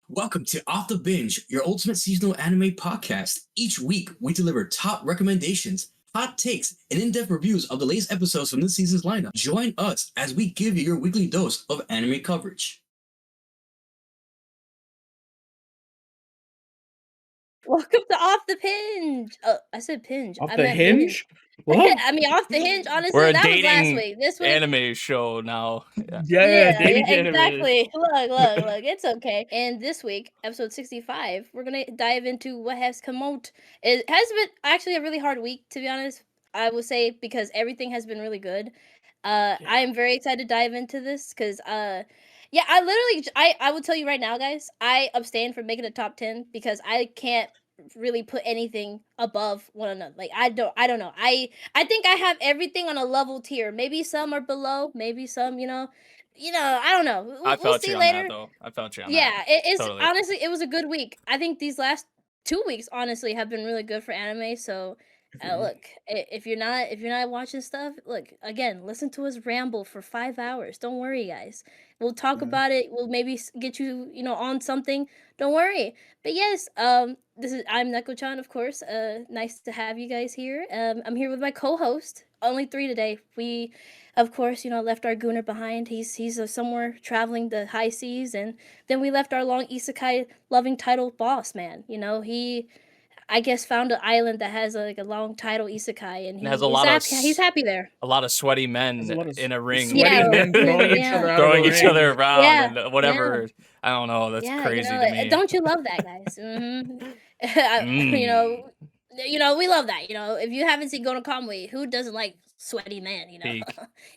Welcome to Off the Binge, your ultimate seasonal anime podcast. Each week, we deliver top recommendations, hot takes, and in-depth reviews of the latest episodes from this season's lineup. Join us as we give you your weekly dose of anime coverage. Welcome to Off the Pinge. Oh, I said pinge. Off I the meant hinge? What? I mean, off the hinge. Honestly, We're a that was last dating week. This week, anime show now. Yeah, dating anime. exactly. Look. It's okay. And this week, episode 65, we're gonna dive into what has come out. It has been actually a really hard week, to be honest. I would say because everything has been really good. I am very excited to dive into this because yeah, I will tell you right now, guys. I abstain from making a top 10 because I can't really put anything above one another. Like I don't know. I think I have everything on a level tier. Maybe some are below, maybe some, I don't know. I We'll felt see you on later. that, though. I felt you on Yeah, that. it is Totally. honestly it was a good week. I think these last 2 weeks honestly have been really good for anime. So look, if you're not watching stuff, look again. Listen to us ramble for 5 hours. Don't worry, guys. We'll talk about it. We'll maybe get you, on something. Don't worry. But yes, I'm Neko-chan, of course. Nice to have you guys here. I'm here with my co-host. Only three today. We, of course, left our Gunner behind. He's somewhere traveling the high seas, and then we left our long isekai loving title boss man. He I guess found an island that has a long title isekai, and It has a lot of he's happy there. a lot of sweaty men There's a lot of in a ring, sweaty men throwing each Yeah. other out throwing of the each ring. other around Yeah, and whatever. I don't know. That's Yeah, crazy to me. don't you love that, guys? Mm. We love that. If you haven't seen Go to Kamuy, who doesn't like sweaty men? Peak.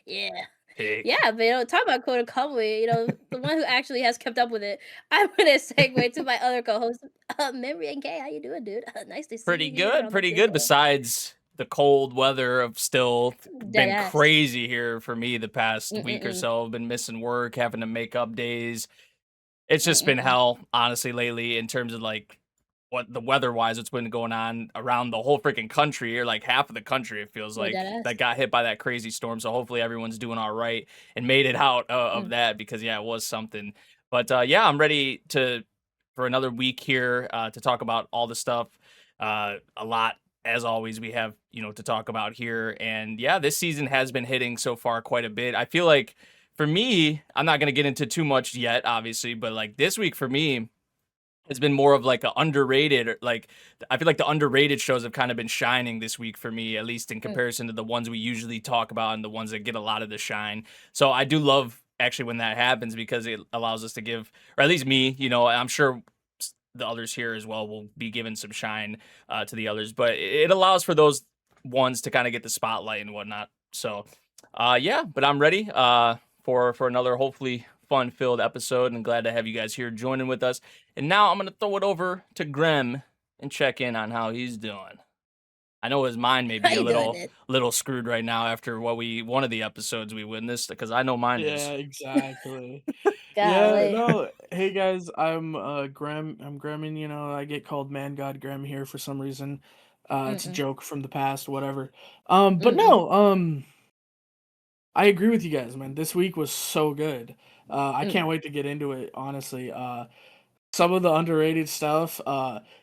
Yeah. Peak. Yeah, but talk about Kota Kamui, the one who actually has kept up with it. I'm gonna segue to my other co-host, MemoryNK. How you doing, dude? Nice to see Pretty you. here good. on Pretty the good. channel. Besides the cold weather of still been Deadass. crazy here for me the past week or Mm-mm-mm. so. I've been missing work, having to make up days. It's just been hell, honestly, lately in terms of like what the weather wise, what's been going on around the whole freaking country, or like half of the country, it feels like, Deadass. that got hit by that crazy storm. So hopefully everyone's doing all right and made it out of that, because yeah, it was something. But yeah, I'm ready for another week here to talk about all the stuff. A lot, as always, we have to talk about here. And yeah, this season has been hitting so far quite a bit. I feel like for me, I'm not going to get into too much yet, obviously, but like this week for me has been more of like a underrated, like I feel like the underrated shows have kind of been shining this week for me, at least in comparison to the ones we usually talk about and the ones that get a lot of the shine. So I do love actually when that happens, because it allows us to give, or at least me, I'm sure the others here as well will be given some shine to the others, but it allows for those ones to kind of get the spotlight and whatnot. So yeah, but I'm ready for another hopefully fun-filled episode, and glad to have you guys here joining with us. And now I'm gonna throw it over to Grem and check in on how he's doing. I know his mind may be a little screwed right now after one of the episodes we witnessed, because I know mine is. Yeah, exactly. Golly. No. Hey guys, I'm Grem. I'm Gremmin. I get called Man God Grem here for some reason. It's a joke from the past, whatever. But no. I agree with you guys, man. This week was so good. I can't wait to get into it, honestly. Some of the underrated stuff.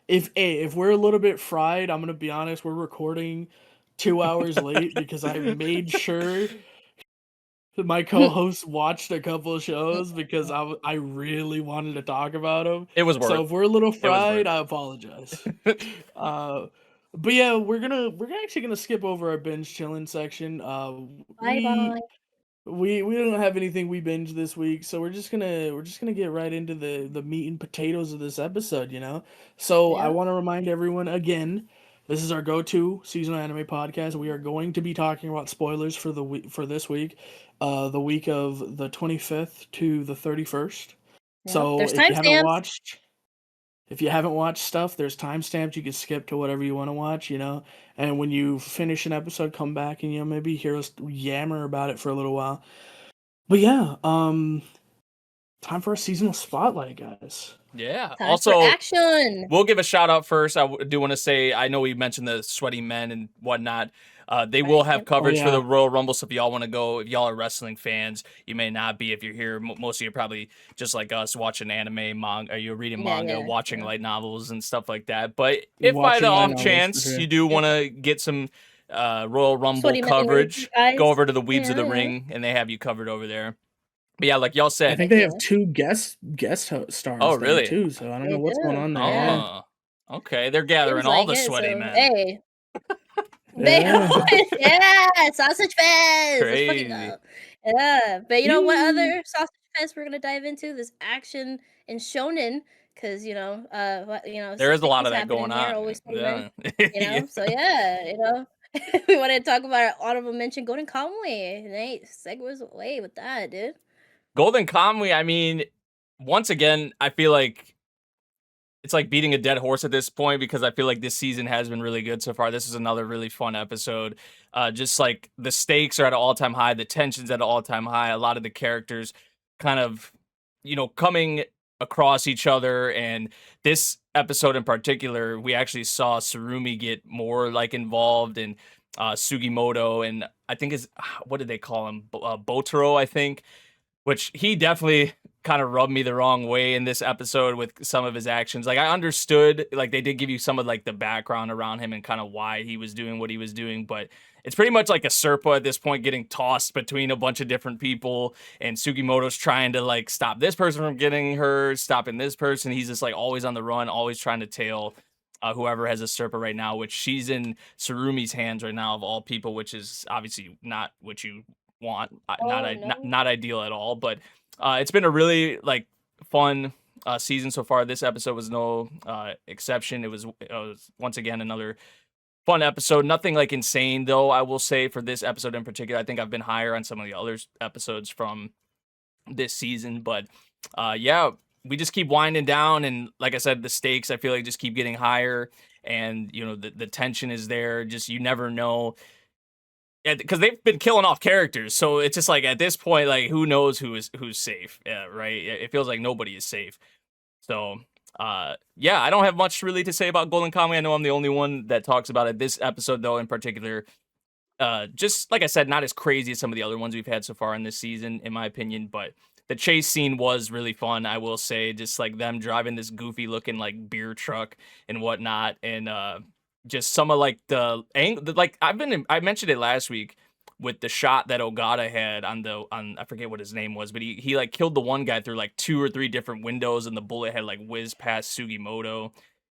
If we're a little bit fried, I'm gonna be honest. We're recording 2 hours late because I made sure that my co-host watched a couple of shows because I really wanted to talk about them. It was worth. So if we're a little fried, worth. I apologize. But yeah, we're actually gonna skip over our binge chilling section. Bye. We don't have anything we binge this week, so we're just gonna get right into the meat and potatoes of this episode, So I Yeah. want to remind everyone again, this is our go-to seasonal anime podcast. We are going to be talking about spoilers for this week, the week of the 25th to the 31st. Yeah. So There's if you haven't watched stuff, there's timestamps. You can skip to whatever you want to watch, And when you finish an episode, come back and maybe hear us yammer about it for a little while. But yeah, time for a seasonal spotlight, guys. Yeah. Time Also, for action. we'll give a shout out first. I do want to say, I know we mentioned the sweaty men and whatnot. They will have Right. coverage for yeah. the Royal Rumble, so if y'all want to go, if y'all are wrestling fans, you may not be if you're here. Most of you are probably just like us, watching anime, manga, you're reading manga, watching light novels and stuff like that. But if by the Watching light off novels, for chance sure. you do want to get some Royal Rumble Sweaty coverage, guys. go over to the Weebs of the Yeah. Ring, and they have you covered over there. But yeah, like y'all I said. think they have 2 guest stars Oh, there really? too, so I don't They know what's going do. on there. Yeah. Oh, okay. They're gathering Seems all like the it. sweaty So men. hey, they Yeah. yeah, sausage fest. Let's fucking Crazy. go. Yeah, but you know what Yee. other sausage fest we're gonna dive into? This action and shonen, because There is a lot things of that happening going here. on. Always Yeah. something. So yeah, we want to talk about our honorable mention, Golden Kamuy. Nate segues away with that, dude. Golden Kamuy, I mean, once again, I feel like it's like beating a dead horse at this point because I feel like this season has been really good so far. This is another really fun episode. Just like the stakes are at an all-time high, the tension's at an all-time high. A lot of the characters kind of, coming across each other. And this episode in particular, we actually saw Surumi get more like involved in Sugimoto, and I think what did they call him? Botaro, I think, which he definitely kind of rubbed me the wrong way in this episode with some of his actions. Like, I understood, like, they did give you some of like the background around him and kind of why he was doing what he was doing, but it's pretty much like a Serpa at this point, getting tossed between a bunch of different people, and Sugimoto's trying to like stop this person from getting hurt, stopping this person. He's just like always on the run, always trying to tail whoever has a Serpa right now, which she's in Surumi's hands right now of all people, which is obviously not what you want, not ideal at all. But it's been a really like fun season so far. This episode was no exception. It was once again another fun episode. Nothing like insane though, I will say, for this episode in particular. I think I've been higher on some of the other episodes from this season, but yeah, we just keep winding down, and like I said, the stakes I feel like just keep getting higher, and the tension is there. Just, you never know, because they've been killing off characters, so it's just like at this point, like, who knows who's safe? Right? It feels like nobody is safe. So yeah, I don't have much really to say about Golden Kamuy. I know I'm the only one that talks about it. This episode though in particular, just like I said, not as crazy as some of the other ones we've had so far in this season, in my opinion, but the chase scene was really fun, I will say. Just like them driving this goofy looking like beer truck and whatnot, and just some of like the like I mentioned it last week with the shot that Ogata had on I forget what his name was, but he like killed the one guy through like 2 or 3 different windows, and the bullet had like whizzed past Sugimoto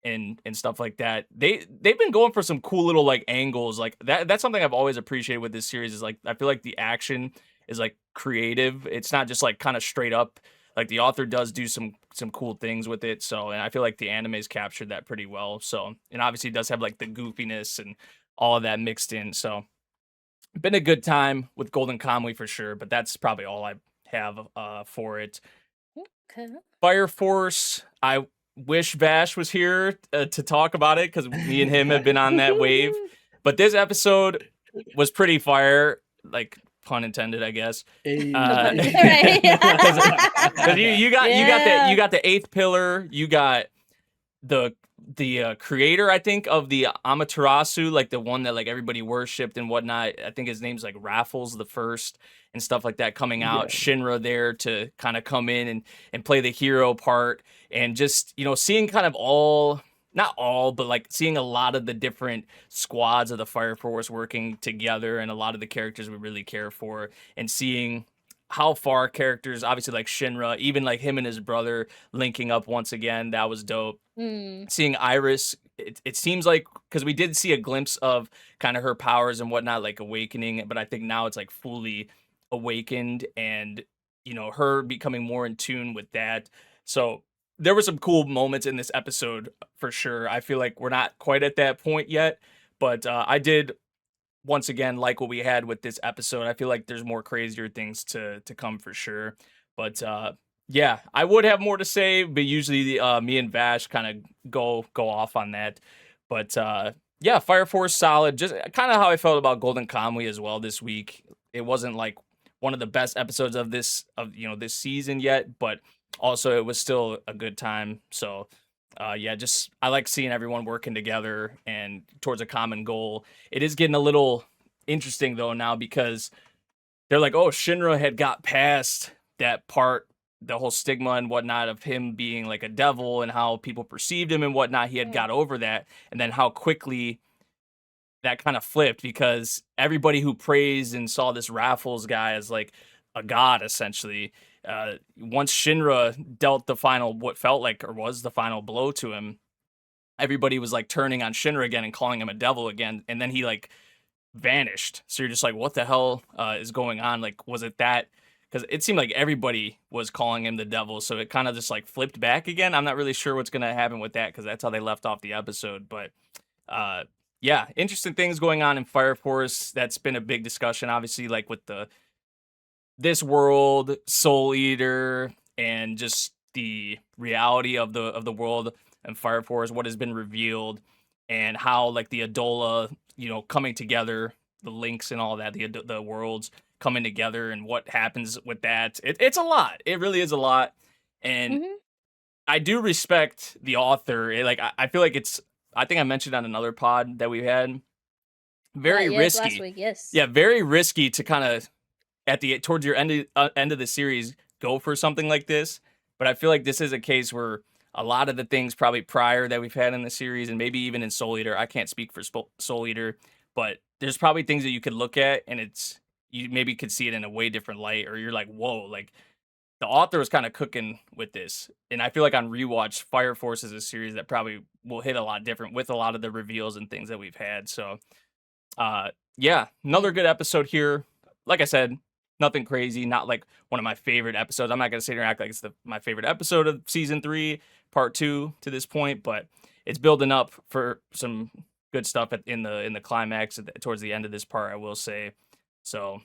and stuff like that. They've been going for some cool little like angles like that. That's something I've always appreciated with this series, is like I feel like the action is like creative. It's not just like kind of straight up. Like, the author does do some cool things with it. So, and I feel like the anime's captured that pretty well. So, and obviously it does have like the goofiness and all of that mixed in. So, been a good time with Golden Kamuy for sure, but that's probably all I have for it. Okay. Fire Force, I wish Vash was here to talk about it, because me and him have been on that wave. But this episode was pretty fire, like, pun intended, I guess. Hey. Because you got the 8th pillar, you got the creator, I think, of the Amaterasu, like the one that like everybody worshipped and whatnot. I think his name's like Raffles the First and stuff like that, coming out. Yeah. Shinra there to kind of come in and play the hero part, and just seeing kind of not all, but like seeing a lot of the different squads of the Fire Force working together, and a lot of the characters we really care for, and seeing how far characters, obviously like Shinra, even like him and his brother linking up once again, that was dope. Seeing Iris, it seems like, because we did see a glimpse of kind of her powers and whatnot, like awakening, but I think now it's like fully awakened, and her becoming more in tune with that. So there were some cool moments in this episode for sure. I feel like we're not quite at that point yet, but I did once again like what we had with this episode. I feel like there's more crazier things to come for sure. But yeah, I would have more to say, but usually me and Vash kind of go off on that. But yeah, Fire Force solid. Just kind of how I felt about Golden Kamuy as well this week. It wasn't like one of the best episodes of this season yet, but also it was still a good time. So yeah, just I like seeing everyone working together and towards a common goal. It is getting a little interesting though now because they're like, oh, Shinra had got past that part, the whole stigma and whatnot of him being like a devil and how people perceived him and whatnot. He had got over that, and then how quickly that kind of flipped because everybody who praised and saw this Raffles guy as like a god essentially. Once Shinra dealt the final, what felt like or was the final blow to him, everybody was like turning on Shinra again and calling him a devil again, and then he like vanished. So you're just like, what the hell is going on? Like, was it that? Because it seemed like everybody was calling him the devil, so it kind of just like flipped back again. I'm not really sure what's gonna happen with that because that's how they left off the episode. But yeah, interesting things going on in Fire Force. That's been a big discussion, obviously, like with this world, Soul Eater, and just the reality of the world and Fire Force, what has been revealed, and how like the Adola, coming together, the links and all that, the worlds coming together, and what happens with that. It's a lot. It really is a lot, and I do respect the author. I feel like it's. I think I mentioned on another pod that we had. Very risky. Last week, yes. Yeah, very risky to kind of towards your end of the series go for something like this. But I feel like this is a case where a lot of the things probably prior that we've had in the series, and maybe even in Soul Eater, I can't speak for Soul Eater, but there's probably things that you could look at and you maybe could see it in a way different light, or you're like, whoa, like the author was kind of cooking with this. And I feel like on rewatch, Fire Force is a series that probably will hit a lot different with a lot of the reveals and things that we've had. So yeah, another good episode here. Like I said, nothing crazy, not like one of my favorite episodes. I'm not going to sit here and act like it's my favorite episode of season 3, part 2 to this point, but it's building up for some good stuff in the climax towards the end of this part, I will say. So,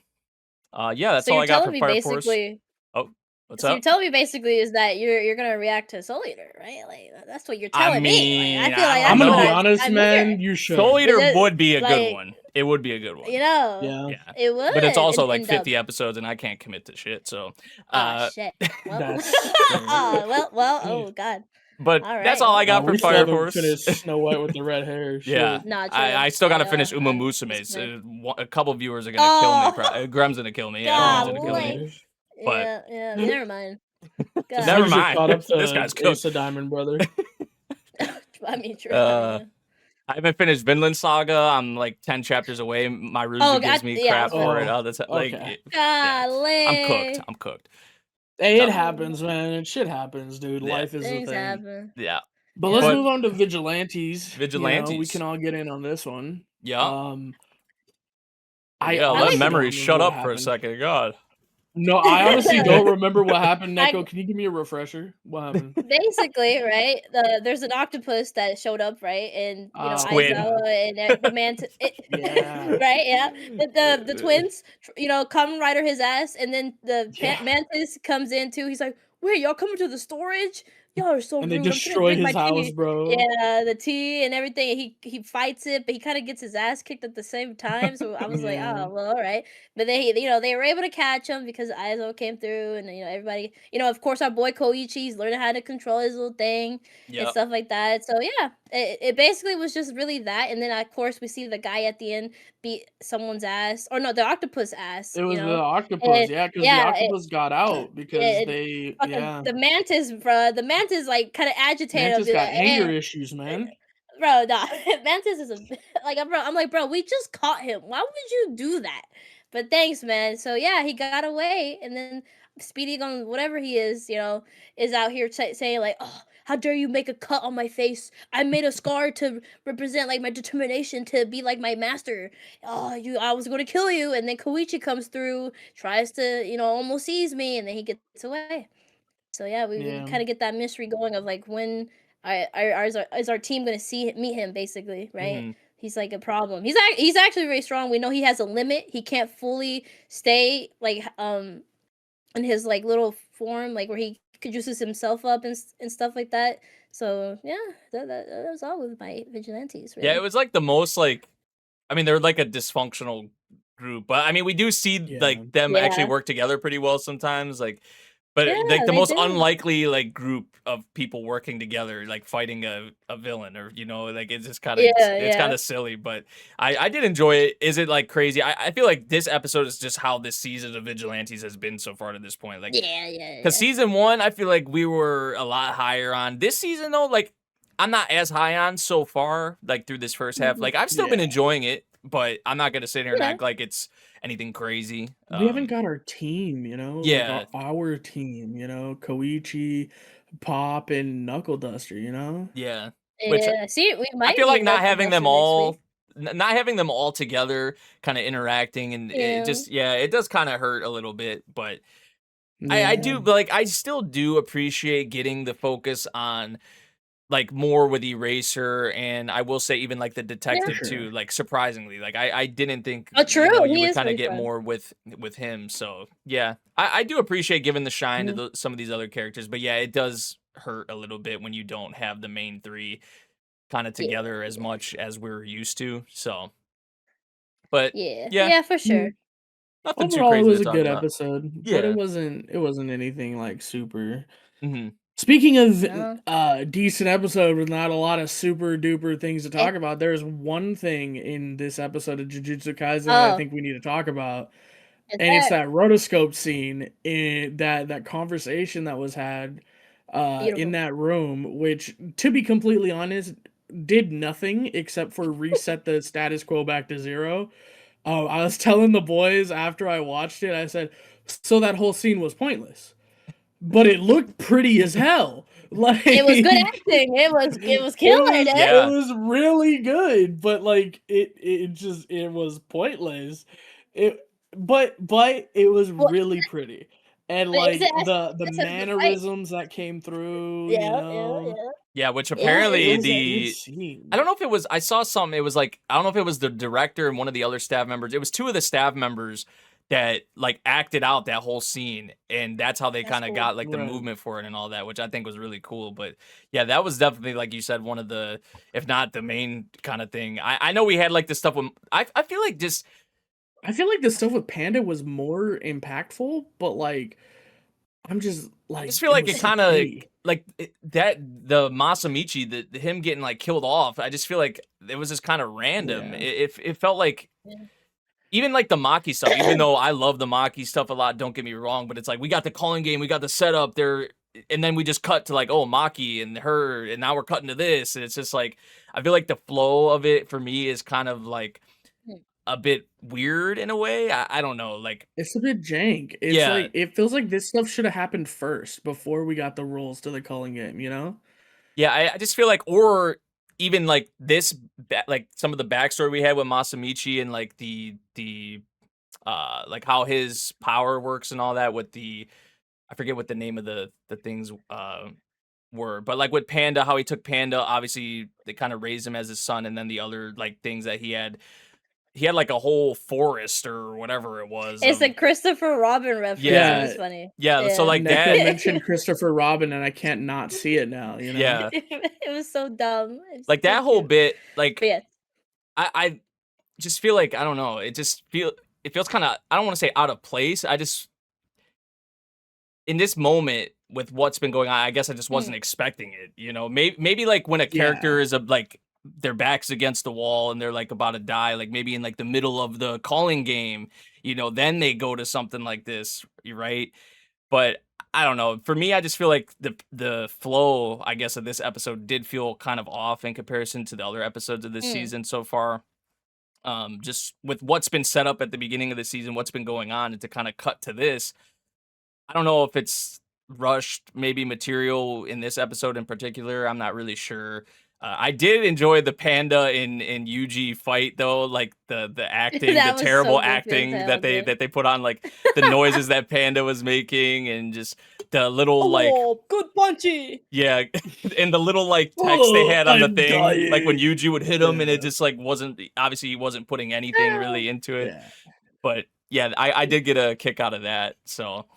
yeah, that's all I got for Fire Force. Oh, what's up? You're telling me basically is that you're gonna react to Soul Eater, right? Like that's what you're telling me. Like, I feel like I'm that's gonna what be honest, man. hearing. You should. Soul Eater would be a good one. It would be a good one. Yeah. It would. But it's also like 50 episodes, and I can't commit to shit. So, shit. Well, oh god. But that's all I got for Fire Force. Finish Snow White with the red hair. Yeah, I still gotta finish Uma Musume. A couple viewers are gonna kill me. Grem's gonna kill me. Everyone's gonna kill me. But yeah, never mind. Never mind. This guy's cooked. Ace of Diamond, brother. I mean, true. I haven't finished Vinland Saga. I'm like 10 chapters away. My Ruzu gives me crap for it. That's like, I'm cooked. Hey, it happens, man. Shit happens, dude. Life is a thing. Happen. Yeah. But let's move on to Vigilantes. Vigilantes. We can all get in on this one. Yeah. Let memory shut up for a second. God. No, I honestly don't remember what happened. Neko, can you give me a refresher? What happened? Basically, right? There's an octopus that showed up, right? And Squid. Aizawa and the mantis, right? Yeah, the twins, come right on his ass, and then the mantis comes in too. He's like, "Wait, y'all coming to the storage? Y'all are so rude." And they destroy his house, bro. Yeah, the tea and everything. He fights it, but he kind of gets his ass kicked at the same time. So I was like, oh well, all right. But they were able to catch him because Aizawa came through, and everybody, of course, our boy Koichi's learning how to control his little thing and stuff like that. So yeah, it basically was just really that. And then of course we see the guy at the end beat someone's ass, or no, the octopus ass. It was the octopus, because the octopus got out because the mantis, bro. The mantis like kind of agitated. Mantis got anger issues, man. Bro, nah, Mantis is I'm like, bro, we just caught him. Why would you do that? But thanks, man. So yeah, he got away, and then Speedy Gun, whatever he is, is out here saying like, oh, how dare you make a cut on my face? I made a scar to represent like my determination to be like my master. Oh, I was going to kill you. And then Koichi comes through, tries to, almost seize me, and then he gets away. So yeah, we kind of get that mystery going of like when is our team going to meet him, basically, right? Mm-hmm. He's like a problem. He's actually very strong. We know he has a limit. He can't fully stay like in his like little form, like where he could juices himself up and stuff like that. So yeah, that was all with my Vigilantes. Really. Yeah, it was like the most like, I mean, they're like a dysfunctional group, but I mean, we do see like them actually work together pretty well sometimes. Like But Yeah, like the they most did. unlikely like group of people working together, like fighting a villain, or like it's just kind of it's kind of silly. But I did enjoy it. Is it like crazy? I feel like this episode is just how this season of Vigilantes has been so far to this point. Like because season 1, I feel like we were a lot higher on. This season though, like I'm not as high on so far. Like through this first half, like I've still been enjoying it, but I'm not gonna sit here and act like it's anything crazy. We haven't got our team, Yeah. like our team, Koichi, Pop, and Knuckle Duster, Yeah. Which see, we might. I feel like get not Knuckle having them Duster next all, week. not having them all together, kind of interacting, and it just it does kind of hurt a little bit. But I do like I still do appreciate getting the focus on like more with Eraser, and I will say even like the detective too. Like surprisingly, like I didn't think you would kind of get more with him. So yeah, I do appreciate giving the shine to some of these other characters. But yeah, it does hurt a little bit when you don't have the main 3 kind of together as much as we're used to. So, but yeah, for sure. Nothing Overall, too crazy it was to a talk good about. episode, but it wasn't anything like super. Mm-hmm. Speaking of decent episode with not a lot of super duper things to talk about, there's one thing in this episode of Jujutsu Kaisen that I think we need to talk about, and it's that rotoscope scene in that conversation that was had in that room, which, to be completely honest, did nothing except for reset the status quo back to 0. I was telling the boys after I watched it, I said, so that whole scene was pointless. But it looked pretty as hell. Like it was good acting. It was killing it. It was really good, but like it was pointless. But it was really pretty. And like the mannerisms that came through, Yeah, which apparently I don't know if it was, I saw something, it was like, I don't know if it was the director and one of the other staff members. It was 2 of the staff members that like acted out that whole scene, and that's how they kind of got like the movement for it and all that, which I think was really cool. But yeah, that was definitely, like you said, one of the, if not the main kind of thing. I know we had like the stuff with, I feel like the stuff with Panda was more impactful, but like I just feel like it kind of like that the Masamichi, the him getting like killed off. I just feel like it was just kind of random. It felt like even like the Maki stuff, even though I love the Maki stuff a lot, don't get me wrong, but it's like we got the calling game, we got the setup there, and then we just cut to like, oh, Maki and her, and now we're cutting to this, and it's just like I feel like the flow of it for me is kind of like a bit weird in a way. I don't know, like it's a bit jank. It's like it feels like this stuff should have happened first before we got the rules to the calling game, Yeah, I just feel like, or even like this, like some of the backstory we had with Masamichi and like the like how his power works and all that with the, I forget what the name of the things were, but like with Panda, how he took Panda, obviously they kind of raised him as his son, and then the other like things that he had like a whole forest or whatever it was. It's a Christopher Robin reference. Yeah, it was funny. Yeah, so like Neko that mentioned Christopher Robin, and I can't not see it now. Yeah, it was so dumb. Like that whole bit, like I just feel like, I don't know. It feels kind of, I don't want to say out of place. I just, in this moment with what's been going on, I guess I just wasn't expecting it. Maybe like when a character is like their back's against the wall and they're like about to die, like maybe in like the middle of the calling game, then they go to something like this, right? But I don't know. For me, I just feel like the flow, I guess, of this episode did feel kind of off in comparison to the other episodes of this season so far. Just with what's been set up at the beginning of the season, what's been going on, and to kind of cut to this, I don't know if it's rushed maybe material in this episode in particular. I'm not really sure. I did enjoy the Panda and Yuji fight though, like the acting, the terrible acting that they put on, like the noises that Panda was making, and just the little good punchy. Yeah, and the little like text they had on the thing, like when Yuji would hit him, and it just like wasn't, obviously he wasn't putting anything really into it. But yeah, I did get a kick out of that. So.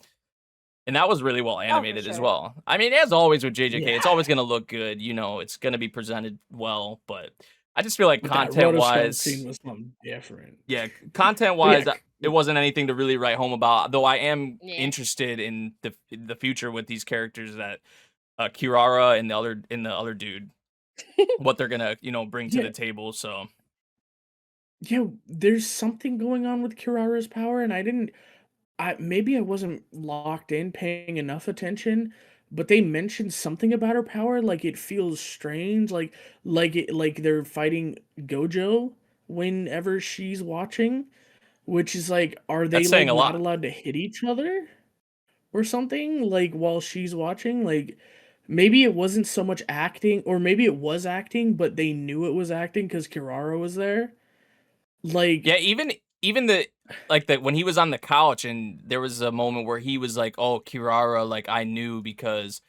And that was really well animated as well. I mean, as always with JJK, it's always going to look good. It's going to be presented well. But I just feel like But that content rotoscope scene wise, was something different. yeah, content But wise, yeah, it wasn't anything to really write home about. Though I am Yeah. interested in the future with these characters that Kirara and the other dude, what they're gonna bring to yeah, the table. So yeah. There's something going on with Kirara's power, and maybe I wasn't locked in paying enough attention, but they mentioned something about her power, like it feels strange, like they're fighting Gojo whenever she's watching, which is like, are they that's saying like a not lot. allowed to hit each other or something like while she's watching? Like maybe it wasn't so much acting, or maybe it was acting, but they knew it was acting because Kirara was there. Like Yeah, even the like that when he was on the couch and there was a moment where he was like, "Oh, Kirara, like I knew because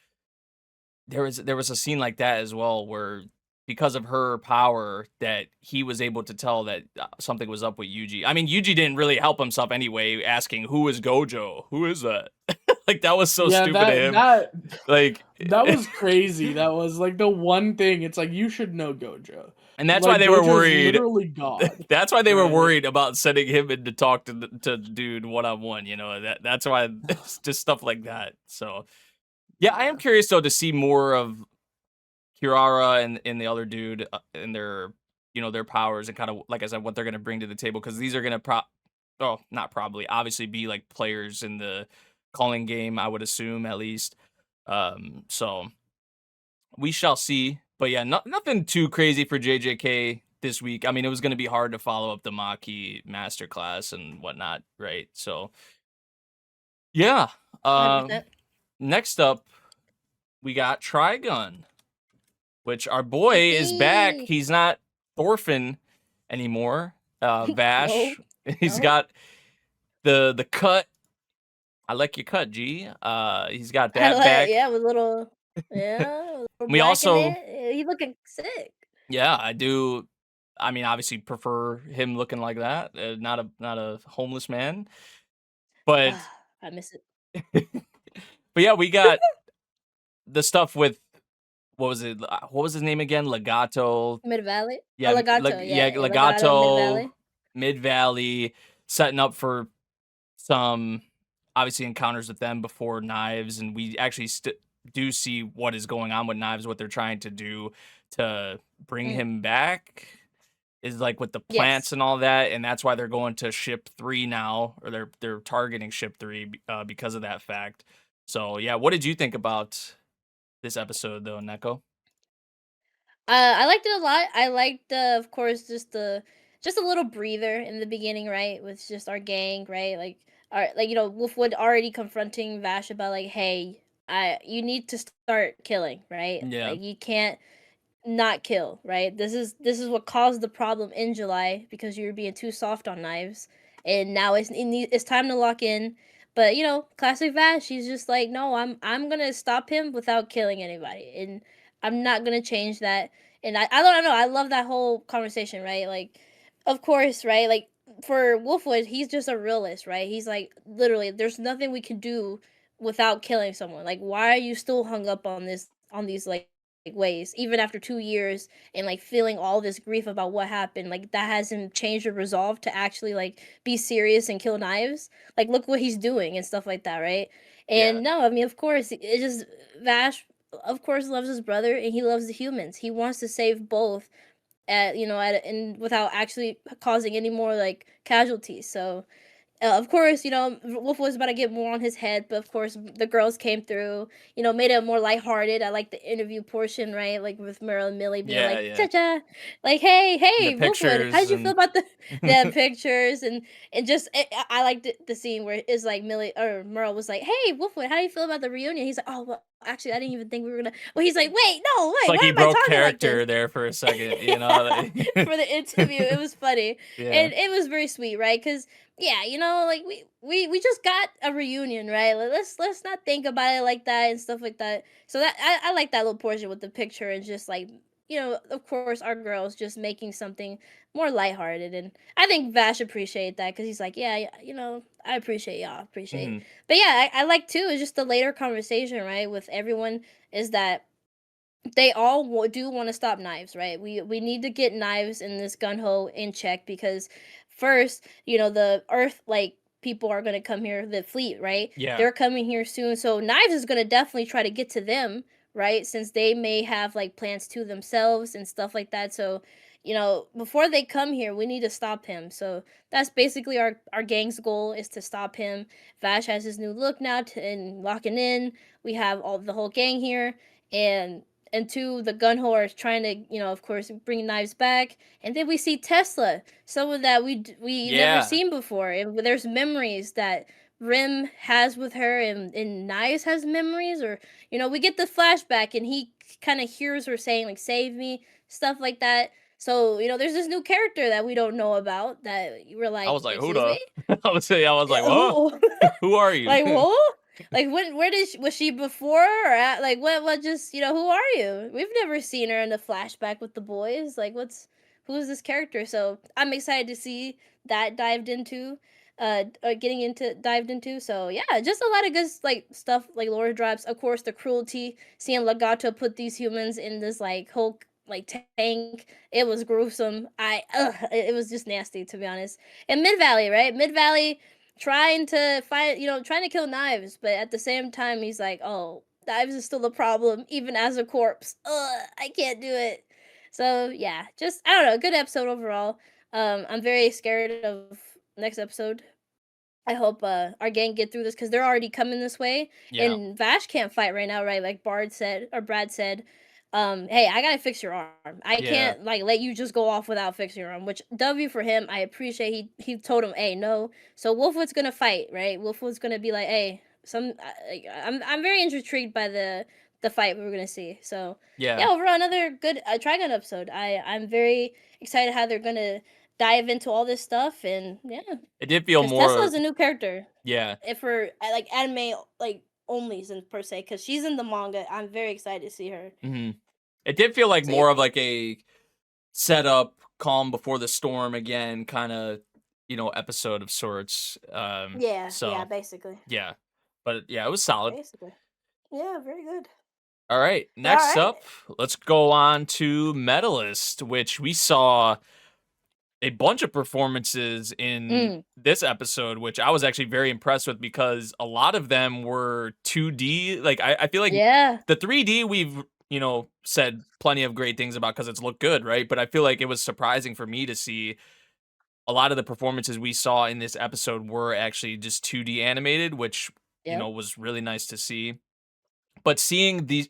there was a scene like that as well where because of her power that he was able to tell that something was up with Yuji. I mean, Yuji didn't really help himself anyway, asking who is Gojo? Who is that? Like that was so yeah, stupid of that him. that Like that was crazy. That was like the one thing. It's like you should know Gojo. and that's why Like they were Gojo's worried. literally God, That's why they were right? worried about sending him in to talk to to dude one on one. That's why it's just stuff like that. So yeah, I am Yeah. curious though to see more of Kirara and the other dude and their their powers and kind of like I said what they're gonna bring to the table because these are gonna not probably obviously be like players in the calling game I would assume at least. So we shall see. But yeah, nothing too crazy for JJK this week. I mean, it was going to be hard to follow up the Maki masterclass and whatnot, right? So yeah. Um, 100%. next up, we got Trigun, which our boy is back. Yippee! He's not Thorfinn anymore. No, Vash. He's no. got the cut. I like your cut, G. He's got I that like, back. yeah, with little We black in also there. He looking sick. Yeah, I do. I mean, obviously prefer him looking like that, not a homeless man. But Ah, I miss it. but yeah, we got the stuff with what was it? What was his name again? Legato. Mid Valley. Oh, Yeah, Legato. yeah, Yeah, Legato Mid Legato, Valley. Mid Valley, setting up for some obviously encounters with them before Knives, and we actually do see what is going on with Knives, what they're trying to do to bring Mm, him back. Is like with the plants yes. and all that, and that's why they're going to ship 3 now, or they're targeting ship 3 because of that fact. So yeah, what did you think about this episode though, Neko? I liked it a lot. I liked, of course, just a little breather in the beginning, right? With just our gang, right? Like Wolfwood already confronting Vash about like, hey, you need to start killing, right? Yeah, Like you can't not kill, right? This is what caused the problem in July because you were being too soft on Knives, and now it's time to lock in. But classic Vash, he's just like, no, I'm gonna stop him without killing anybody, and I'm not gonna change that. And I don't know, I love that whole conversation, right? Like, of course, right? Like for Wolfwood, he's just a realist, right? He's like, literally, there's nothing we can do without killing someone. Like, why are you still hung up on these ways even after 2 years and like feeling all this grief about what happened, like that hasn't changed your resolve to actually like be serious and kill Knives. Like look what he's doing and stuff like that, right? yeah, And no, I mean, of course it just Vash, of course, loves his brother and he loves the humans. He wants to save both and without actually causing any more like casualties. So of course, Wolf was about to get more on his head, but of course, the girls came through, made it more lighthearted. I like the interview portion, right? Like with Meryl and Millie being yeah, like, yeah. cha cha, like, hey, And the hey, Wolfwood, how pictures did you feel and about the pictures? And just, I liked the scene where it's like Millie or Meryl was like, hey, Wolfwood, how do you feel about the reunion? He's like, oh, well, actually, I didn't even think we were gonna. Well, he's like, wait, no, it's wait, like he why am I broke talking like this? character there for a second, For the interview, it was funny Yeah. and it was very sweet, right? Because yeah, like we just got a reunion, right? Like, let's not think about it like that and stuff like that. So that I like that little portion with the picture and just like of course our girls just making something more lighthearted, and I think Vash appreciate that because he's like, yeah, I appreciate y'all, appreciate. Hmm. But yeah, I like too is just the later conversation, right, with everyone is that they all do want to stop knives, right? We need to get knives in this gun-ho in check because first, the Earth like people are gonna come here, the fleet, right? Yeah. They're coming here soon, so knives is gonna definitely try to get to them, right? Since they may have like plans to themselves and stuff like that. So, before they come here, we need to stop him. So that's basically our gang's goal is to stop him. Vash has his new look now and locking in. We have all the whole gang here, and two, the gun whore is trying to, of course, bring knives back. And then we see Tesla, someone that we never Yeah. seen before. And there's memories that Rim has with her, and Knives has memories, or we get the flashback, and he kind of hears her saying like "save me," stuff like that. So there's this new character that we don't know about that we're I like, was like, who excuse me, the? I was like, what? who? Who are you? Like, whoa. Like, where was she before or at? Like, what just, who are you? We've never seen her in the flashback with the boys. Like, who's this character? So I'm excited to see that dived into. So yeah, just a lot of good like stuff, like lore drops. Of course, the cruelty, seeing Legato put these humans in this like whole like tank. It was gruesome. It was just nasty, to be honest. And Mid Valley, right? Mid Valley trying to fight, trying to kill Knives, but at the same time, he's like, oh, Knives is still a problem, even as a corpse. I can't do it. So yeah, just I don't know, good episode overall. I'm very scared of next episode. I hope our gang get through this because they're already coming this way, Yeah. and Vash can't fight right now, right? Like Brad said, hey, I gotta fix your arm. I Yeah. can't like let you just go off without fixing your arm. Which W for him, I appreciate. He told him, hey, no. So Wolfwood's gonna fight, right? Wolfwood's gonna be like, hey, I'm very intrigued by the fight we're gonna see. So yeah, Yeah. overall another good Trigun episode. I'm very excited how they're gonna dive into all this stuff, and yeah, It did feel because Tesla more. is a new character. Yeah. If for like anime like onlys in per se, because she's in the manga. I'm very excited to see her. hmm It did feel like So more yeah, of like a setup, calm before the storm again, kind of, episode of sorts. yeah, So basically, yeah, but yeah, it was solid. basically, yeah, very good. All right, All next right. up, let's go on to Medalist, which we saw a bunch of performances in this episode, which I was actually very impressed with because a lot of them were 2D. Like, I feel like Yeah, the 3D we've, said plenty of great things about because it's looked good, right? But I feel like it was surprising for me to see a lot of the performances we saw in this episode were actually just 2D animated, which, yep, was really nice to see. But seeing the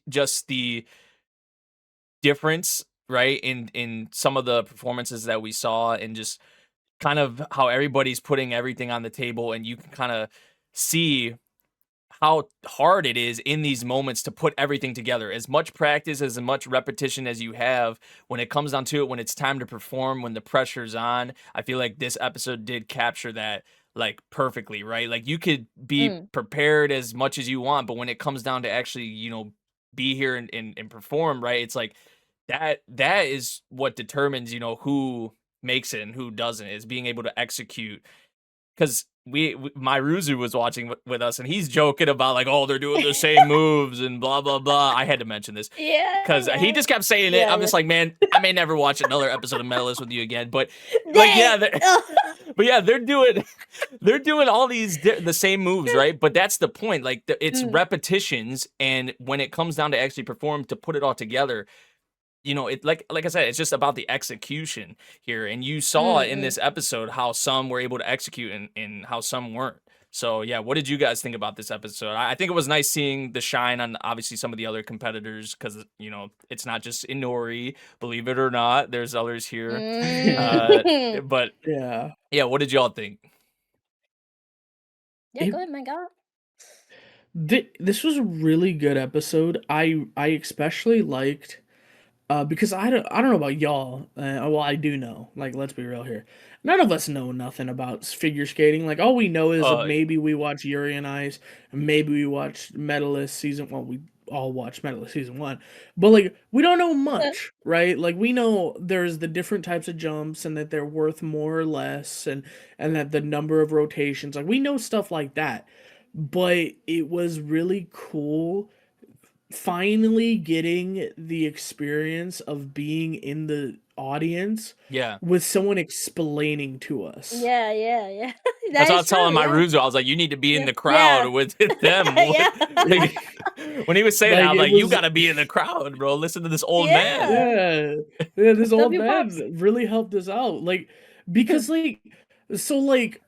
difference, right, in some of the performances that we saw and just kind of how everybody's putting everything on the table and you can kind of see how hard it is in these moments to put everything together. As much practice, as much repetition as you have, when it comes down to it, when it's time to perform, when the pressure's on, I feel like this episode did capture that like perfectly, right? Like you could be prepared as much as you want, but when it comes down to actually, be here and perform, right? It's like that is what determines, who makes it and who doesn't, is being able to execute. Because my Ruzu was watching with us, and he's joking about like, oh, they're doing the same moves and blah blah blah. I had to mention this yeah, because he just kept saying it. I'm just like, man, I may never watch another episode of Medalist with you again. But like, yeah, but yeah, they're doing all these the same moves, right? But that's the point. Like, it's repetitions, and when it comes down to actually perform, to put it all together, it like I said, it's just about the execution here. And you saw in this episode how some were able to execute and how some weren't. So yeah, what did you guys think about this episode? I think it was nice seeing the shine on obviously some of the other competitors because it's not just Inori, believe it or not. There's others here. But yeah, what did y'all think? yeah, go ahead, my God. This was a really good episode. I especially liked because I don't know about y'all. Well, I do know. Like, let's be real here. None of us know nothing about figure skating. Like, all we know is maybe we watch Yuri on Ice, and maybe we watched Medalist season. Well, we all watched Medalist season 1, but like we don't know much, right? Like we know there's the different types of jumps and that they're worth more or less, and that the number of rotations. Like we know stuff like that, but it was really cool finally getting the experience of being in the audience Yeah. with someone explaining to us. Yeah, yeah, yeah. That's That what I is was telling true. my Yeah, Ruzo. I was like, you need to be in yeah, the crowd yeah, with them. yeah, Like, when he was saying that, Like I was it like, you was, gotta be in the crowd, bro. Listen to this old man. yeah. yeah, yeah. This old W pops. man really helped us out, like because like so like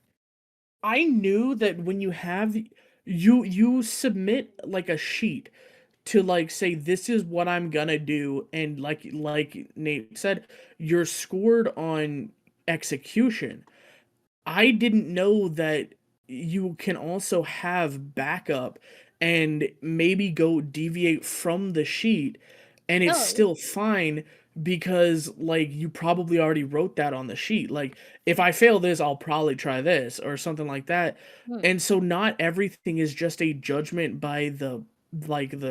I knew that when you have you submit like a sheet to like say this is what I'm gonna do, and like Nate said, you're scored on execution. I didn't know that you can also have backup and maybe go deviate from the sheet and it's Oh, yeah. still fine because like you probably already wrote that on the sheet. Like if I fail this, I'll probably try this or something like that. Hmm. And so not everything is just a judgment by the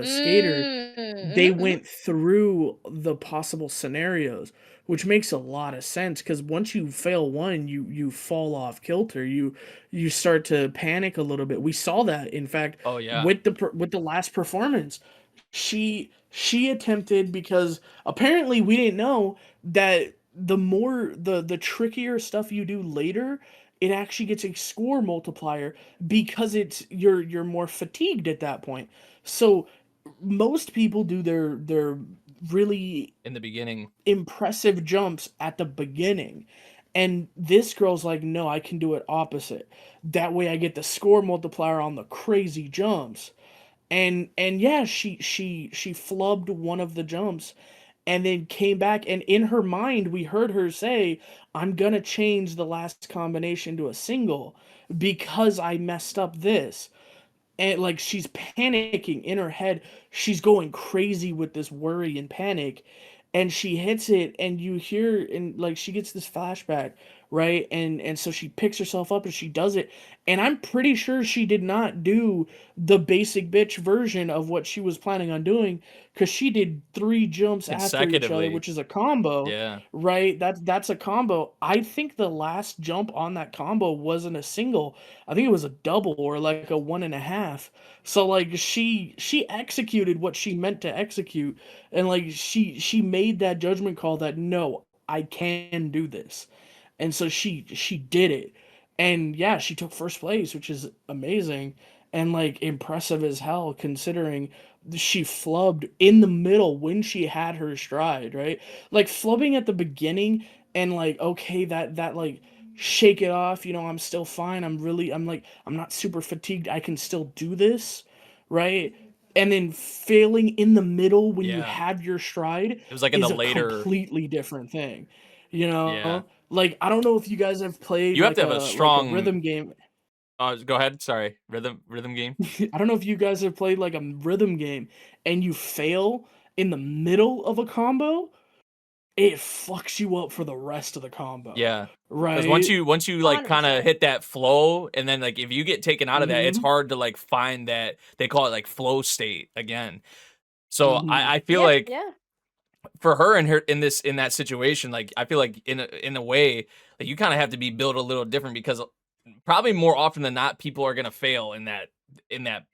skater. They Mm-hmm. went through the possible scenarios, which makes a lot of sense because once you fail one, you fall off kilter. You start to panic a little bit. We saw that, in fact, Oh yeah. with the last performance. She attempted, because apparently we didn't know that the more the trickier stuff you do later, it actually gets a score multiplier because it's you're more fatigued at that point. So most people do their really In the beginning. impressive jumps at the beginning. And this girl's like, no, I can do it opposite. That way I get the score multiplier on the crazy jumps. And yeah, she flubbed one of the jumps and then came back, and in her mind we heard her say, I'm gonna change the last combination to a single because I messed up this. And like she's panicking in her head, she's going crazy with this worry and panic, and she hits it, and you hear, and like she gets this flashback, right? And so she picks herself up and she does it, and I'm pretty sure she did not do the basic bitch version of what she was planning on doing, because she did 3 jumps after each other, Consecutively. which is a combo. Yeah. Right, that's a combo. I think the last jump on that combo wasn't a single. I think it was a double or like a 1.5. So like she executed what she meant to execute, and like she made that judgment call that no, I can do this. And so she did it. And yeah, she took first place, which is amazing and like impressive as hell considering she flubbed in the middle when she had her stride, right? Like flubbing at the beginning and like okay, that like shake it off, I'm still fine. I'm not super fatigued. I can still do this, right? And then failing in the middle when you Yeah. have your stride It was like in the is a later. completely different thing. Yeah. Like I don't know if you guys have played You have like to have a a strong. rhythm game. Go ahead. Sorry. Rhythm game. I don't know if you guys have played like a rhythm game and you fail in the middle of a combo, it fucks you up for the rest of the combo. Yeah. Because Right? once you like kind of 100%. hit that flow, and then like if you get taken out of that, it's Mhm. hard to like find that, they call it like flow state again. So Mhm. I feel Yeah, like yeah. for her in that situation, like I feel like in a way, like you kind of have to be built a little different, because probably more often than not people are gonna fail in that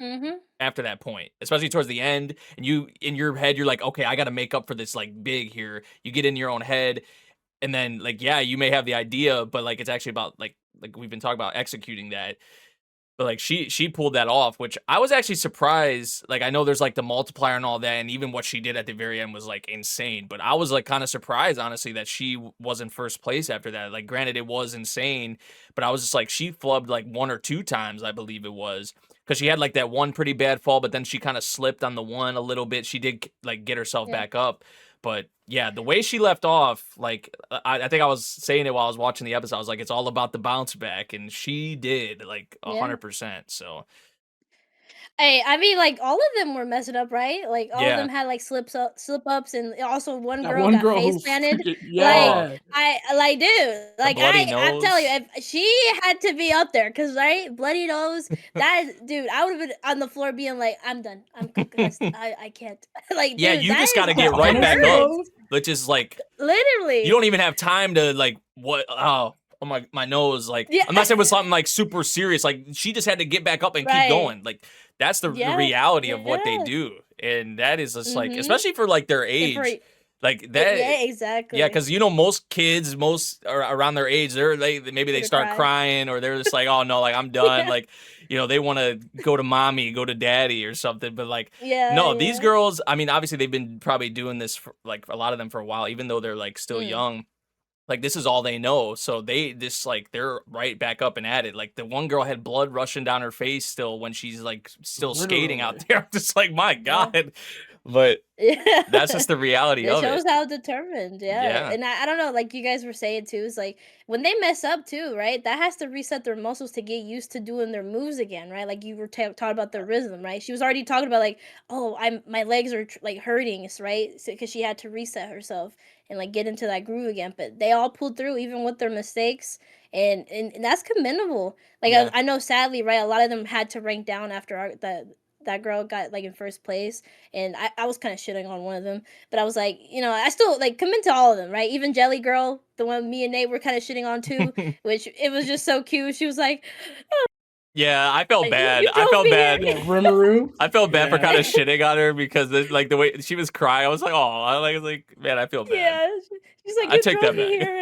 Mm-hmm. after that point, especially towards the end, and you in your head you're like, okay, I got to make up for this like big here. You get in your own head, and then like yeah, you may have the idea, but like it's actually about like we've been talking about executing that. But like she pulled that off, which I was actually surprised. Like I know there's like the multiplier and all that, and even what she did at the very end was like insane. But I was like kind of surprised, honestly, that she was in first place after that. Like granted, it was insane, but I was just like she flubbed like 1 or 2 times, I believe it was, because she had like that one pretty bad fall, but then she kind of slipped on the one a little bit. She did like get herself Yeah. back up. But yeah, the way she left off, like I think I was saying it while I was watching the episode. I was like, it's all about the bounce back, and she did like Yeah. 100%. So Hey, I mean, like all of them were messing up, right? Like all of yeah, them had like slip ups, and also one That girl one got girl face who planted. freaking oh, Like yeah. I like, dude, the like bloody I'm telling you, nose. if she had to be up there, cause right, bloody nose. That is, dude, I would have been on the floor being like, I'm done, I'm concussed, I can't. Like, Yeah, dude, you that just got is to get that right back Honestly up, hurts, though, which is like you literally. don't even have time to like what. Oh my nose. Like Yeah, unless it was something like super serious, like she just had to get back up and keep right. going. Like that's the Yeah, reality of what they yeah. do. and that is just like, Mhm. especially for like their And for age, like yeah, that. Yeah, exactly. because most kids, most around their age, they're maybe they Gonna start cry. crying, or they're just like, oh no, like I'm done. Yeah. Like, they want to go to mommy, go to daddy, or something. But like, Yeah, no, these yeah. girls, I mean, obviously they've been probably doing this for like a lot of them for a while, even though they're like still young. Like, this is all they know, so they just like they're right back up and at it. Like, the one girl had blood rushing down her face still when she's like still skating out Literally. there. I'm just like, my Yeah. God. But Yeah. that's just the reality It of shows it. how determined, yeah. Yeah. And I don't know, like you guys were saying too, is like when they mess up too, right? That has to reset their muscles to get used to doing their moves again, right? Like you were talking about the rhythm, right? She was already talking about like, oh, my legs are like hurting, right? Because she had to reset herself and like get into that groove again. But they all pulled through, even with their mistakes, and that's commendable. Like Yeah. I know, sadly, right, a lot of them had to rank down after that girl got like in first place, and I was kind of shitting on one of them, but I was like, I still like commend to all of them, right? Even Jelly Girl, the one me and Nate were kind of shitting on too, which it was just so cute. She was like, Yeah, I felt bad. You I drove felt me here. bad. Yeah, Rimuru. I felt bad for kind of Yeah. shitting on her because like the way she was crying, I was like, oh, I was like, man, I feel bad. Yeah, she's like, I you take drove that me back. here,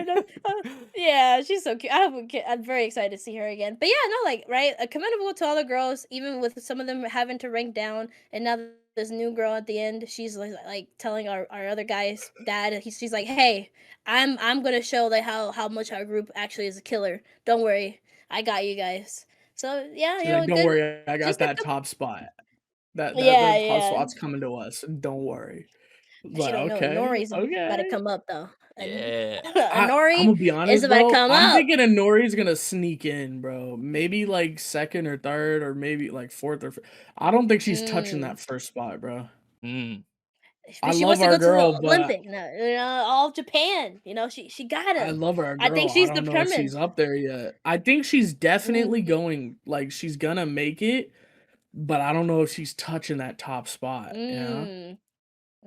and yeah, she's so cute. I'm very excited to see her again. But yeah, no, like right, commendable to all the girls, even with some of them having to rank down, and now this new girl at the end, she's like telling our other guy's dad, she's like, hey, I'm gonna show like how much our group actually is a killer. Don't worry, I got you guys. So yeah, She's like, don't good. worry, I got Just a that good. top spot. Yeah, That top yeah. spot's coming to us. Don't worry. She But don't know okay, Nori's about to okay. come up though. And Yeah. I'm Nori gonna be is honest, about to bro. come I'm up. thinking Nori's gonna sneak in, bro. Maybe like second or third, or maybe like fourth or. I don't think she's touching Mm. that first spot, bro. Mm. I She love wants to our go to the girl, but Olympic, all of Japan. She I gotta. love our I think girl. I she's don't know if she's determined. up there yet. I think she's definitely Mm, going. Like she's gonna make it, but I don't know if she's touching that top spot. Yeah, mm.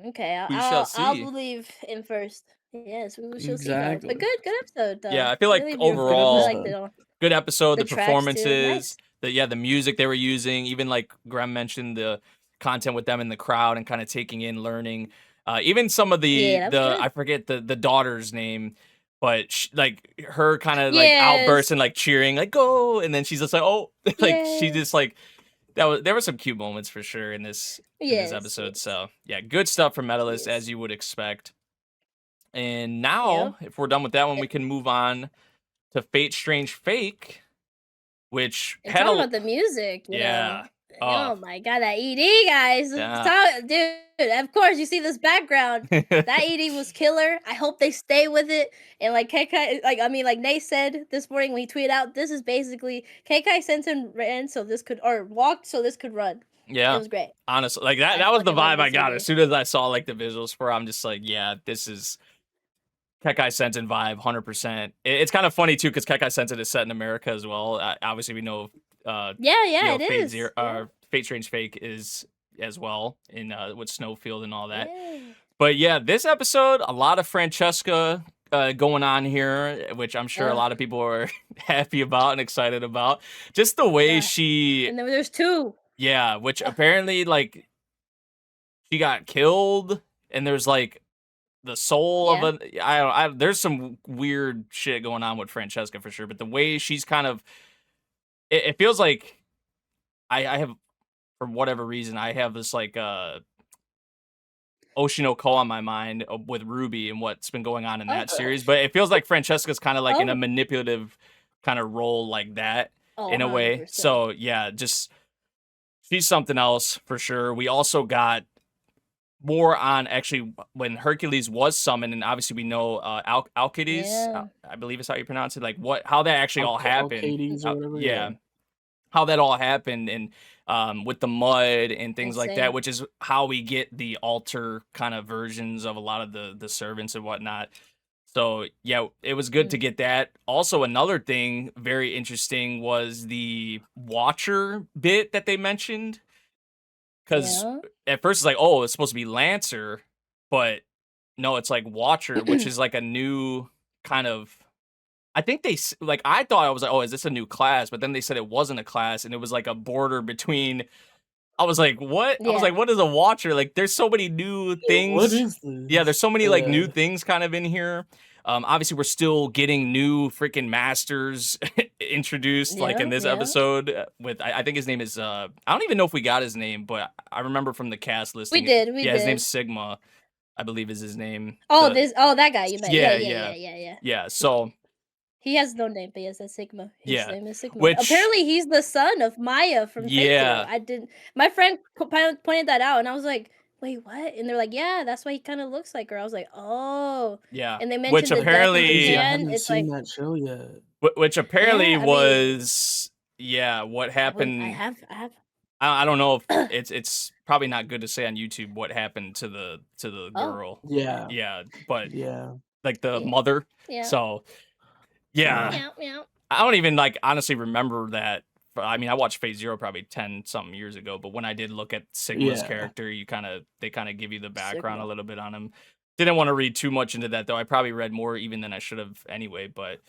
Okay, We shall I'll see. believe in first. Yes, we shall see though. But exactly. good episode Yeah, though. I feel like Really Good beautiful. I overall, liked it episode. all. good episode. The The tracks too. performances, Nice. the music they were using, even like Grem mentioned, the content with them in the crowd and kind of taking in, learning. Even some of Yeah, that was the good. I forget the daughter's name, but like her kind of like outbursts Yes. and like cheering, like go, and then she's just like, oh, like she Yes. just like there were some cute moments for sure in this Yes. episode. Yes. So yeah, good stuff from Medalist as Yes. you would expect. And Yep. now, if we're done with that one, Eh, we can move on to Fate Strange Fake, which And had talking a about the music, yeah. oh my god, that ED guys, Yeah. dude. Of course, you see this background. That ED was killer. I hope they stay with it. And like KK, like Nate said this morning when he tweeted out, this is basically KK Sensen ran so this could, or walked so this could run. It Yeah. was great. Honestly, like I that was the fucking love vibe I this got ED. as soon as I saw like the visuals for it. I'm just like, yeah, this is Kekai Sensen vibe, 100%. It's kind of funny too because Kekai Sensen is set in America as well. Obviously, we know, Yeah, it Fate is. Zero, Yeah. Fate Strange Fake is as well in with Snowfield and all that. Yeah. But yeah, this episode, a lot of Francesca going on here, which I'm sure a Ugh. lot of people are happy about and excited about. Just the way Yeah. she, And then there's two. yeah, which Ugh. apparently like she got killed, and there's like the soul Yeah. of a there's some weird shit going on with Francesca for sure. But the way she's kind of, it feels like I have, for whatever reason, I have this like Oshinoko on my mind with Ruby and what's been going on in that Oh. series. But it feels like Francesca's kind of like in a Oh. manipulative kind of role like that Oh, in a way. 100%. So yeah, just she's something else for sure. We also got more on actually when Hercules was summoned, and obviously we know Alcides, Yeah. I believe is how you pronounce it. Like how that actually all happened. Alcades or whatever. Yeah, how that all happened, and with the mud and things like that, Insane. which is how we get the alter kind of versions of a lot of the servants and whatnot. So yeah, it was good to get that. Also, another thing very interesting was the Watcher bit that they mentioned. Because Yeah. at first it's like, oh, it's supposed to be Lancer, but no, it's like Watcher, which is like a new kind of. I think like I thought I was like, oh, is this a new class? But then they said it wasn't a class, and it was like a border between I was like, what? I was Yeah. like, what is a watcher? Like, there's so many new What things. is this? Yeah, there's so many like new things kind of in here. Obviously, we're still getting new freaking masters introduced, like in this episode. With I think his name is I don't even know if we got his name, but I remember from the cast listing. We did. His name's Sigma, I believe is his name. Oh, that guy you met. Yeah. Yeah. So he has no name, but yes, that's Sigma. His name is Sigma. Which apparently he's the son of Maya from Fate Zero. I didn't. My friend pointed that out, and I was like, "Wait, what?" And they're like, "Yeah, that's why he kind of looks like her." I was like, "Oh." Yeah. And they mentioned which the apparently I haven't it's seen like that show yet. Which apparently Yeah, I mean- was what happened. I have. I don't know if it's probably not good to say on YouTube what happened to the girl. Yeah. But Yeah. like the mother. Yeah. So yeah. Yeah. I don't even like honestly remember that. I mean, I watched Phase Zero probably 10 something years ago, but when I did look at Sigma's character, they kind of give you the background a little bit on him. Didn't want to read too much into that though. I probably read more even than I should have anyway, but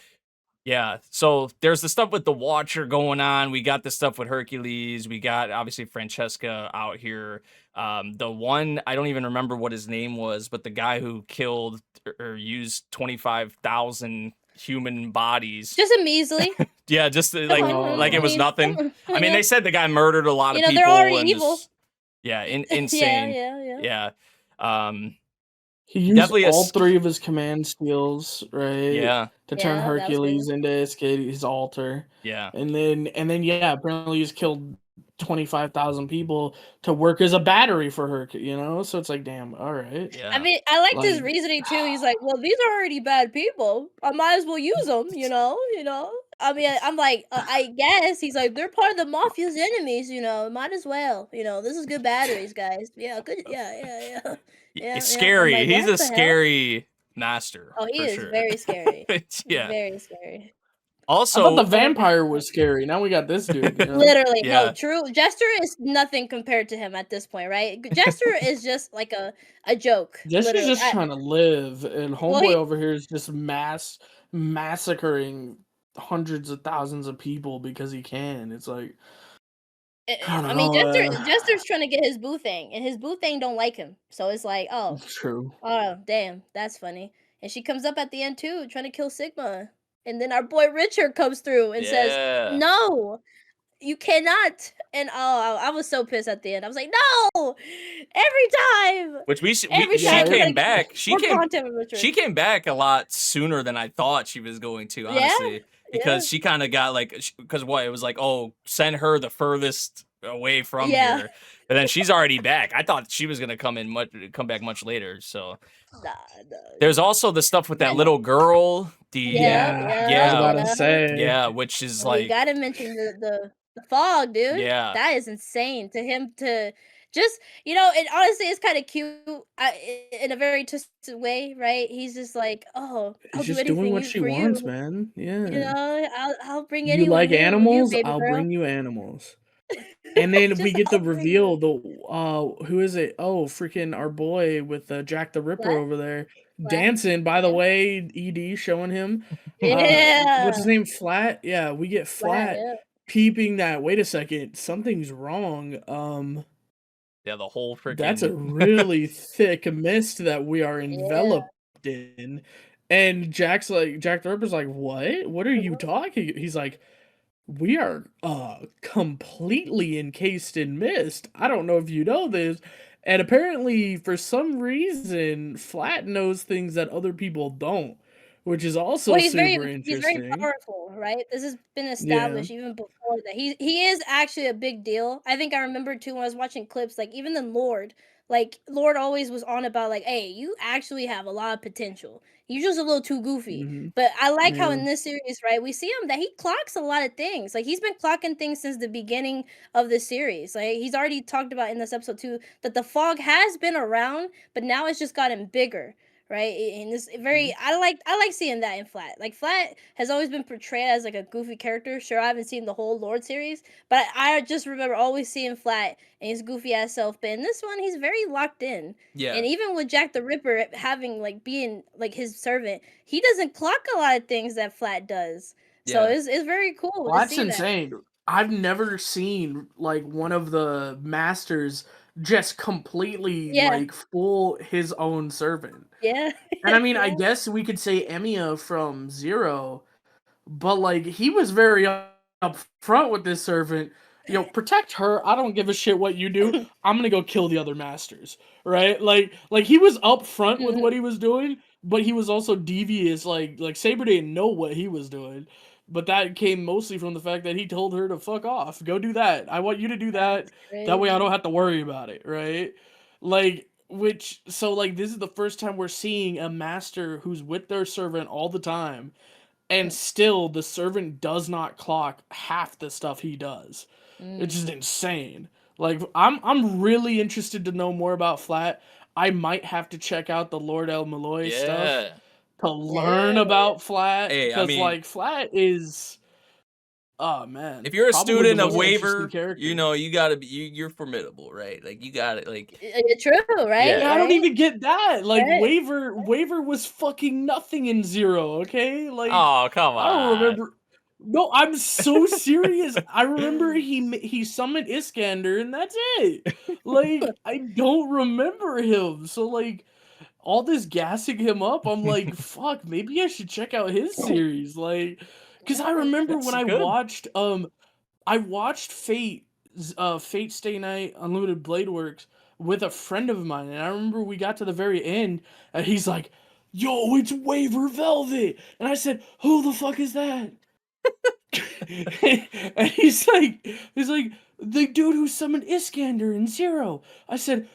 yeah, so there's the stuff with the Watcher going on. We got the stuff with Hercules. We got obviously Francesca out here. The one I don't even remember what his name was, but the guy who killed or used 25,000 human bodies, Just a measly. yeah, just like it was nothing. I mean, they said the guy murdered a lot of people. They're already evil. Yeah, insane. Yeah. He used Definitely all three of his command skills, right? Yeah. To turn that was Hercules good. into his altar. Yeah. And then apparently he's killed 25,000 people to work as a battery for her, So it's like, damn, all right. Yeah. I mean, I liked his reasoning too. He's like, well, these are already bad people. I might as well use them, I mean, I'm like, I guess he's like, they're part of the mafia's enemies, might as well, this is good batteries, guys. Yeah, good. Yeah. It's yeah. scary. Like, He's what a the hell? scary master. Oh, he for is sure. very scary. Yeah. Very scary. Also, I thought the vampire was scary. Now we got this dude. Literally, Yeah. no, true. Jester is nothing compared to him at this point, right? Jester is just like a joke. Jester's literally. just trying to live, and homeboy over here is just massacring hundreds of thousands of people because he can. It's like, I mean, Jester's trying to get his boo thing, and his boo thing don't like him. So it's like, oh, true. Oh, damn, that's funny. And she comes up at the end too, trying to kill Sigma. And then our boy Richard comes through and says, "No, you cannot." And I was so pissed at the end. I was like, "No!" Every time. Which she came back. She came back a lot sooner than I thought she was going to, honestly. Because she kind of got like, because what it was like, oh, send her the furthest away from here, but then she's already back. I thought she was gonna come back much later. So nah. There's also the stuff with that little girl. I was about to say, which is like, you gotta mention the fog, dude. Yeah, that is insane to him to. Just, and honestly, it's kind of cute in a very twisted way, right? He's just like, oh, I'll he's do just doing what she wants, you. man. Yeah. I'll bring you anyone like animals? you, I'll girl. bring you animals. And then we get the reveal. Who is it? Oh, freaking our boy with Jack the Ripper over there dancing. By the way, ED showing him. What's his name? Flat. Yeah, we get Flat peeping that. Wait a second, something's wrong. Yeah, the whole freaking. That's a really thick mist that we are enveloped in. And Jack the Ripper's like, what? What are you talking? He's like, we are completely encased in mist. I don't know if you know this. And apparently, for some reason, Flat knows things that other people don't, which is also super interesting. He's very powerful, right? This has been established even before that. He is actually a big deal. I think I remember too when I was watching clips, like even the Lord. Like, Lord always was on about, like, hey, you actually have a lot of potential. You're just a little too goofy. Mhm. But I like how in this series, right, we see him that he clocks a lot of things. Like, he's been clocking things since the beginning of the series. Like, he's already talked about in this episode, too, that the fog has been around, but now it's just gotten bigger. Right, and this very I like seeing that in Flat. Like, Flat has always been portrayed as like a goofy character. Sure, I haven't seen the whole Lord series, but I just remember always seeing Flat and his goofy ass self. But in this one, he's very locked in. Yeah, and even with Jack the Ripper having being like his servant, he doesn't clock a lot of things that Flat does. So it's very cool. Well, that's insane. I've never seen like one of the masters just completely Yeah. like fool his own servant. Yeah. And I mean, I Yeah. guess we could say Emiya from Zero, but like he was very up front with this servant. Protect her. I don't give a shit what you do. I'm gonna go kill the other masters, right? Like he was up front with what he was doing, but he was also devious. Like Saber didn't know what he was doing, but that came mostly from the fact that he told her to fuck off, go do that. I want you to do that. That way I don't have to worry about it, right? So this is the first time we're seeing a master who's with their servant all the time, and still the servant does not clock half the stuff he does. It's just insane. Like I'm really interested to know more about Flat. I might have to check out the Lord El Malloy stuff to learn about Flat, Hey, I because mean, like Flat is, oh man, if you're a probably student the of most interesting Waver, character. you gotta be you're formidable, right? Like you got it. Like True, right? Yeah, I don't Right? even get that. Like Right. Waver was fucking nothing in Zero, okay? Like, oh come on. I don't remember. No, I'm so serious. I remember he summoned Iskander and that's it. Like, I don't remember him. So like all this gassing him up, I'm like, fuck, maybe I should check out his series. Like, cuz I remember That's when I good. watched Fate Stay Night Unlimited Blade Works with a friend of mine, and I remember we got to the very end, and he's like, "Yo, it's Waver Velvet," and I said, "Who the fuck is that?" And he's like, the dude who summoned Iskander in Zero. I said,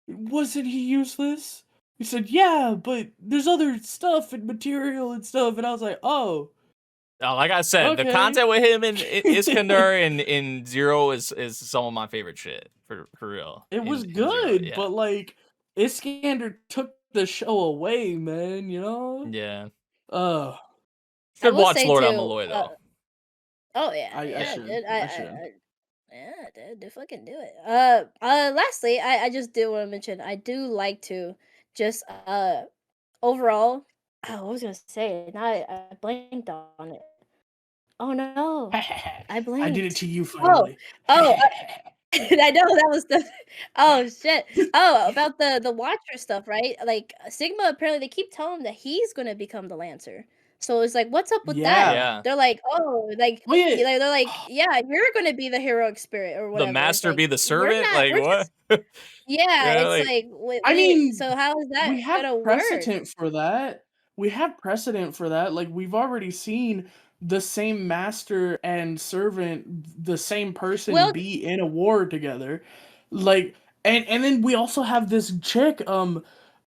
wasn't he useless? He said, yeah, but there's other stuff and material and stuff, and I was like, oh. Like I said, the Okay. content with him and Iskander in Zero is some of my favorite shit for real. It was in Zero, good, yeah. but like Iskander took the show away, man. Yeah. I Should will watch say Lord too, Malloy though. oh yeah, I yeah, should. dude. I should. Yeah, dude, fucking do it. Lastly, I just did want to mention I do like to just overall. Oh, what was I gonna say? Now I blanked on it. Oh no, I blanked. I did it to you finally. Oh, I know that was the. Oh shit. Oh, about the Watcher stuff, right? Like Sigma, apparently they keep telling him that he's gonna become the Lancer. So it's like, what's up with that? Yeah. They're like, oh, like Oh, yeah. they're like, yeah, you're gonna be the heroic spirit or whatever. The It's master like, be the we're servant? not. Like We're what? just. Yeah, Yeah, it's like like, I mean, so how is that we have gonna work? precedent for that. Like, we've already seen the same master and servant, the same person, Well, be in a war together. Like, and then we also have this chick,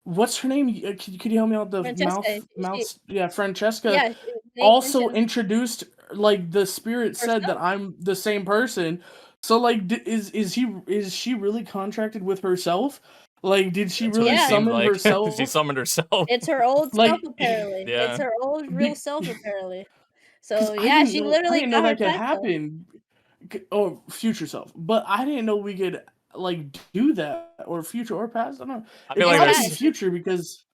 what's her name? Could you help me out? The Francesca, Francesca. yeah, they Also mentioned introduced, like, the spirit said that herself. I'm the same person. So like, is she really contracted with herself? Like, did she that's what really it Yeah. seemed summon like. herself? She summoned herself. It's her old self, Like, apparently. It's Yeah. her old real self, apparently. So I yeah, didn't she know I literally didn't know got her that could pet though. happen. Or future self, but I didn't know we could like do that, or future or past. I don't know. I It feel like gotta Yeah, be there's future because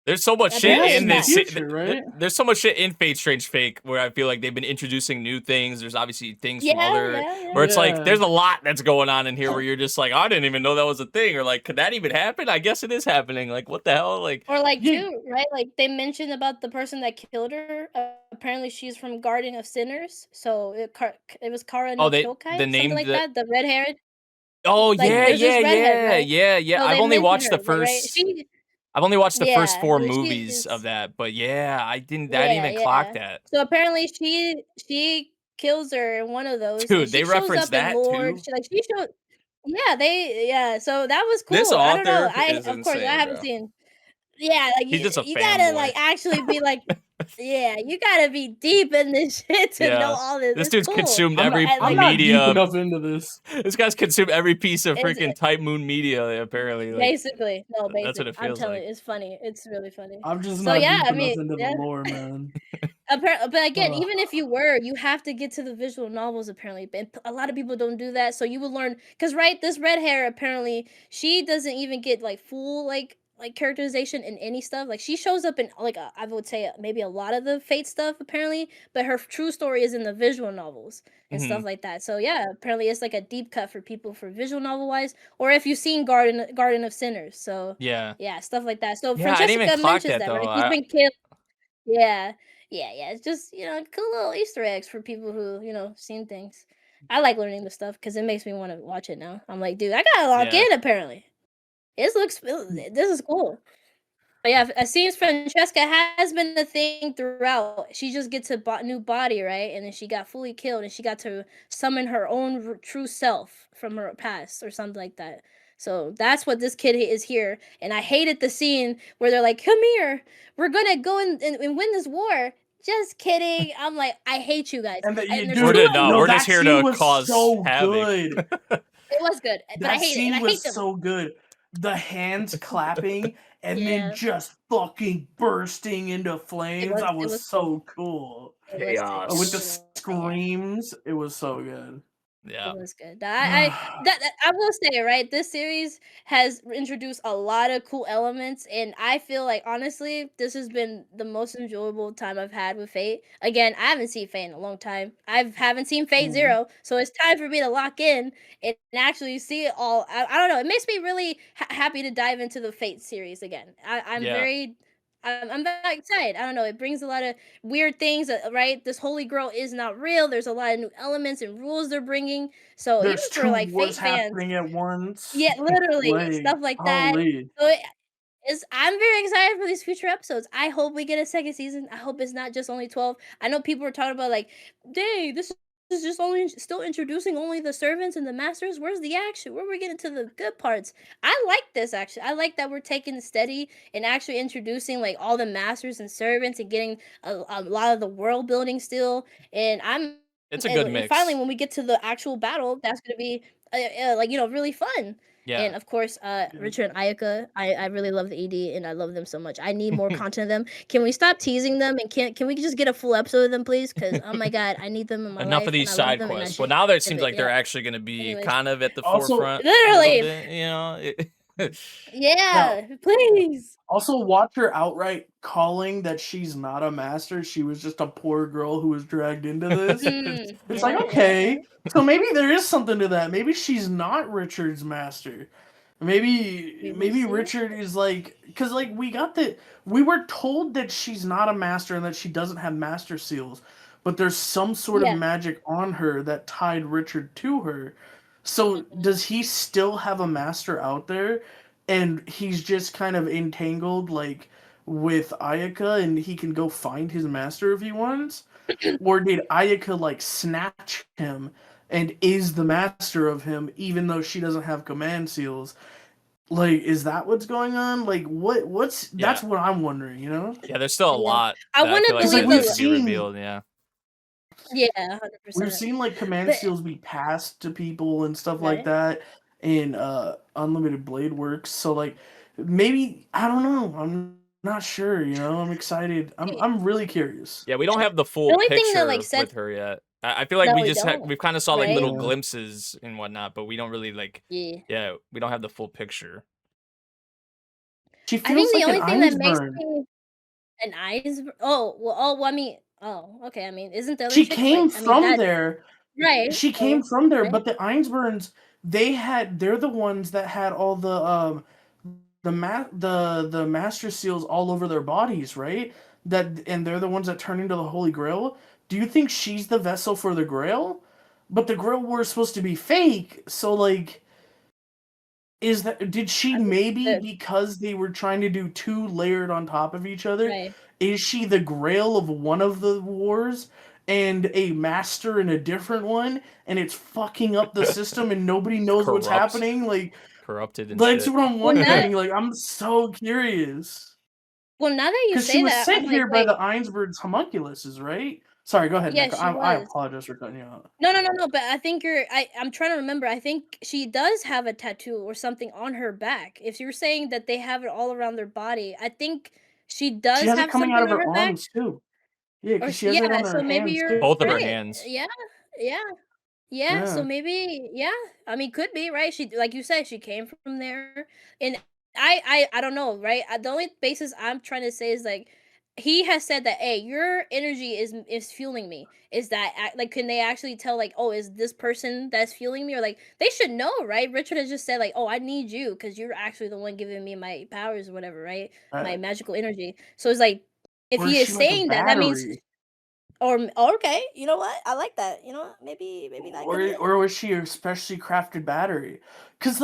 there's so much it shit has apparently to in be it's this. not. future, right? There's so much shit in Fate Strange Fake where I feel like they've been introducing new things. There's obviously things from Yeah, other yeah. where it's like Yeah. there's a lot that's going on in here where you're just like, I didn't even know that was a thing, or like, could that even happen? I guess it is happening. Like, what the hell? Like, Or like Yeah. too, right? Like they mentioned about the person that killed her. Apparently she's from Guardian of Sinners. So it was Kara no they Kyokai, something named like the. that. The red haired. Oh Like yeah, there's this yeah, redhead, yeah, right? yeah, yeah. So I've they only mentioned watched her, the like, right? first. I've only watched the first Yeah, 4 so movies of she's that, but yeah, I didn't yeah, even clock yeah. that. So apparently she kills her in one of those, and Dude, they she shows referenced up in that Lord. too. She showed. Yeah. So that was This cool. I don't know. author is Of course I insane, haven't bro. seen. Yeah, like He's just a you gotta fanboy. like actually be like, yeah, you gotta be deep in this shit to know Yeah. all this. This It's dude's cool. consumed I'm not. every And, I'm like, not deep media. enough into this. This guy's consumed every piece of It's freaking Type Moon media, apparently. Like, basically no, that's what basically. it I'm feels telling like. you, it's funny. It's really funny. I'm just So not yeah, deep I enough mean, into the yeah. lore, man. But again, Ugh. even if you were, you have to get to the visual novels apparently. And a lot of people don't do that. So you will learn because right, this red hair apparently she doesn't even get like full like like characterization in any stuff. Like she shows up in like I would say maybe a lot of the Fate stuff apparently, but her true story is in the visual novels and stuff like that. So yeah, apparently it's like a deep cut for people for visual novel wise, or if you've seen Garden of Sinners. So Yeah. yeah, stuff like that. So Yeah, I didn't even Francesca clock mentions that that, though. right? She's been killed. Yeah, yeah. It's just cool little Easter eggs for people who seen things. I like learning the stuff because it makes me want to watch it now. I'm like, dude, I gotta log Yeah. in apparently. This is cool. But yeah, it seems Francesca has been the thing throughout. She just gets a new body, right? And then she got fully killed, and she got to summon her own true self from her past, or something like that. So that's what this kid is here. And I hated the scene where they're like, "Come here, we're gonna go and win this war." Just kidding. I'm like, I hate you guys. And that And you, there's We're dude, two no, of them. we're that just here scene to was cause so havoc. good. It was good, but I That hate it, and scene I hate was them. so good. The hands clapping and then Yeah, just fucking bursting into it flames. was. That It was was cool. so cool. It was sick. It With the was, yeah. screams, it was so good. Yeah. It was good. I will say, right, this series has introduced a lot of cool elements, and I feel like honestly, this has been the most enjoyable time I've had with Fate. Again, I haven't seen Fate in a long time. I haven't seen Fate Mhm. Zero, so it's time for me to lock in and actually see it all. I don't know. It makes me really happy to dive into the Fate series again. I'm Yeah. very. I'm very excited. I don't know. It brings a lot of weird things, right? This holy grail is not real. There's a lot of new elements and rules they're bringing. So even There's for two like wars Fate fans, happening at once. yeah, literally Like, stuff like that. holy. So I'm very excited for these future episodes. I hope we get a second season. I hope it's not just only 12. I know people are talking about like, dang, this is just only still introducing only the servants and the masters. Where's the action? Where are we getting to the good parts? I like this actually. I like that we're taking it steady and actually introducing like all the masters and servants and getting a lot of the world building still. And It's a good and finally mix. when we get to the actual battle, that's gonna be like really fun. Yeah. And of course, Richard and Ayaka, I really love the ED and I love them so much. I need more content of them. Can we stop teasing them and can we just get a full episode of them, please? Because oh my god, I need them in my Enough life of these and I love side them and I quests. should Well, now that it ship seems it. like they're Yeah. actually going to be Anyways, kind of at the Also, forefront a little literally, bit, you know. now, yeah, please. also watch her outright calling that she's not a master. She was just a poor girl who was dragged into this. It's Yeah, like, yeah. okay, so maybe there is something to that. Maybe she's not Richard's master. We will Maybe see. Richard is like, because like we were told that she's not a master and that she doesn't have master seals, but there's some sort of Yeah. magic on her that tied Richard to her. So does he still have a master out there, and he's just kind of entangled like with Ayaka, and he can go find his master if he wants? Or did Ayaka like snatch him and is the master of him even though she doesn't have command seals? Like, is that what's going on? Like, what's that's Yeah. what I'm wondering, you know? Yeah, there's still a Yeah. lot I that I want to feel like Because like believe still we've the needs to be seen revealed. Yeah. yeah, we've 100%. seen like command But seals be passed to people and stuff like right. that in Unlimited Blade Works. So like maybe I don't know. I'm not sure, you know. I'm excited. I'm really curious. Yeah, we don't have the The full only thing that picture like with sets her yet. I feel like no, we we just don't, we've kind of saw like right? little Yeah. glimpses and whatnot, but we don't really like. Yeah. Yeah, we don't have the full picture. She I think feels the like an only thing that eyes makes burn. me an eyes. I mean, oh, okay. I mean, isn't the other She chick came like? I mean, from that there. right? She came So from there, right. but the Einsburns, they're the ones that had all the master seals all over their bodies, right? And they're the ones that turn into the Holy Grail. Do you think she's the vessel for the Grail? But the Grail War is supposed to be fake, so like did she I mean, maybe good. because they were trying to do two layered on top of each other, Right. is she the Grail of one of the wars and a master in a different one, and it's fucking up the system and nobody knows what's Corrupt, happening? Like corrupted and that's shit. what I'm Well, now, wondering. Like I'm so curious. well, now that you Because she say was that, I'm sent like, here by wait, the Einsberg's homunculuses, right? Sorry, go ahead, yeah, Nick. she I was. apologize for cutting you out. No. But I think I'm trying to remember. I think she does have a tattoo or something on her back. If you're saying that they have it all around their body, I think she She does has it have coming out something of on her her back. arms too. Yeah, Or because she has it on her so maybe hands you're too. Both of her right. hands. Yeah, yeah, yeah. So Yeah. maybe, yeah. I mean, could be right. She, like you said, she came from there, and I don't know, right? The only basis I'm trying to say is like he has said that, hey, your energy is fueling me. Is that like can they actually tell like, oh, is this person that's fueling me, or like they should know, right? Richard has just said like, oh, I need you because you're actually the one giving me my powers or whatever, right? My magical energy. So it's like if Or he is is she like a saying that, that means battery? okay, you know what? I like that. You know what? Maybe that could be it. Or was she a specially crafted battery? Cause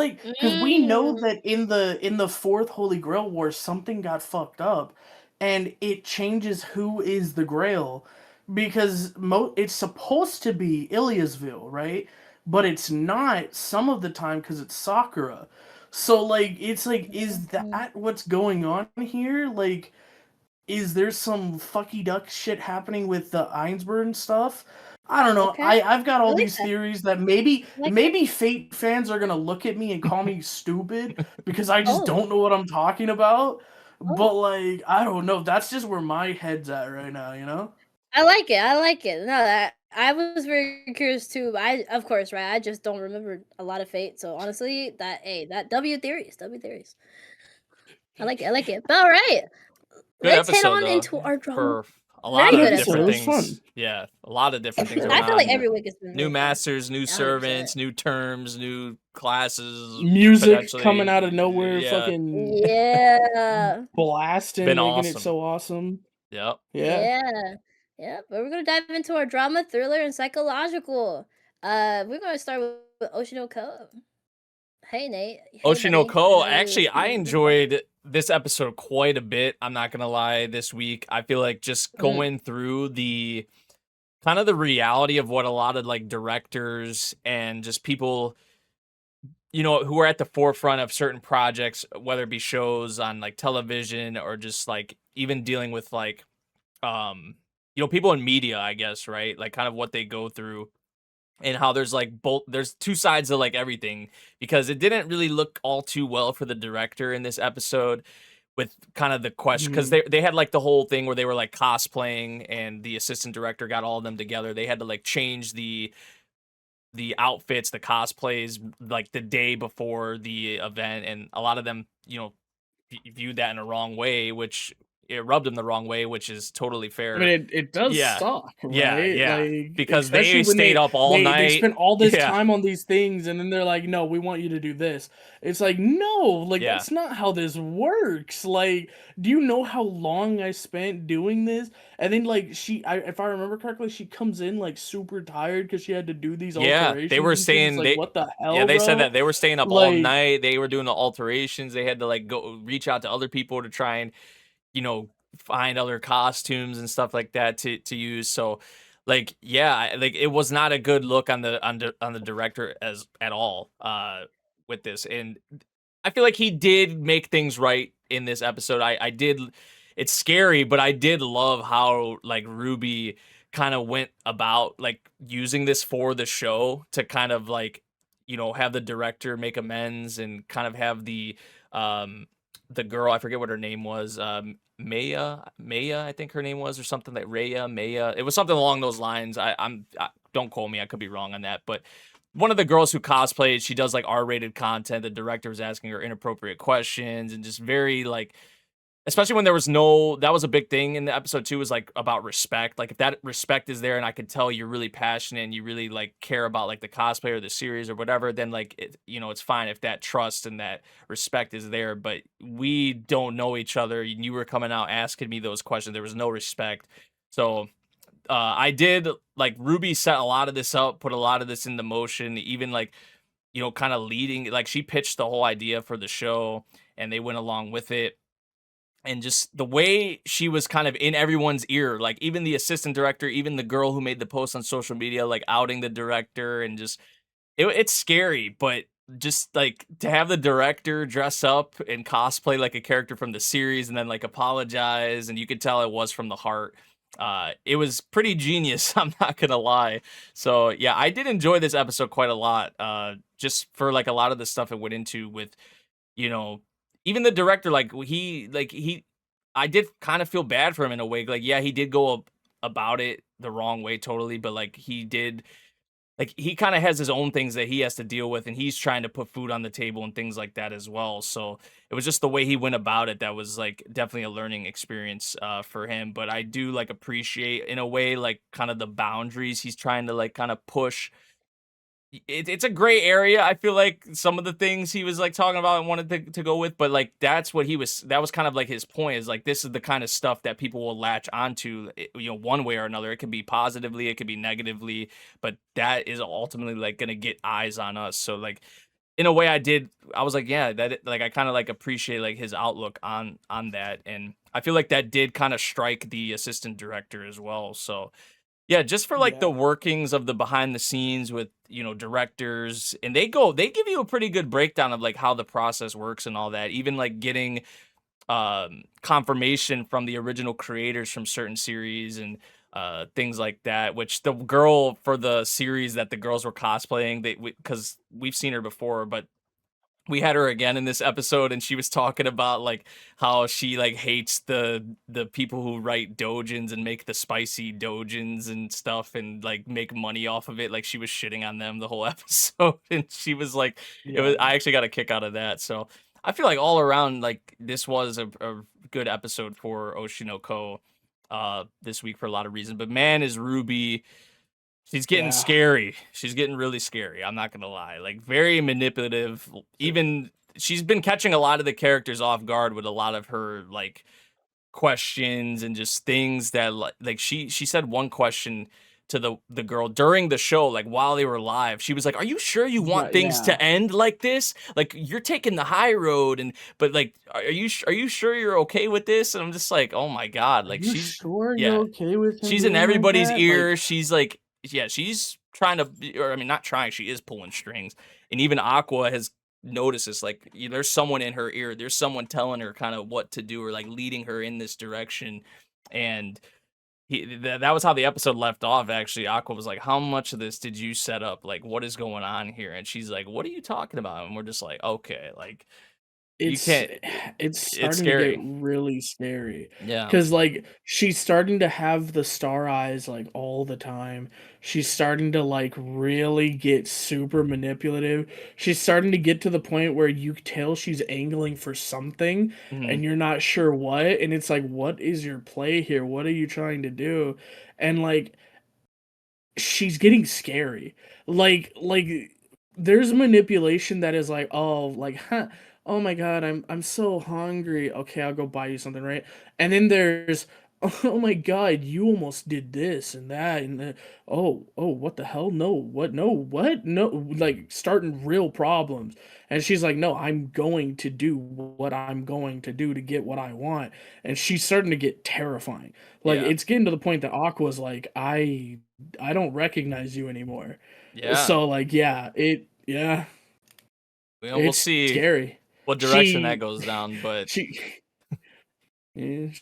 we know Mm, that in the fourth Holy Grail War something got fucked up, and it changes who is the Grail, because it's supposed to be Iliasville, right? But it's not some of the time because it's Sakura. So like it's like, is mhm. that what's going on here? Like, is there some fucky duck shit happening with the Einsburn stuff? I don't know. Okay, I've got I all like these that. theories that maybe I like that. maybe Fate fans are gonna look at me and call me stupid because I just Oh, don't know what I'm talking about. oh. But like, I don't know. That's just where my head's at right now, you know? I like it. I like it. No, that I was very curious too. I of course, right? I just don't remember a lot of Fate. So honestly, that W theories. I like it. I like it. But all right, Good let's head episode on though into our drama. for a lot Very Good good of episode. It different episode. was fun. things. Yeah, a lot of different things going I feel like on. every week has been New really fun. masters, new 100%. servants, new terms, new classes, Music coming out of potentially. nowhere, Yeah, fucking Yeah. blasting, been making it awesome. so awesome. Yep. Yeah. Yeah. Yeah. But we're gonna dive into our drama, thriller, and psychological. We're gonna start with Oshinoko. Hey Nate. Hey buddy. I Oshinoko, know actually, I you just watched enjoyed this episode quite a bit. I'm not gonna lie, this week. I feel like just it. going through the kind of the reality of what a lot of like directors and just people, who are at the forefront of certain projects, whether it be shows on like television or just like even dealing with like people in media, I guess, right? Like kind of what they go through and how there's two sides of like everything, because it didn't really look all too well for the director in this episode with kind of the question, because Mhm. they had like the whole thing where they were like cosplaying and the assistant director got all of them together. They had to like change the outfits, the cosplays, like the day before the event, and a lot of them, viewed that in a wrong way, which it rubbed them the wrong way, which is totally I mean, fair. it does Yeah, suck, yeah, right? yeah, Like, because especially they when stayed up all they night. spent all this Yeah, time on these things, and then they're like, "No, we want you to do this." It's like, no, like yeah, that's not how this works. Like, do you know how long I spent doing this? And then, like, if I remember correctly, she comes in like super tired because she had to do these yeah. They alterations were and shit. It's staying. like, what the Yeah, hell, they said bro? that they were staying up all Like, night. They were doing the alterations. They had to like go reach out to other people to try and you know find other costumes and stuff like that to use. So like yeah, like it was not a good look on the director as at all with this. And I feel like he did make things right in this episode. I did. It's scary, but I did love how like Ruby kind of went about like using this for the show to kind of like have the director make amends and kind of have the girl, I forget what her name was, Maya, I think her name was, or something like Raya, Maya. It was something along those lines. Don't quote me, I could be wrong on that, but one of the girls who cosplayed, she does like R-rated content. The director was asking her inappropriate questions and just very like, especially when there was that was a big thing in the episode too, was like about respect. Like if that respect is there and I could tell you're really passionate and you really like care about like the cosplay or the series or whatever, then like it's fine if that trust and that respect is there. But we don't know each other. You were coming out asking me those questions. There was no respect. So I did like Ruby set a lot of this up, put a lot of this into motion, even like kind of leading, like she pitched the whole idea for the show and they went along with it. And just the way she was kind of in everyone's ear, like even the assistant director, even the girl who made the post on social media, like outing the director, and just it's scary, but just like to have the director dress up and cosplay like a character from the series and then like apologize, and you could tell it was from the heart. It was pretty genius. I'm not gonna lie. So yeah, I did enjoy this episode quite a lot. Just for like a lot of the stuff it went into with you know, even the director, I did kind of feel bad for him in a way. Like, yeah, he did go about it the wrong way totally, but like he did like he kind of has his own things that he has to deal with, and he's trying to put food on the table and things like that as well. So it was just the way he went about it that was like definitely a learning experience for him. But I do like appreciate in a way like kind of the boundaries he's trying to like kind of push. It's a gray area. I feel like some of the things he was like talking about and wanted to go with, but like that was kind of like his point, is like this is the kind of stuff that people will latch onto, one way or another. It could be positively, it could be negatively, but that is ultimately like gonna get eyes on us. So like in a way I was like, yeah, that like I kind of like appreciate like his outlook on that. And I feel like that did kind of strike the assistant director as well. So yeah, just for like the Yeah. workings of the behind the scenes with, directors, and they give you a pretty good breakdown of like how the process works and all that. Even like getting confirmation from the original creators from certain series and things like that, which the girl for the series that the girls were cosplaying, because we've seen her before, but we had her again in this episode, and she was talking about like how she like hates the people who write dojins and make the spicy dojins and stuff and like make money off of it. Like she was shitting on them the whole episode, and she was like, Yeah. I actually got a kick out of that. So I feel like all around, like this was a good episode for Oshinoko this week for a lot of reasons. But man, is Ruby. She's getting Yeah. scary. She's getting really scary. I'm not gonna lie. Like very manipulative. Even she's been catching a lot of the characters off guard with a lot of her like questions and just things that like she said one question to the girl during the show, like while they were live. She was like, "Are you sure you want Right, things yeah. to end like this? Like you're taking the high road, and but like are you sure you're okay with this?" And I'm just like, "Oh my god!" Are Like you she's sure you're yeah, okay with him she's in being like everybody's that? Like, ear. She's like, yeah, she's trying to, or I mean, not trying. She is pulling strings, and even Aqua has noticed this. Like, there's someone in her ear. There's someone telling her kind of what to do, or like leading her in this direction. And that was how the episode left off. Actually, Aqua was like, "How much of this did you set up? Like, what is going on here?" And she's like, "What are you talking about?" And we're just like, "Okay, like you it's can't. it's It's starting to get scary." really scary Yeah. because like she's starting to have the star eyes like all the time. She's starting to like really get super manipulative. She's starting to get to the point where you tell she's angling for something Hmm. and you're not sure what, and it's like, what is your play here? What are you trying to do? And like she's getting scary. Like there's manipulation that is like, oh, like, huh, oh my god, I'm so hungry. Okay, I'll go buy you something, right? And then there's oh my god, you almost did this and that and oh, what the hell? No, what? No, what? No, like starting real problems. And she's like, "No, I'm going to do what I'm going to do to get what I want." And she's starting to get terrifying. Like Yeah. it's getting to the point that Aqua's like, I don't recognize you anymore. Yeah. So like yeah, Well, we'll it's see scary. what direction that She goes down, but she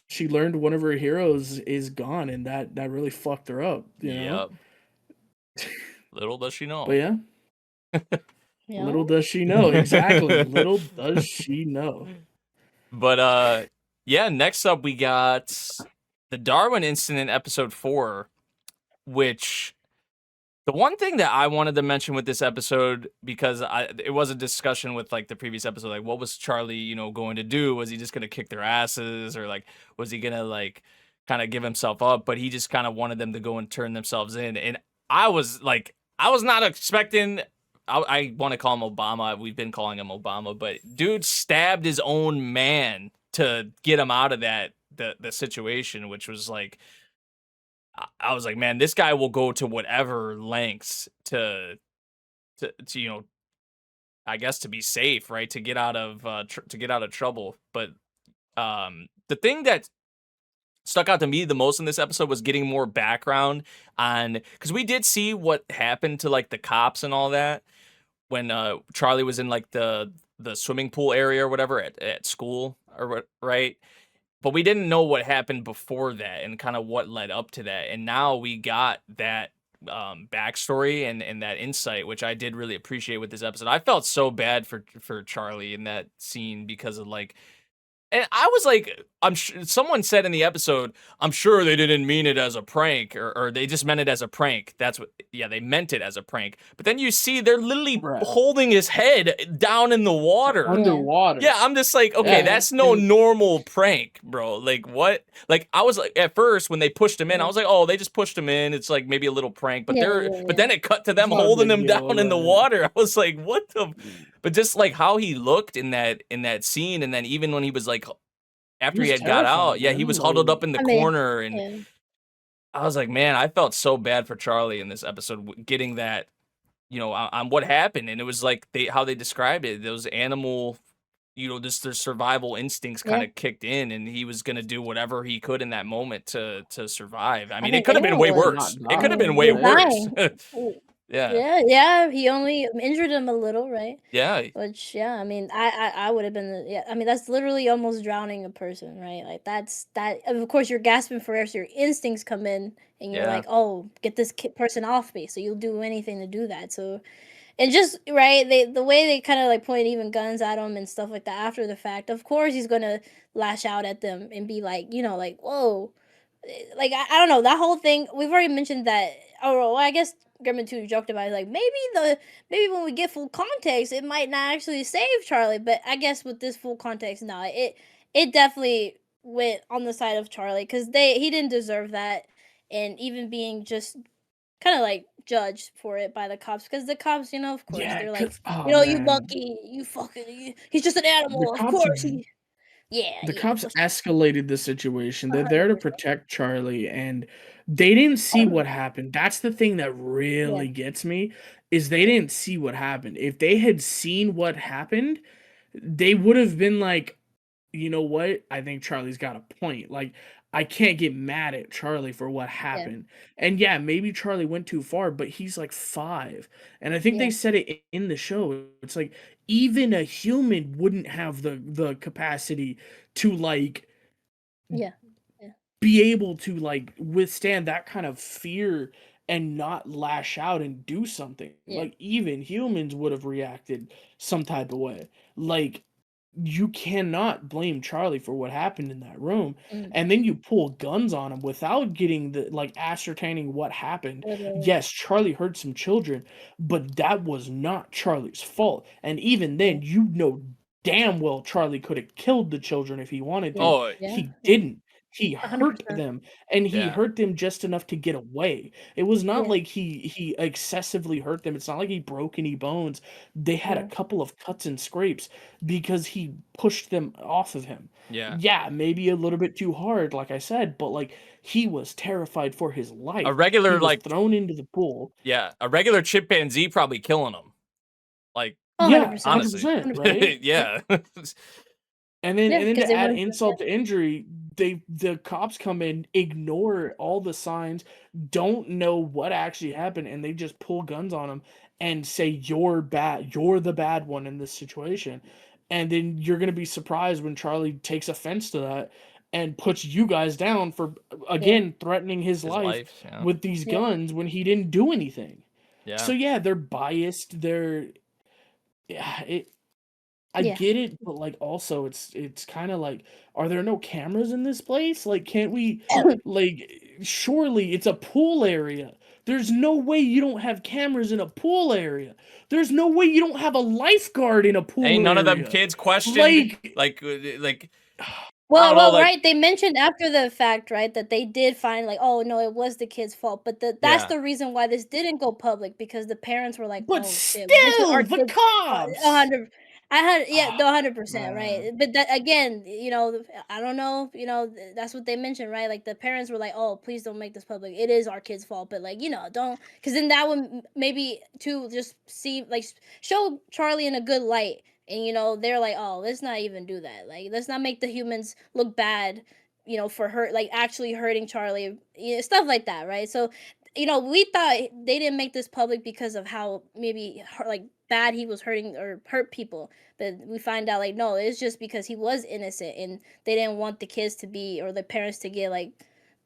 she learned one of her heroes is gone and that really fucked her up, you know? yep. Little does she But know. yeah, Yeah. little does she know. Exactly. Little does she know. But yeah, next up we got the Darwin incident episode 4, which the one thing that I wanted to mention with this episode, because it was a discussion with like the previous episode, like what was Charlie, going to do? Was he just going to kick their asses, or like was he going to like kind of give himself up? But he just kind of wanted them to go and turn themselves in. And I was like, I was not expecting. I want to call him Obama. We've been calling him Obama, but dude stabbed his own man to get him out of the situation, which was like, I was like, man, this guy will go to whatever lengths to I guess to be safe, right? To get out of to get out of trouble. But the thing that stuck out to me the most in this episode was getting more background on, because we did see what happened to like the cops and all that when Charlie was in like the swimming pool area or whatever at school, or right. But we didn't know what happened before that and kind of what led up to that. And now we got that backstory and that insight, which I did really appreciate with this episode. I felt so bad for Charlie in that scene because of like And I was like, I'm sure someone said in the episode, I'm sure they didn't mean it as a prank, or they just meant it as a prank. That's what, yeah, they meant it as a prank. But then you see they're literally Right. holding his head down in the water. Underwater. Yeah, I'm just like, okay, Yeah, that's no and- normal prank, bro. Like, what? Like, I was like, at first when they pushed him in, I was like, oh, they just pushed him in. It's like maybe a little prank. But but then it cut to them It's not a holding big him deal, down in the right. water. I was like, what the? But just like how he looked in that scene, and then even when he was like, after he was had got out, terrified, yeah, he man, was huddled like- up in the I mean, corner, and yeah. I was like, man, I felt so bad for Charlie in this episode, getting that, on what happened, and it was like how they described it, those animal, just their survival instincts kind of kicked in, and he was gonna do whatever he could in that moment to survive. I mean, it think could have been way anyone would. worse. Not It could have die. been way He was worse. dying. Yeah. Yeah. He only injured him a little, right? Yeah. Which, yeah, I mean, I would have been, yeah. I mean, that's literally almost drowning a person, right? Like that. Of course, you're gasping for air, so your instincts come in, and you're Yeah. like, oh, get this person off me. So you'll do anything to do that. So, and just right, the way they kind of like point even guns at him and stuff like that after the fact. Of course, he's gonna lash out at them and be like, like, whoa. Like I don't know, that whole thing we've already mentioned that. Oh well, I guess Gremlin 2 joked about it, like maybe when we get full context it might not actually save Charlie, but I guess with this full context, no, it definitely went on the side of Charlie, because he didn't deserve that, and even being just kind of like judged for it by the cops, because the cops, of course, Yeah, they're like, 'cause- oh, you man. monkey, you fucking, he's just an animal, of cops course ex- he. Yeah, The yeah, cops for escalated the situation. They're there to 100%. protect Charlie, and they didn't see what happened. That's the thing that really gets me, is they didn't see what happened. If they had seen what happened, they would have been like, you know what? I think Charlie's got a point. Like, I can't get mad at Charlie for what happened. And yeah, maybe Charlie went too far, but he's like 5. And I think they Yeah. said it in the show. It's like even a human wouldn't have the capacity to like Yeah. be able to like withstand that kind of fear and not lash out and do something. Yeah. Like even humans would have reacted some type of way. Like you cannot blame Charlie for what happened in that room. And then you pull guns on him without getting the like ascertaining what happened. Yes, Charlie hurt some children, but that was not Charlie's fault. And even then, damn well Charlie could have killed the children if he wanted to. Oh, He didn't. He hurt 100%. them, and he Yeah. hurt them just enough to get away. It was not Yeah. like he excessively hurt them. It's not like he broke any bones. They had a couple of cuts and scrapes because he pushed them off of him. Yeah. Yeah, maybe a little bit too hard, like I said, but like he was terrified for his life. A regular He was like thrown into the pool. yeah, a regular chimpanzee probably killing him. Like Oh, Yeah, 100%. honestly, 100%, right? yeah. And then, Yeah, and then 'cause to they add weren't- insult to injury, the cops come in, ignore all the signs, don't know what actually happened, and they just pull guns on him and say you're bad, you're the bad one in this situation. And then you're gonna be surprised when Charlie takes offense to that and puts you guys down for again threatening his life yeah. with these guns when he didn't do anything. Yeah. So yeah, they're biased. I Yeah. get it, but like also it's kind of like, are there no cameras in this place? Like, can't we like surely it's a pool area. There's no way you don't have cameras in a pool area. There's no way you don't have a lifeguard in a pool Ain't none of them area. kids questioned like Well, know, like- right. They mentioned after the fact, right, that they did find like, oh no, it was the kid's fault. But that's Yeah. the reason why this didn't go public, because the parents were like, But oh still, shit, this is our the kid's cops. 100. I had Oh, 100%, right. man. But that again, I don't know, that's what they mentioned, right? Like the parents were like, oh, please don't make this public. It is our kid's fault, but like don't, because then that would maybe to just see like show Charlie in a good light. And they're like, oh, let's not even do that. Like, let's not make the humans look bad, for hurt, like actually hurting Charlie, stuff like that, right? So, we thought they didn't make this public because of how maybe like bad he was hurting or hurt people, but we find out like no, it's just because he was innocent and they didn't want the kids to be or the parents to get like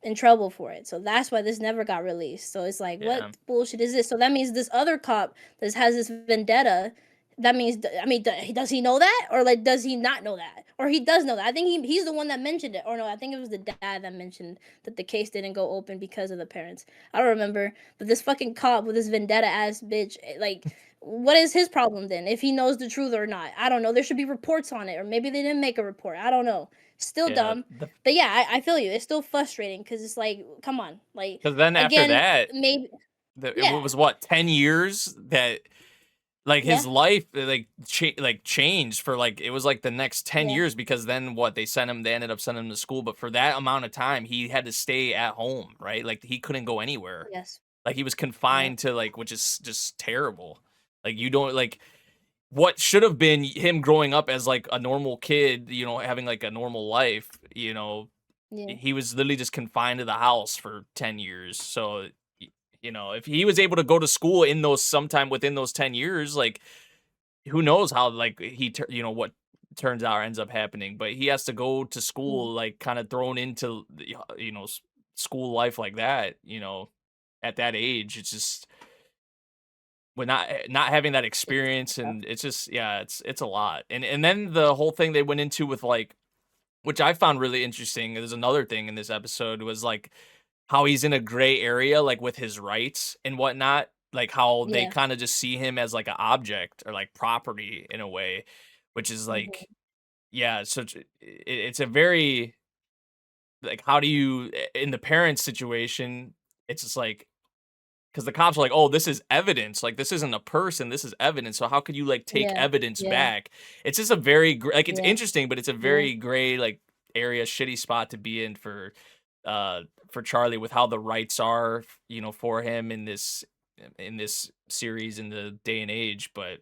in trouble for it. So that's why this never got released. So it's like, Yeah. what bullshit is this? So that means this other cop that has this vendetta that means, I mean, does he know that, or like does he not know that, or he does know that? I think he's the one that mentioned it, or no, I think it was the dad that mentioned that the case didn't go open because of the parents. I don't remember, but this fucking cop with this vendetta ass bitch, like, what is his problem then? If he knows the truth or not, I don't know. There should be reports on it, or maybe they didn't make a report. I don't know. Still Yeah, dumb, but yeah, I feel you. It's still frustrating because it's like, come on, like because then after again, that, maybe it yeah, was what 10 years that like his yeah, life like changed for like it was like the next 10 yeah, years because then what they ended up sending him to school, but for that amount of time he had to stay at home, right? Like he couldn't go anywhere. yes, Like he was yeah, confined to like, which is just terrible. Like you don't like what should have been him growing up as like a normal kid, having like a normal life, yeah, he was literally just confined to the house for 10 years. So, if he was able to go to school in those sometime within those 10 years, like who knows how like what turns out or ends up happening, but he has to go to mm, school like kind of thrown into school life like that, at that age. It's just with not having that it's experience, tough. and it's just yeah, it's a lot. And then the whole thing they went into with like, which I found really interesting. There's another thing in this episode was like how he's in a gray area, like with his rights and whatnot. Like how they Yeah, kind of just see him as like an object or like property in a way, which is like, mhm, yeah, it's a very like how do you in the parent situation? It's just like because the cops are like, oh, this is evidence. Like this isn't a person. This is evidence. So how could you like take yeah, evidence yeah, back? It's just a very like it's yeah, interesting, but it's a yeah, very gray like area, shitty spot to be in for Charlie with how the rights are, for him in this series in the day and age. But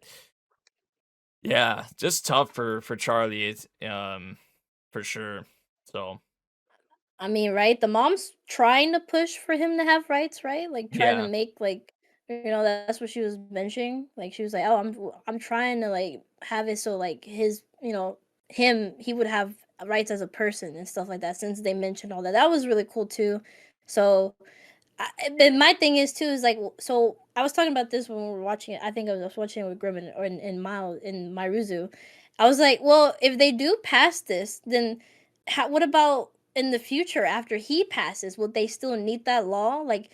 yeah, just tough for Charlie. It's for sure. So I mean, right? The mom's trying to push for him to have rights, right? Like trying to yeah, make like that's what she was mentioning. Like she was like, "Oh, I'm trying to like have it so like his, him he would have rights as a person and stuff like that." Since they mentioned all that, that was really cool too. So but my thing is too is like so I was talking about this when we were watching it. I think I was watching it with Grim or in Miles in Myruzu. I was like, well, if they do pass this, then what about in the future after he passes? Would they still need that law? Like,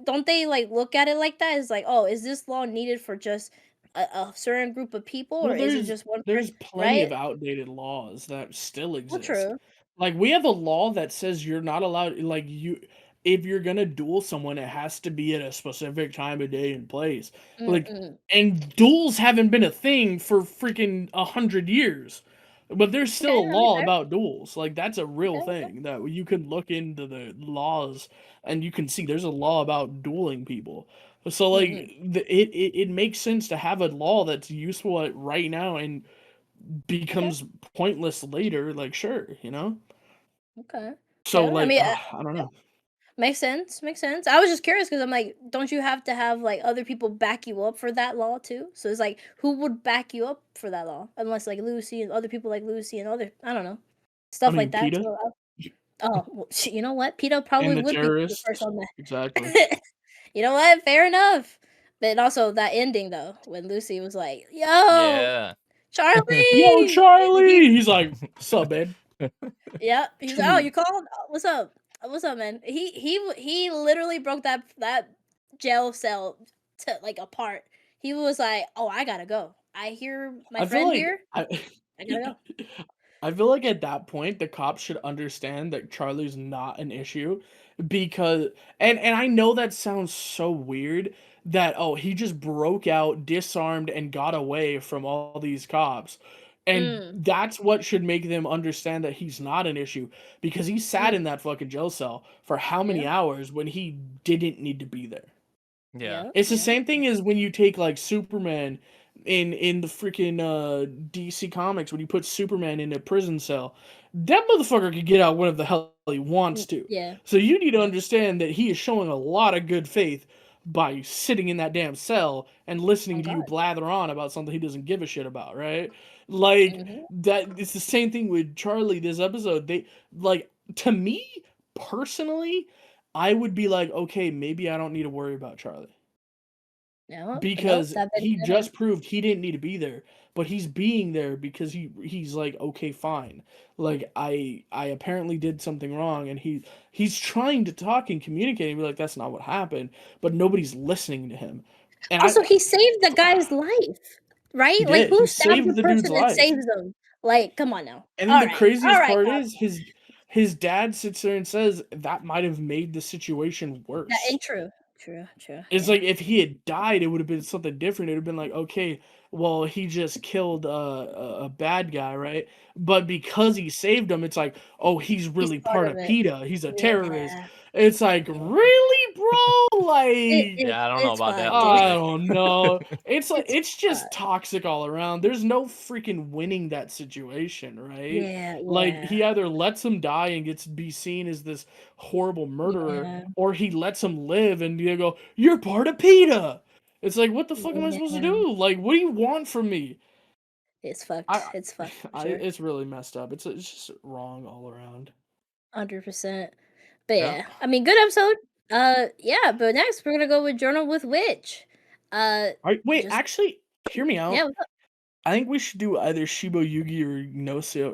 don't they like look at it like that? It's like, oh, is this law needed for just a certain group of people, or Well, is it just one there's person? plenty Right? of outdated laws that still Well, exist. true. Like we have a law that says you're not allowed like you if you're gonna duel someone, it has to be at a specific time of day and place. Like Mm-mm. and duels haven't been a thing for freaking 100 years. But there's Okay, still a I mean, law fair. about duels. Like that's a real Okay, thing that you can look into the laws and you can see there's a law about dueling people. So like okay. it makes sense to have a law that's useful at right now and Okay. becomes pointless later. Like sure, you know. Okay. So Yeah. I like mean, I don't yeah, know. makes sense. Makes sense. I was just curious because I'm like, don't you have to have like other people back you up for that law too? So it's like, who would back you up for that law? Unless like Lucy and other people like Lucy and other, I don't know, I stuff like mean that. PETA So, oh, well, you know what? Peter and probably the would be the first terrorists on exactly. that. You know what? Fair enough. But also that ending though, when Lucy was like, "Yo, yeah. Yo, Charlie," and Charlie! He's like, sup, babe? yep. He's like, "Oh, Two. you called? What's up? What's up, man?" He literally broke that jail cell to like apart. He was like, "Oh, I gotta go. I hear my I feel friend like here. I gotta go." I feel like at that point the cops should understand that Charlie's not an issue because and I know that sounds so weird that oh he just broke out, disarmed and got away from all these cops. And Mm, that's what should make them understand that he's not an issue because he sat mm, in that fucking jail cell for how yeah, many hours when he didn't need to be there. Yeah. yeah, It's the yeah. same thing as when you take like Superman in the freaking DC comics when you put Superman in a prison cell. That motherfucker could get out whenever the hell he wants to. Yeah. So you need to Yeah. understand that he is showing a lot of good faith by sitting in that damn cell and listening On to you God. blather on about something he doesn't give a shit about, right? Like Mhm. that it's the same thing with Charlie this episode. They like to me personally, I would be like, okay, maybe I don't need to worry about Charlie. No, nope, because that been he said it. just proved he didn't need to be there, but he's being there because he's like, okay, fine, like I apparently did something wrong, and he's trying to talk and communicate and be like, that's not what happened, but nobody's listening to him, and Also, he saved the guy's life, right? he Like, did, who he stabs saved the the dude's person and life. saves them? Like, come on now. And then the All craziest right, part Kamuy. is his dad sits there and says that might have made the situation Yeah, worse. and true. It's Yeah. like if he had died, it would have been something different. It would have been like, okay, well, he just killed a bad guy, right? But because he saved him, it's like, oh, he's He's really part part of of it. PETA. He's a terrorist. Yeah. It's like, Yeah. really, bro? Like, Yeah, I don't know It's about that fine. I logic. don't know. It's like It's it's just fine. toxic all around. There's no freaking winning that situation, right? Yeah, Like yeah. he either lets him die and gets to be seen as this horrible murderer, Yeah. or he lets him live and you go, "You're part of PETA." It's like, what the fuck am I supposed to Yeah. do? Like, what do you want from me? It's fucked. I, It's fucked for sure. it's really messed up. It's just wrong all around. 100%. But Yeah. yeah, I mean, good episode. Yeah, but next we're gonna go with Journal with Witch. Wait, Just actually, hear me out. yeah. What's up? I think we should do either SHIBOYUGI or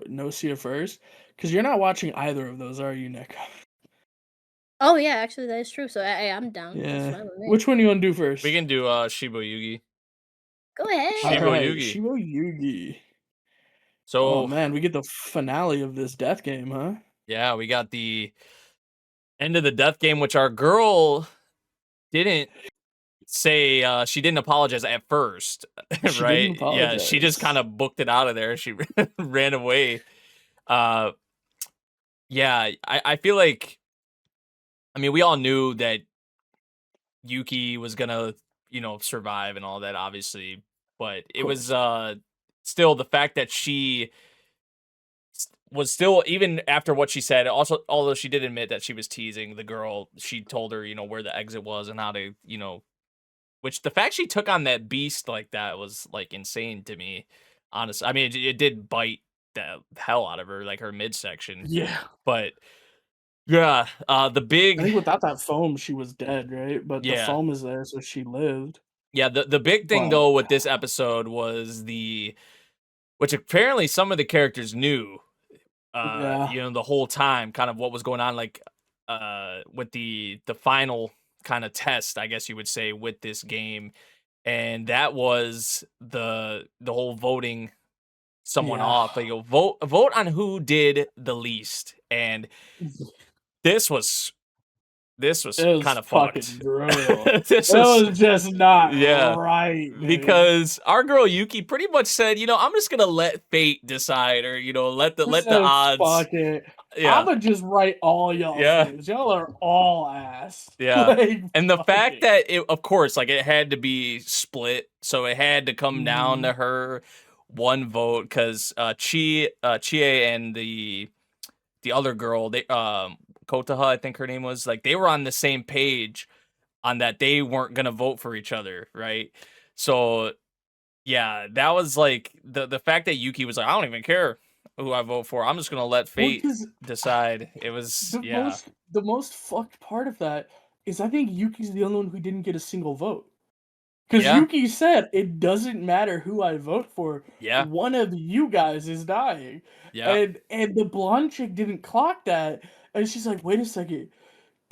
Gnosia first, because you're not watching either of those, are you, Nick? Oh yeah, actually that is true. So I'm down. That's Yeah. fine with me. Which one do you want to do first? We can do SHIBOYUGI. Go ahead. Alright, SHIBOYUGI. SHIBOYUGI. So Oh man, we get the finale of this death game, huh? yeah, we got the end of the death game, which our girl didn't say. She didn't apologize at first, She right? didn't Yeah, she just apologize. kind of booked it out of there. She ran away. Yeah, I feel like, I mean, we all knew that Yuki was gonna, survive and all that, obviously, but it was still the fact that she was still, even after what she said, also, although she did admit that she was teasing the girl, she told her, where the exit was and how to, which the fact she took on that beast like that was like insane to me, honestly. I mean, it did bite the hell out of her, like her midsection, Yeah. but yeah, the I big, think without that foam, she was dead, right? But the yeah, foam is there, so she lived. yeah, the big thing But though with this episode was which apparently some of the characters knew, yeah, the whole time, kind of what was going on, like, with the final kind of test, I guess you would say, with this game, and that was the whole voting someone yeah. off. Like, vote on who did the least, and this was It was kind of fucking fucked. brutal. This It was, was just not yeah, right, dude. because our girl Yuki pretty much said, I'm just gonna let fate decide, or let the odds. Fuck it. Yeah. I'ma just write all y'all things. Y'all are all ass. Yeah. Like, And the fuck fact it. that of course, like, it had to be split, so it had to come down to her one vote, because Chie and the other girl, they Kotaha, I think her name was, like, they were on the same page on that they weren't gonna vote for each other, right? So yeah, that was like the fact that Yuki was like, I don't even care who I vote for. I'm just gonna let fate decide. It was the most fucked part of that is I think Yuki's the only one who didn't get a single vote. Because Yuki said, it doesn't matter who I vote for. Yeah. One of you guys is dying. Yeah. And the blonde chick didn't clock that. And she's like, wait a second.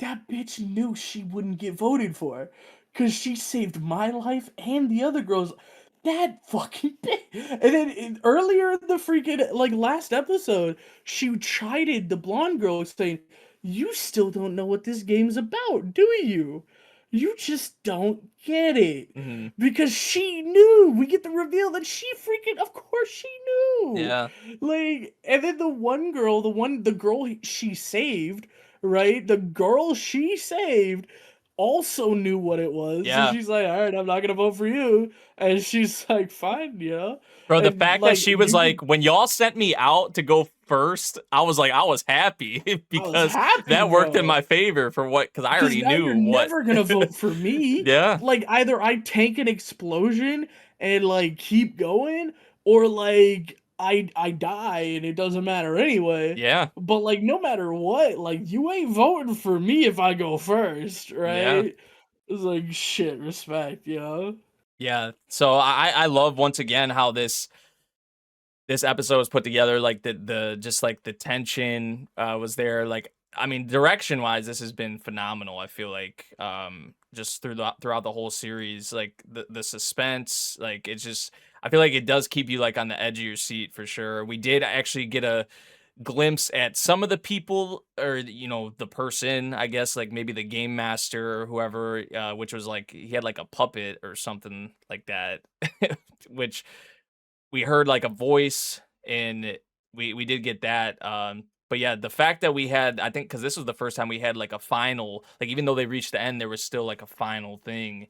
That bitch knew she wouldn't get voted for. Because she saved my life and the other girl's. That fucking bitch. And then earlier in the freaking, like, last episode, she chided the blonde girl saying, you still don't know what this game's about, do you? You just don't get it. Mm-hmm. Because she knew. We get the reveal that she freaking, of course she knew. Yeah. Like, and then the girl she saved, right? The girl she saved also knew what it was. Yeah. So she's like, all right, I'm not going to vote for you. And she's like, fine, Bro, the fact that she was like, when y'all sent me out to go first, I was happy because that worked in my favor because I already knew you're never gonna vote for me. Yeah. Like, either I tank an explosion and, like, keep going, or, like, I die and it doesn't matter anyway. Yeah. But, like, no matter what, like, you ain't voting for me if I go first, right? It's like shit, respect, you know? Yeah. So I love once again how this episode was put together, like the just like the tension was there. Like I mean, direction wise, this has been phenomenal. I feel like just throughout the whole series, like the suspense, like it's just I feel like it does keep you like on the edge of your seat for sure. We did actually get a glimpse at some of the people, or the person, I guess, like maybe the game master or whoever, which was like he had like a puppet or something like that, which we heard like a voice, and we did get that. But yeah, the fact that we had, I think, because this was the first time we had like a final, like even though they reached the end, there was still like a final thing.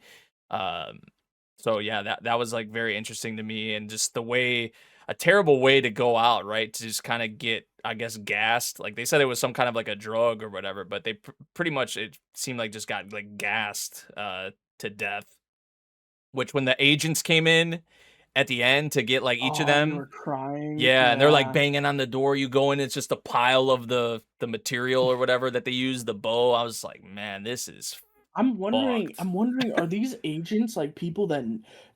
Um, so yeah, that was like very interesting to me, and just the way, a terrible way to go out, right? To just kind of get, I guess, gassed. Like they said it was some kind of like a drug or whatever, but they pretty much, it seemed like, just got like gassed to death. Which when the agents came in at the end to get like each of Oh, and they them, were crying. yeah, and they're like Yeah. banging on the door. You go in, it's just a pile of the material or whatever that they use, the bow. I was like, man, this is fucked. I'm wondering, are these agents like people that,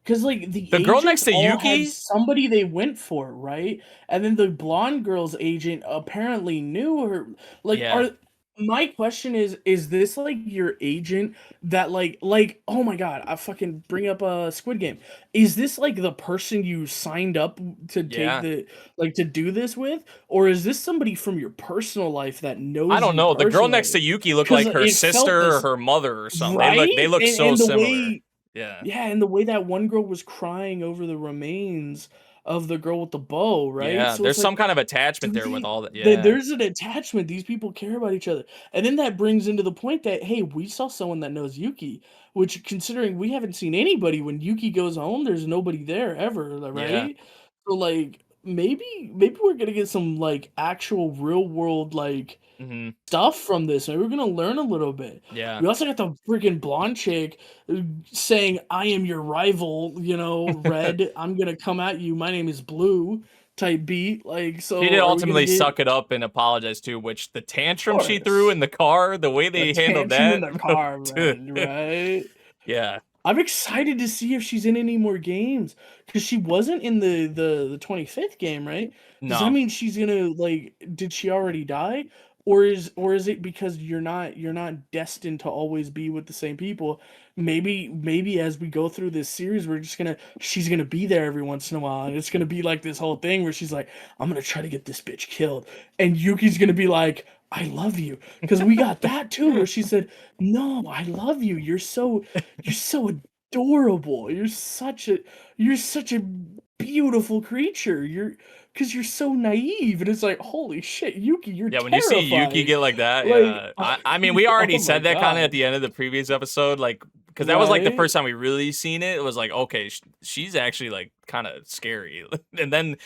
because like the The girl next agents to all had Yuki, somebody they went for, right? And then the blonde girl's agent apparently knew her. Like, yeah, are my question is this like your agent that like oh my god, I fucking bring up a Squid Game. Is this like the person you signed up to take yeah. the like to do this with? Or is this somebody from your personal life that I knows don't you know. The girl next to personally? Yuki looked Because like her it felt sister or this her mother or something. They right, look so and the similar. way, Yeah. yeah, and the way that one girl was crying over the remains of the girl with the bow, right? Yeah, So there's it's like, some kind of attachment do there with all that. they Yeah. there's an attachment. These people care about each other. And then that brings into the point that, hey, we saw someone that knows Yuki, which considering we haven't seen anybody when Yuki goes home, there's nobody there ever, Yeah. right? So like maybe we're gonna get some like actual real world like Mhm. stuff from this. Maybe we're gonna learn a little bit. Yeah. We also got the freaking blonde chick saying, "I am your rival," Red. I'm gonna come at you. My name is Blue. Type beat. Like, She did so are we gonna ultimately get? suck it up and apologize too, which the Of tantrum she threw course, in the car, the way the they handled tantrum in that, the car, dude. man. Right. Yeah. I'm excited to see if she's in any more games because she wasn't in the 25th game, right? Does that No. mean she's gonna like? Did she already die, or is it because you're not destined to always be with the same people? Maybe as we go through this series, she's gonna be there every once in a while, and it's gonna be like this whole thing where she's like, I'm gonna try to get this bitch killed, and Yuki's gonna be like, I love you, because we got that too, where she said, no, I love you. You're so adorable. You're such a beautiful creature. Because you're so naive, and it's like, holy shit, Yuki, you're Yeah, when you see Yuki terrifying. get like that, Like, yeah. I mean, we already oh my said that kind of at god, the end of the previous episode, like, because that was like the right, first time we really seen it. It was like, okay, she's actually like kind of scary, and then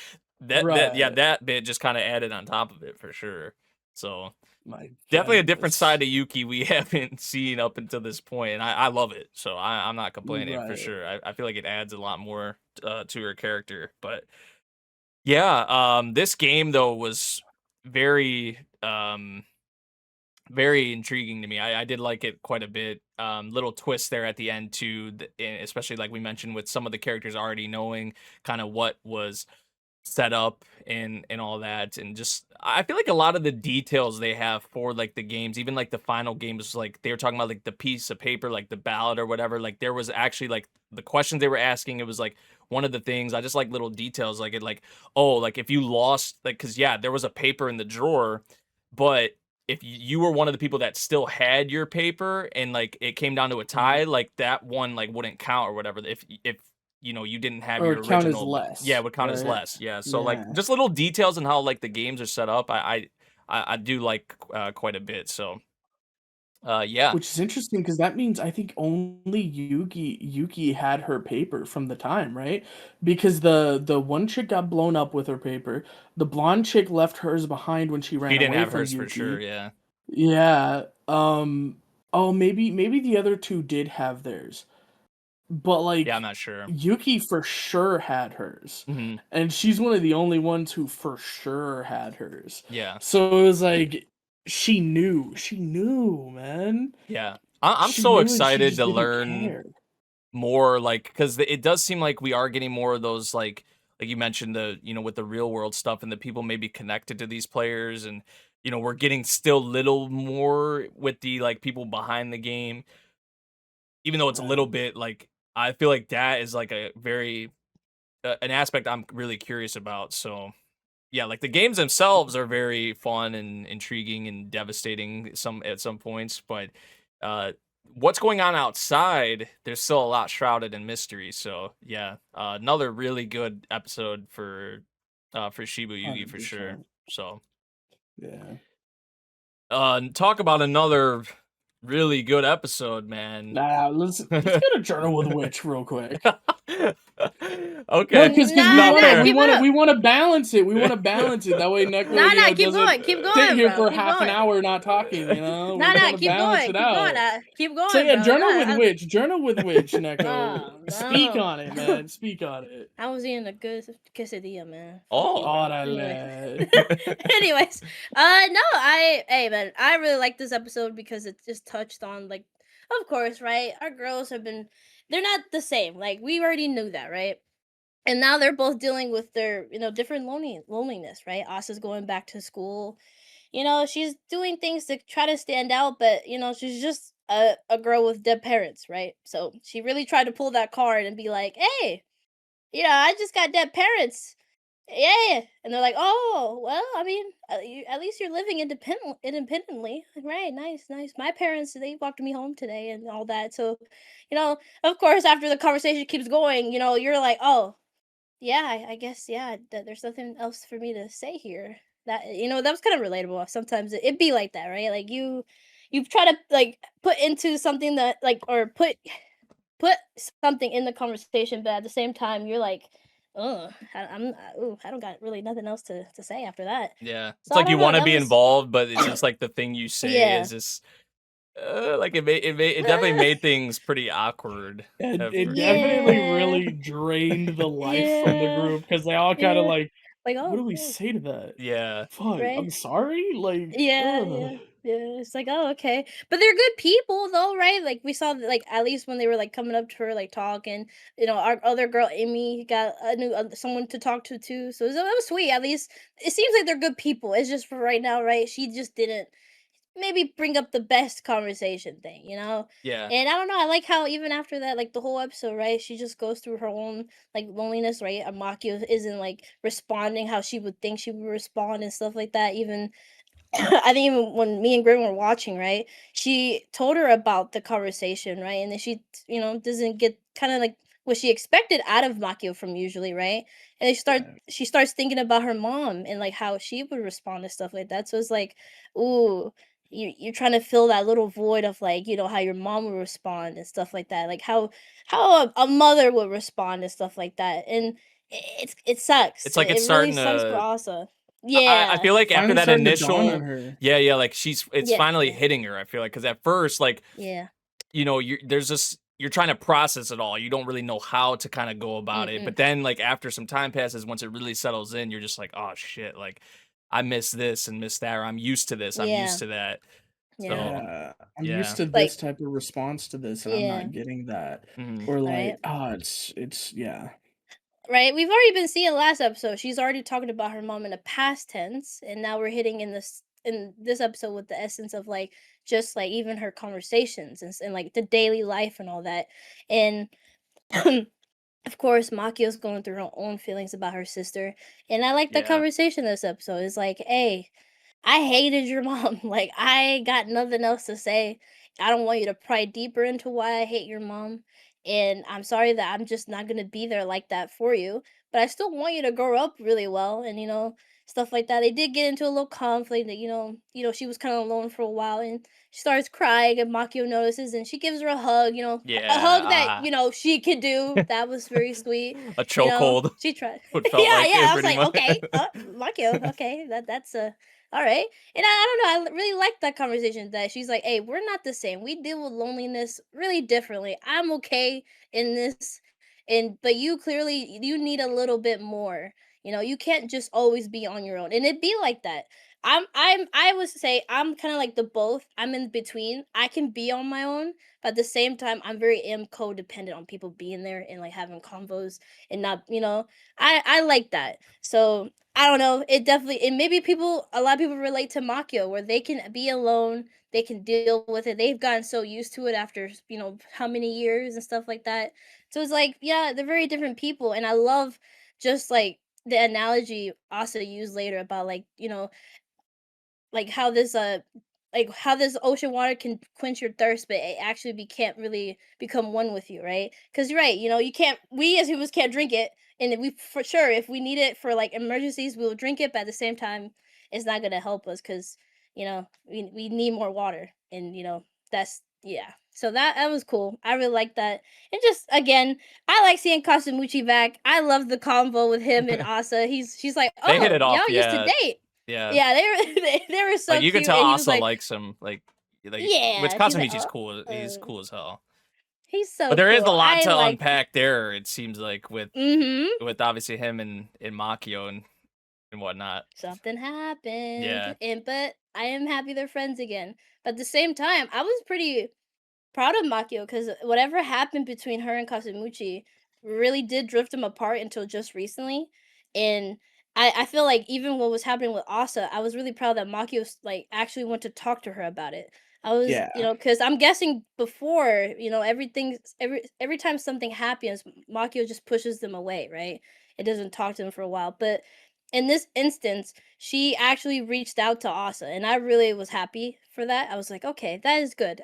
yeah, right. that bit just kind of added on top of it for sure. So My definitely a different goodness, side of Yuki we haven't seen up until this point, and I love it. So I'm not complaining for right. sure. I feel like it adds a lot more to her character, but yeah, this game though was very very intriguing to me. I did like it quite a bit. Little twist there at the end too, especially like we mentioned with some of the characters already knowing kind of what was set up and all that, and just I feel like a lot of the details they have for like the games, even like the final games, like they were talking about like the piece of paper, like the ballot or whatever, like there was actually like the questions they were asking, it was like one of the things I just like little details, like it like, oh, like if you lost, like, because yeah, there was a paper in the drawer, but if you were one of the people that still had your paper and like it came down to a Mhm. tie, like that one like wouldn't count or whatever, if you didn't have Or your count as original, yeah, it less, would count as right? less. Yeah. So like Yeah. just little details and how like the games are set up. I do like quite a bit. So yeah. Which is interesting because that means I think only Yuki had her paper from the time, right? Because the one chick got blown up with her paper. The blonde chick left hers behind when she She ran didn't away have from hers for sure, Yuki. yeah. Yeah. Oh, maybe the other two did have theirs. But Yeah, I'm like not sure. Yuki for sure had hers. Hmm. And she's one of the only ones who for sure had hers. Yeah. So it was like she knew, man. Yeah. I'm She so knew and she excited just to didn't learn care. more, like, because it does seem like we are getting more of those, like you mentioned, with the real world stuff, and the people may be connected to these players, and we're getting still little more with the like people behind the game, even though it's a little Right. bit like I feel like that is like a very an aspect I'm really curious about. So yeah, like the games themselves are very fun and intriguing and devastating at some points, but uh what's going on outside, there's still a lot shrouded in mystery. So yeah, another really good episode for SHIBOYUGI for sure. 100%. So Yeah. talk about another really good episode, man. Nah, let's get a journal with a witch real quick. Okay, No, because we Nah, no, wanna nah, fair. we keep wanna up. we wanna balance it. We wanna balance it. That way Neko, Nah, doesn't keep sit going, here bro. for Keep half an going. hour not talking, We Nah, wanna balance it keep going. out. Keep So going, yeah, bro. journal with witch, Neko. Oh Speak no. on it, man. Speak on it. I was eating a good quesadilla, man. Fuck you, Oh. bro. Orale. Anyways, no, hey man, I really like this episode because it just touched on, like, of course, right? Our girls they're not the same. Like, we already knew that, right? And now they're both dealing with their, different loneliness, right? Asa's going back to school. She's doing things to try to stand out, but she's just a girl with dead parents, right? So she really tried to pull that card and be like, hey, I just got dead parents. Yeah, and they're like, "Oh, well, I mean, at least you're living independently, right? Nice, nice. My parents, they walked me home today, and all that." So, of course, after the conversation keeps going, you're like, "Oh, yeah, I guess, yeah, there's nothing else for me to say here." That was kind of relatable. Sometimes it be like that, right? Like you try to, like, put into something that, like, or put something in the conversation, but at the same time, you're like, "Ugh, I don't got really nothing else to say after that." Yeah, it's So I like you don't know. want to That be was involved, but it's just like the thing you say yeah. is just like it definitely made things pretty awkward. It definitely Yeah. really drained the life from the Yeah. group because they all kind of Yeah. like, Like, what oh, do we cool. say to that? Yeah, Fuck, Right? I'm sorry. Like, Yeah, ugh. yeah. Yeah, it's like, "Oh, okay." But they're good people though, right? Like, we saw that, like, at least when they were, like, coming up to her, like, talking, our other girl, Amy, got a new someone to talk to too, so that was sweet. At least it seems like they're good people. It's just for right now, right? She just didn't maybe bring up the best conversation thing? yeah, And I don't know, I like how even after that, like, the whole episode, right, she just goes through her own, like, loneliness, right? Amakio isn't, like, responding how she would think she would respond and stuff like that. Even I think even when me and Grim were watching, right, she told her about the conversation, right? And then she, doesn't get kind of like what she expected out of Makio from usually, right? And then Right. she starts thinking about her mom and, like, how she would respond to stuff like that. So it's like, ooh, you're trying to fill that little void of, like, how your mom would respond and stuff like that, like how a mother would respond and stuff like that. And it sucks. it's It, like it's it really starting sucks for to. Asa. I Yeah. feel like after Finally that starting to dawn on initial, her. yeah, like it's Yeah. finally Yeah. hitting her. I feel like because at first, like Yeah. there's this you're trying to process it all. You don't really know how to kind of go about it. But Mm-mm. then like after some time passes, once it really settles in, you're just like, oh shit, like I miss this and miss that, or I'm used to this, I'm used Yeah. to that. Yeah. So Yeah, I'm used yeah. to Like, this type of response to this, and I'm yeah. not getting that. Mhm. Or Right. like, oh, it's yeah. Right. We've already been seeing last episode. She's already talking about her mom in the past tense, and now we're hitting in this episode with the essence of, like, just like even her conversations and like the daily life and all that. And of course, Makio's going through her own feelings about her sister. And I like the Yeah. conversation this episode. It's like, hey, I hated your mom. Like, I got nothing else to say. I don't want you to pry deeper into why I hate your mom. And I'm sorry that I'm just not going to be there like that for you. But I still want you to grow up really well and, stuff like that. They did get into a little conflict that, she was kind of alone for a while and she starts crying and Makio notices and she gives her a hug, a Yeah. hug that, she could do. That was very sweet. A chokehold. She tried. What felt Yeah, like yeah. it I was pretty like, much. okay, Makio, okay, that's all right. And I don't know, I really like that conversation that she's like, "Hey, we're not the same. We deal with loneliness really differently. I'm okay in this, but you clearly you need a little bit more. You can't just always be on your own." And it be like that. I would say I'm kind of like the both. I'm in between. I can be on my own, but at the same time, I'm very codependent on people being there and like having convos and not, I like that. So I don't know. It definitely, and maybe a lot of people relate to Makio where they can be alone, they can deal with it. They've gotten so used to it after how many years and stuff like that. So it's like, yeah, they're very different people, and I love just like the analogy Asa used later about like how this ocean water can quench your thirst, but it actually can't really become one with you, right? Because you're right, you can't. We as humans can't drink it, and we for sure, if we need it for like emergencies, we will drink it. But at the same time, it's not gonna help us because we need more water, and that's yeah. So that was cool. I really like that, and just again, I like seeing Kasumuchi back. I love the convo with him and Asa. She's like, They hit oh, it off, y'all used to yeah. date. Yeah. Yeah, they were they were so Like you could cute, tell and he was Asa like, likes him, like which "Yeah." She's like, Kazumichi's cool. He's uh, cool as hell. he's But so there is a cool. lot I to like." unpack there, it seems like, with Mhm. obviously him and Makio and whatnot. Something happened, Yeah. but I am happy they're friends again. But at the same time, I was pretty proud of Makio because whatever happened between her and Kasumuchi really did drift them apart until just recently. And I feel like even what was happening with Asa, I was really proud that Makio like actually went to talk to her about it. I was, Yeah. because I'm guessing before, every time something happens, Makio just pushes them away, right? It doesn't talk to them for a while. But in this instance, she actually reached out to Asa, and I really was happy for that. I was like, okay, that is good.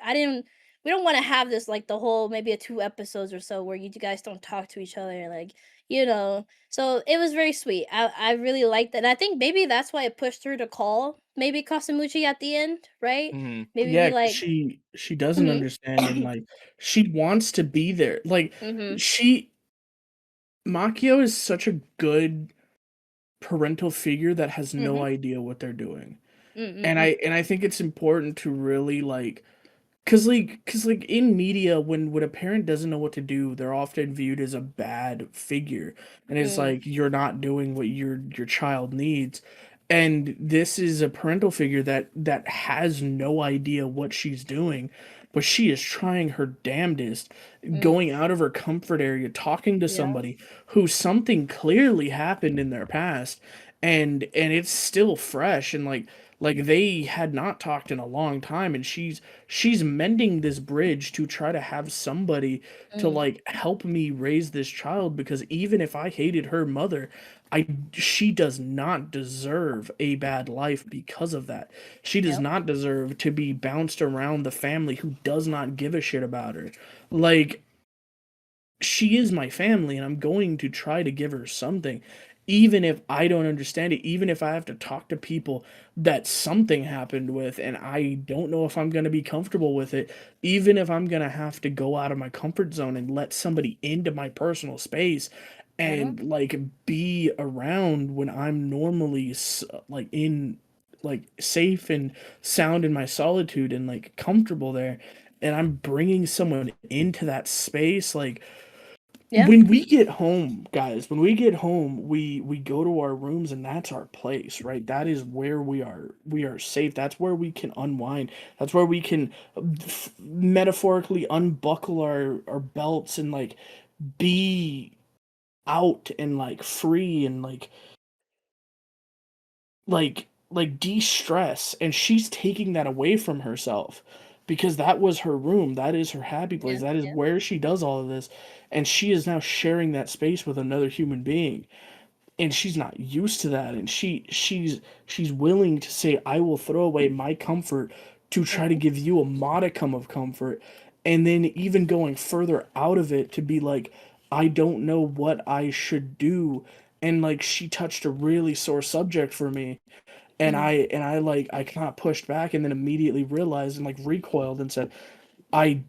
We don't want to have this like the whole maybe a 2 episodes or so where you guys don't talk to each other, so it was very sweet. I really liked that, and I think maybe that's why it pushed her to call maybe Kasumuchi at the end, right? Mhm. Maybe Yeah, be 'cause like, she doesn't mhm. understand, and, like, she wants to be there. Like, Mhm. she Makio is such a good parental figure that has no Mhm. idea what they're doing. And Mm-mm-mm. I think it's important to really, like, cause like in media, when a parent doesn't know what to do, they're often viewed as a bad figure, and it's Mm. like you're not doing what your child needs. And this is a parental figure that has no idea what she's doing, but she is trying her damnedest, Mm. going out of her comfort area, talking to Yeah. somebody who something clearly happened in their past, and it's still fresh, and like they had not talked in a long time, and she's mending this bridge to try to have somebody to Mm. like help me raise this child, because even if I hated her mother, she does not deserve a bad life because of that. She does Yep. not deserve to be bounced around the family who does not give a shit about her. Like, she is my family, and I'm going to try to give her something, even if I don't understand it, even if I have to talk to people that something happened with and I don't know if I'm going to be comfortable with it, even if I'm going to have to go out of my comfort zone and let somebody into my personal space Uh-huh. and like be around when I'm normally like in like safe and sound in my solitude and like comfortable there, and I'm bringing someone into that space. Like, Yeah. when we get home, guys, when we get home, we go to our rooms, and that's our place, right? That is where we are safe. That's where we can unwind. That's where we can metaphorically unbuckle our belts and like be out and like free and like de-stress. And she's taking that away from herself, because that was her room, that is her happy place, Yeah. that is Yeah. where she does all of this, and she is now sharing that space with another human being, and she's not used to that, and she's willing to say, I will throw away my comfort to try to Mhm. give you a modicum of comfort, and then even going further out of it to be like, I don't know what I should do. And like, she touched a really sore subject for me, and Mhm. I like, I kind of pushed back and then immediately realized and like recoiled and said, I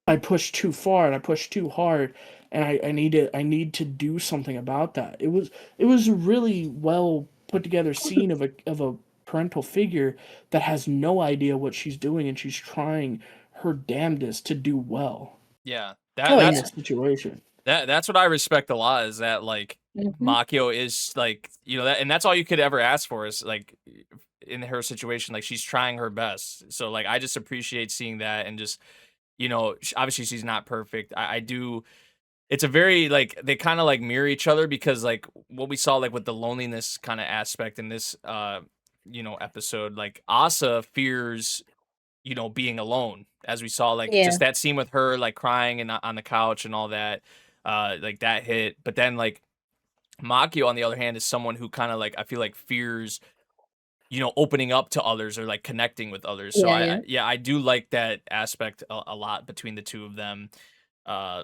I pushed too far and I pushed too hard, and I need to do something about that. It was a really well put together scene of a parental figure that has no idea what she's doing, and she's trying her damnedest to do well Yeah. in Oh this yeah. situation. That's what I respect a lot is that like Makio is like, you know, that, and that's all you could ever ask for is like in her situation, like she's trying her best. So like I just appreciate seeing that and just, you know, obviously she's not perfect. I do. It's a very like they kind of like mirror each other because like what we saw like with the loneliness kind of aspect in this you know episode, like Asa fears, you know, being alone, as we saw like Yeah. just that scene with her like crying and on the couch and all that, like that hit. But then like Makio on the other hand is someone who kind of like I feel like fears, you know, opening up to others or like connecting with others. So Yeah. yeah, I do like that aspect a lot between the two of them.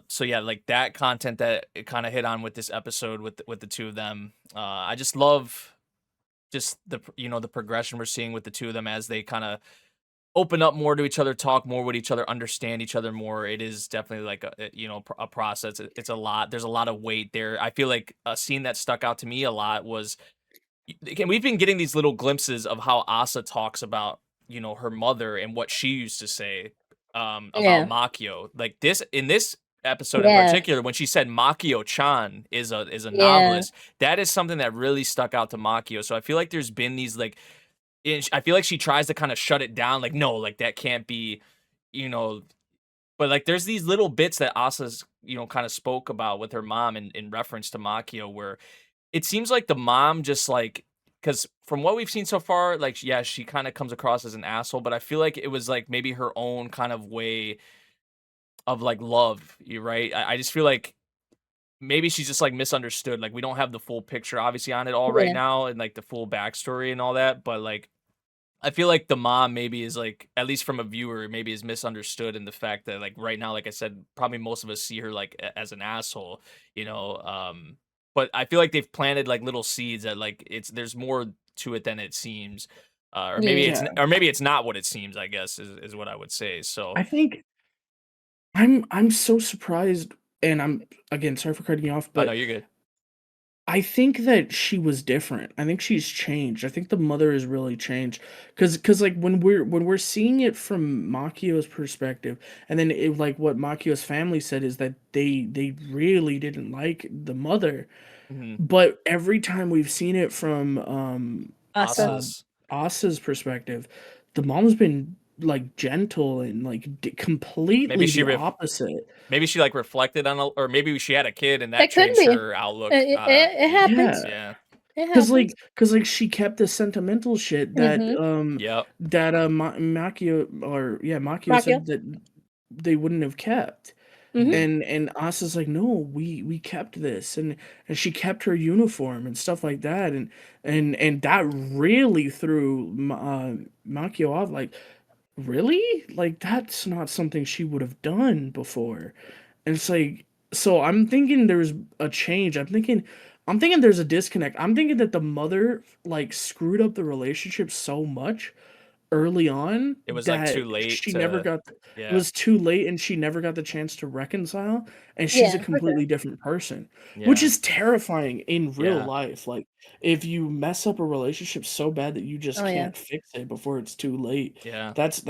So yeah, like that content that it kind of hit on with this episode with the two of them. I just love just the you know the progression we're seeing with the two of them as they kind of open up more to each other, talk more with each other, understand each other more. It is definitely like you know a process. It's a lot. There's a lot of weight there. I feel like a scene that stuck out to me a lot was again, we've been getting these little glimpses of how Asa talks about, you know, her mother and what she used to say about Makio. Like this in this episode in particular, when she said Makio-chan is a novelist, that is something that really stuck out to Makio. So I feel like there's been these like I feel like she tries to kind of shut it down, like, no, like that can't be, you know, but like there's these little bits that Asa's, you know, kind of spoke about with her mom in reference to Makio where it seems like the mom just like because from what we've seen so far, like yeah, she kind of comes across as an asshole, but I feel like it was like maybe her own kind of way of like love. You're right. I just feel like maybe she's just like misunderstood. Like we don't have the full picture obviously on it all right now and like the full backstory and all that, but like I feel like the mom maybe is like, at least from a viewer, maybe is misunderstood in the fact that like right now, like I said, probably most of us see her like as an asshole, you know. But I feel like they've planted like little seeds that like there's more to it than it seems, or maybe Yeah. maybe it's not what it seems. I guess is what I would say. So I think I'm so surprised, and I'm again sorry for cutting you off, oh no, but you're good. I think that she was different. I think she's changed. I think the mother has really changed because like when we're seeing it from Makio's perspective, and then it, like what Makio's family said is that they really didn't like the mother, Mhm. but every time we've seen it from Asa's. Asa's perspective, the mom's been like gentle and like completely the opposite. Maybe she like reflected on, or maybe she had a kid and that That could changed be. her outlook. It happens. Yeah. Yeah. It Cause happens. like she kept the sentimental shit that Yep. that Makio Makio. said that they wouldn't have kept. And Asa's like, no, we kept this, and she kept her uniform and stuff like that, and that really threw Makio off. Like, really? Like that's not something she would have done before. And it's like, so I'm thinking there's a change. I'm thinking there's a disconnect. I'm thinking that the mother like screwed up the relationship so much early on It was like that too late she never to, got it yeah. was too late and she never got the chance to reconcile, and she's a For sure. completely different person, which Yeah. is terrifying in real Yeah. life. Like if you mess up a relationship so bad that you just Oh, yeah. can't fix it before it's too late, Yeah. that's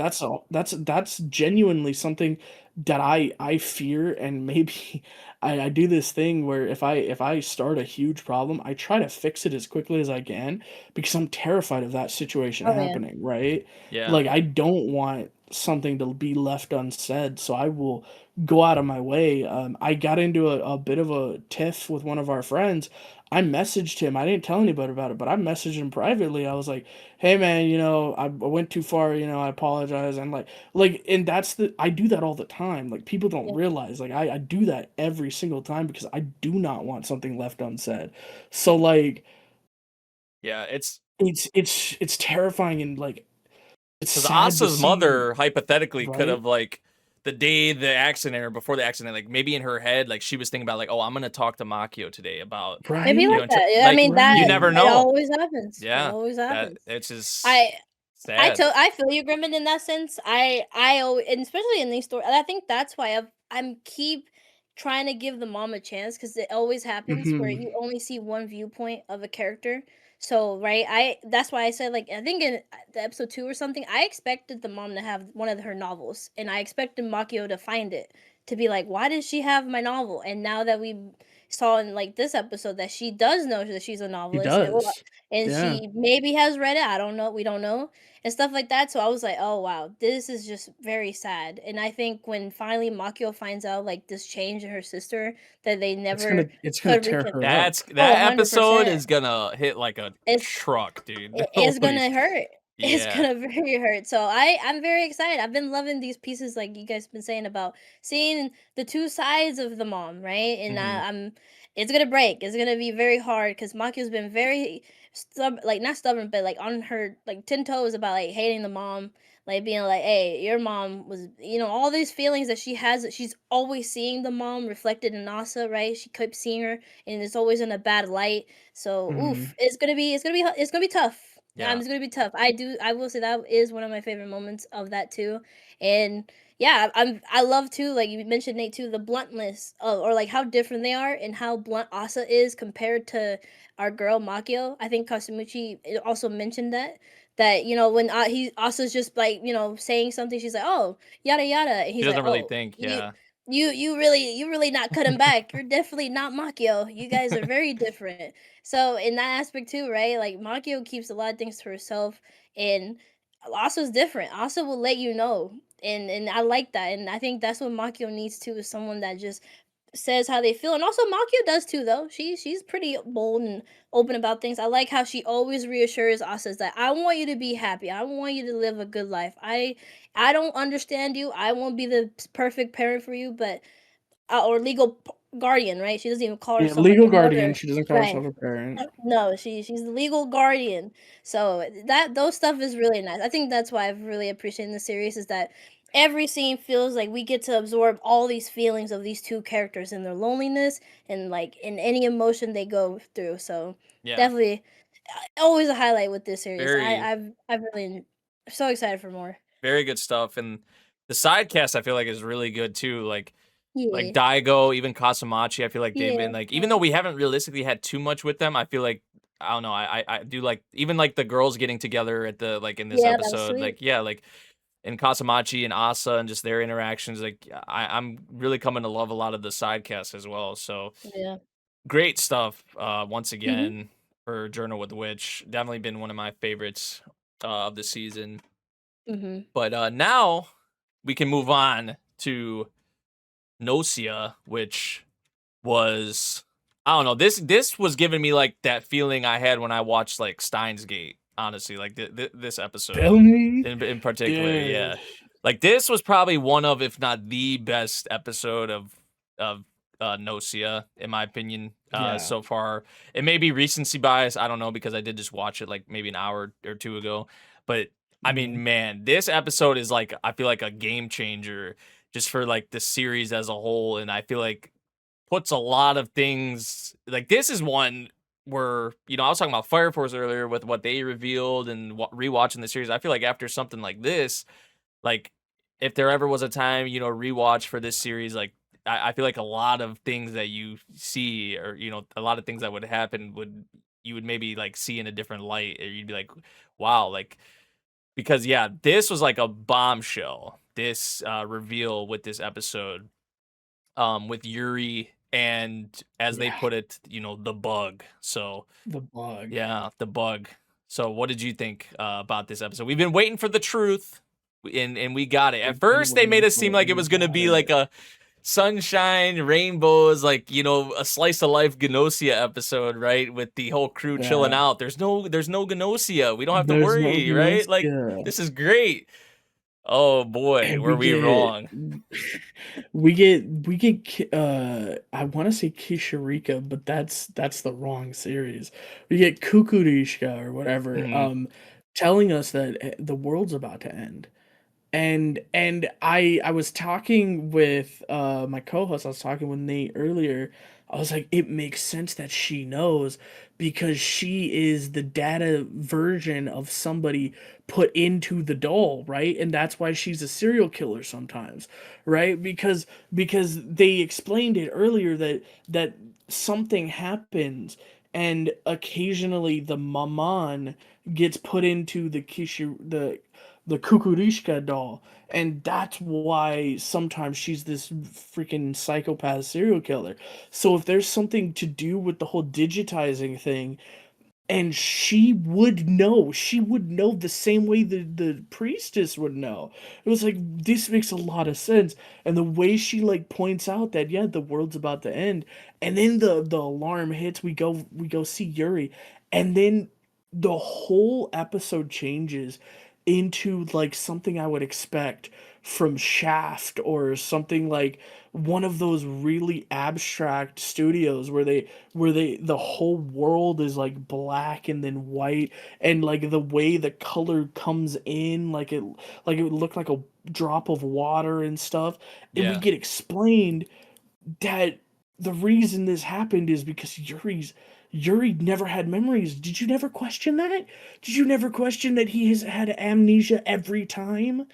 genuinely something that I fear. And maybe I do this thing where if I start a huge problem, I try to fix it as quickly as I can because I'm terrified of that situation Oh, yeah. happening, right? Yeah. Like I don't want something to be left unsaid, so I will go out of my way. I got into a bit of a tiff with one of our friends. I messaged him. I didn't tell anybody about it, but I messaged him privately. I was like, "Hey man, I went too far. I apologize." And and I do that all the time. Like people don't Yeah. realize, like I do that every single time because I do not want something left unsaid. So like Yeah. It's it's terrifying, and like it's because sad to Asa's see, mother hypothetically could right? have like the day the accident or before the accident, like maybe in her head, like she was thinking about like, oh, I'm gonna talk to Makio today about, Maybe Right? you like know, that. Yeah, I like mean you that never Right. it know. always happens. It Yeah. always That happens. it's just I sad. I feel you, Grimmin, in that sense. And especially in these stories, I think that's why I'm keep trying to give the mom a chance because it always happens where Mhm. you only see one viewpoint of a character. So right, that's why I said like I think in the episode 2 or something, I expected the mom to have one of her novels, and I expected Makio to find it to be like, why does she have my novel? And now that we saw in like this episode that she does know that she's a He novelist, does. and Yeah. she maybe has read it. I don't know. We don't know, and stuff like that. So I was like, oh wow, this is just very sad. And I think when finally Makio finds out like this change in her sister that they never It's gonna could tear her up. That's Oh, that episode 100%. is gonna hit like a It's truck, dude. it's Holy gonna hurt. It's yeah. gonna very hurt. So I'm very excited. I've been loving these pieces like you guys been saying about seeing the two sides of the mom, right? And Mhm. I'm it's gonna break. It's gonna be very hard because Maki's been very stubborn, like not stubborn, but like on her like 10 toes about like hating the mom, like being like, hey, your mom was, all these feelings that she has. That she's always seeing the mom reflected in Nasa, right? She keeps seeing her, and it's always in a bad light. So, Mhm. it's gonna be tough. Yeah. It's gonna be tough. I will say that is one of my favorite moments of that too, and yeah, I love too. Like you mentioned, Nate too, the bluntness of, or like how different they are and how blunt Asa is compared to our girl Makio. I think Kasumuchi also mentioned that when he Asa's just like saying something, she's like, oh, yada yada, and She he's like, doesn't really oh, think, yeah. you really not cutting back. You're definitely not Makio. You guys are very different. So in that aspect too, right? Like Makio keeps a lot of things to herself, and Asa's different. Asa will let you know, and I like that, and I think that's what Makio needs too, is someone that just says how they feel. And also Makio does too, though. She's pretty bold and open about things. I like how she always reassures Asa that I want you to be happy. I want you to live a good life. I don't understand you. I won't be the perfect parent for you, but or legal guardian, right? She doesn't even call Yeah, herself like legal a guardian. mother, She doesn't call right? herself a parent. No, she's the legal guardian. So that those stuff is really nice. I think that's why I've really appreciated the series, is that every scene feels like we get to absorb all these feelings of these two characters and their loneliness and like in any emotion they go through. So Yeah. definitely always a highlight with this series. Very I've really so excited for more. very good stuff. And the side cast I feel like is really good too. Like Yeah. Daigo, even Kasamachi, I feel like they've Yeah. been like, even though we haven't realistically had too much with them, I feel like I don't know, I do like even like the girls getting together at the like in this Yeah, that was episode, sweet. like yeah, like and Kasamachi and Asa and just their interactions, like I'm really coming to love a lot of the side cast as well. So Yeah. great stuff. Once Mhm. again for Journal with the Witch, definitely been one of my favorites of the season. Mhm. But now we can move on to Gnosia, which was I don't know. This was giving me like that feeling I had when I watched like Steins Gate. Honestly, like this episode Tell me. in particular, Yeah. yeah. Like this was probably one of, if not the best episode of Gnosia, in my opinion, Yeah. so far. It may be recency bias. I don't know, because I did just watch it like maybe an hour or two ago. But I mean, man, this episode is like I feel like a game changer just for like the series as a whole, and I feel like puts a lot of things like this is one where I was talking about Fire Force earlier with what they revealed and rewatching the series. I feel like after something like this, like if there ever was a time rewatch for this series, like I feel like a lot of things that you see, or a lot of things that would happen you would maybe like see in a different light, or you'd be like, wow, like because yeah, this was like a bombshell, this reveal with this episode with Yuri, and as they Yeah. put it, the bug. So The bug. yeah, the bug. So what did you think about this episode? We've been waiting for the truth, and we got it. At We've been first, they made waiting it for seem it, like and it we was gonna got be like it. a sunshine, rainbows, like a slice of life Gnosia episode, right? With the whole crew chilling Yeah. out. There's no Gnosia. We don't have to There's no worry, right? Like Gnosia. this is great. Oh boy, And were we wrong? we get I want to say Kishirika, but that's the wrong series. We get Kukurishka or whatever Mhm. telling us that the world's about to end. And I was talking with my co-host. I was talking with Nate earlier. I was like, it makes sense that she knows, because she is the data version of somebody put into the doll, right? And that's why she's a serial killer sometimes, right? Because they explained it earlier that something happens, and occasionally the maman gets put into the Kukurishka doll, And that's why sometimes she's this freaking psychopath serial killer. So if there's something to do with the whole digitizing thing, and she would know the same way the priestess would know. It was like, this makes a lot of sense. And the way she like points out that, yeah, the world's about to end, and then the alarm hits, we go see Yuri, and then the whole episode changes into like something I would expect from Shaft, or something like one of those really abstract studios where the whole world is like black and then white, and like the way the color comes in, like it would look like a drop of water and stuff. And we Yeah. get explained that the reason this happened is because Yuri never had memories. Did you never question that? Did you never question that he has had amnesia every time?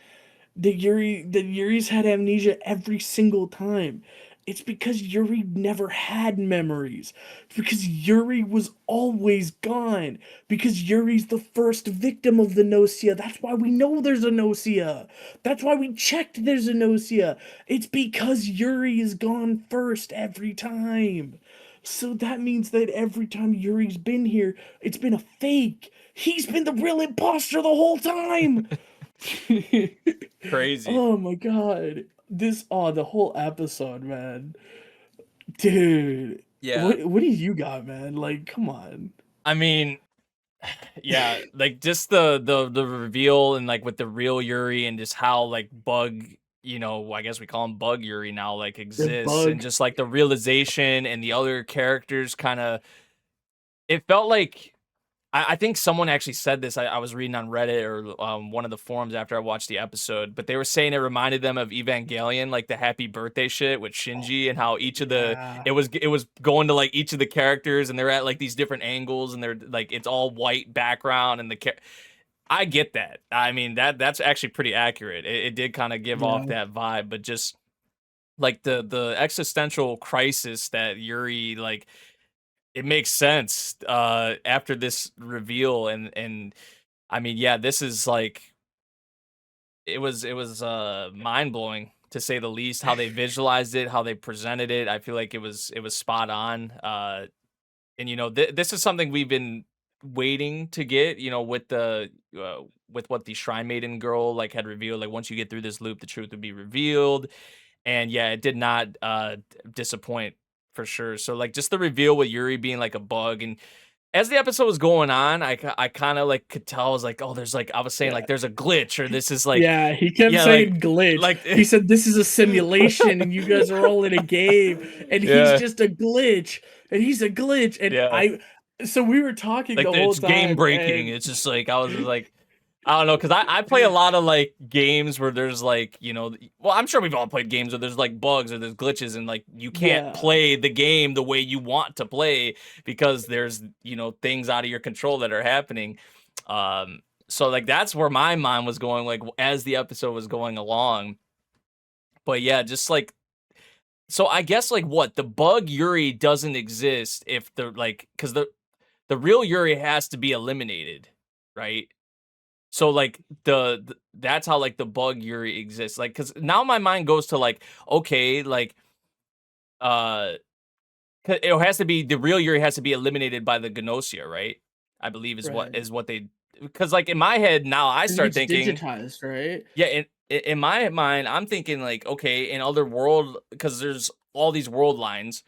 That Yuri's had amnesia every single time. It's because Yuri never had memories. It's because Yuri was always gone. Because Yuri's the first victim of the Gnosia. That's why we know there's a Gnosia. That's why we checked there's a Gnosia. It's because Yuri is gone first every time. So that means that every time Yuri's been here, it's been a fake. He's been the real imposter the whole time. Crazy. Oh my god. The whole episode, man. Dude. Yeah. What do you got, man? Like, come on. I mean, yeah, like just the reveal, and like with the real Yuri, and just how like Bug, I guess we call him Bug Yuri now, like The exists, and bug. just like the realization and the other characters kind of, it felt like, I think someone actually said this. I was reading on Reddit, or one of the forums after I watched the episode, but they were saying it reminded them of Evangelion, like the happy birthday shit with Shinji, and how each of the Yeah. it was going to like each of the characters, and they're at like these different angles, and they're like, it's all white background, and I get that. I mean, that's actually pretty accurate. It did kind of give off Yeah. that vibe, but just like the existential crisis that Yuri, like, it makes sense after this reveal, and I mean, yeah, this is like, it was mind-blowing, to say the least, how they visualized it, how they presented it. I feel like it was spot on. And this is something we've been waiting to get, with what the Shrine Maiden girl like had revealed, like once you get through this loop, the truth would be revealed. And yeah, it did not disappoint, for sure. So like just the reveal with Yuri being like a bug, and as the episode was going on, I kind of like could tell, I was like, oh, there's like, I was saying Yeah. like there's a glitch, or this is like, Yeah, he kept yeah, saying glitch. He said this is a simulation and you guys are all in a game, and he's yeah, just a glitch, and he's a glitch. And yeah, so we were talking like the whole it's game time, breaking. and It's just like, I was just like, I don't know, because I play a lot of like games where there's like, well, I'm sure we've all played games where there's like bugs or there's glitches, and like you can't yeah. play the game the way you want to play because there's things out of your control that are happening. So like that's where my mind was going, like as the episode was going along. But yeah, just like, so I guess like what the bug Yuri doesn't exist if the like, because the real Yuri has to be eliminated, right? So like that's how like the bug Yuri exists. Like, because now my mind goes to like, okay, like uh 'cause it has to be, the real Yuri has to be eliminated by the Gnosia, right? I believe is what Right. is what they, because like in my head now I 'Cause it start gets thinking, digitized, right? yeah, in my mind I'm thinking like, okay, in other world, because there's all these world lines.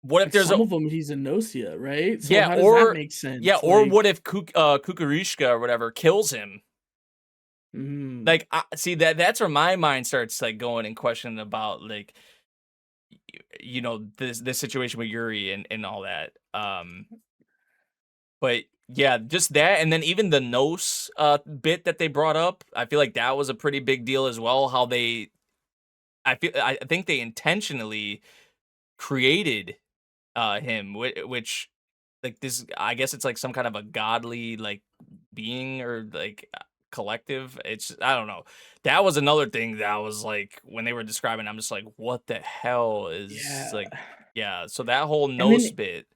What if And there's a, some of them he's a Gnosia, right? So yeah, how does that or make yeah, sense? or Like, what if Kukurishka or whatever kills him? mm, Like, I see that's where my mind starts like going and questioning about like, this situation with Yuri and all that. But yeah, just that, and then even the Nos bit that they brought up, I feel like that was a pretty big deal as well. How I think they intentionally created him, which like this, I guess it's like some kind of a godly like being, or like collective. It's, I don't know. That was another thing that I was like, when they were describing, I'm just like, what the hell is yeah. like, yeah. So that whole And then nose bit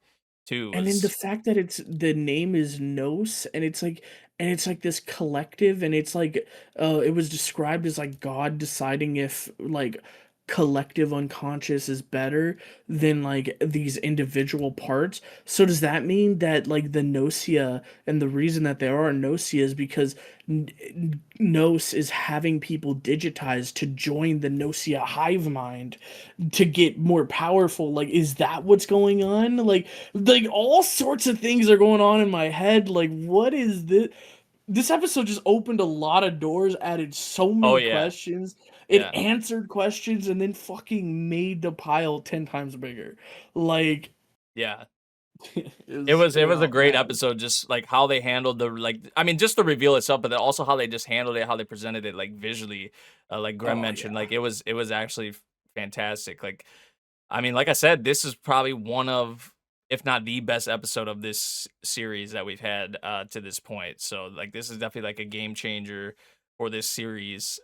too And then the was, fact that the name is Nos, and it's like and it's like this collective, and it's like it was described as like God deciding if like collective unconscious is better than like these individual parts. So does that mean that like the Gnosia, and the reason that there are Gnosia is because Gnos is having people digitized to join the Gnosia hive mind to get more powerful? Like, is that what's going on? Like all sorts of things are going on in my head. Like, what is this? This episode just opened a lot of doors, added so Oh many yeah, questions. It yeah, answered questions and then fucking made the pile 10 times bigger. Like, yeah. it It was, was a oh great man. episode, just like how they handled the like. I mean, just the reveal itself, but then also how they just handled it, how they presented it, like visually. Like Grem Oh mentioned, yeah. like it was actually fantastic. Like, I mean, like I said, this is probably one of, if not the best episode of this series that we've had to this point. So like this is definitely like a game changer for this series.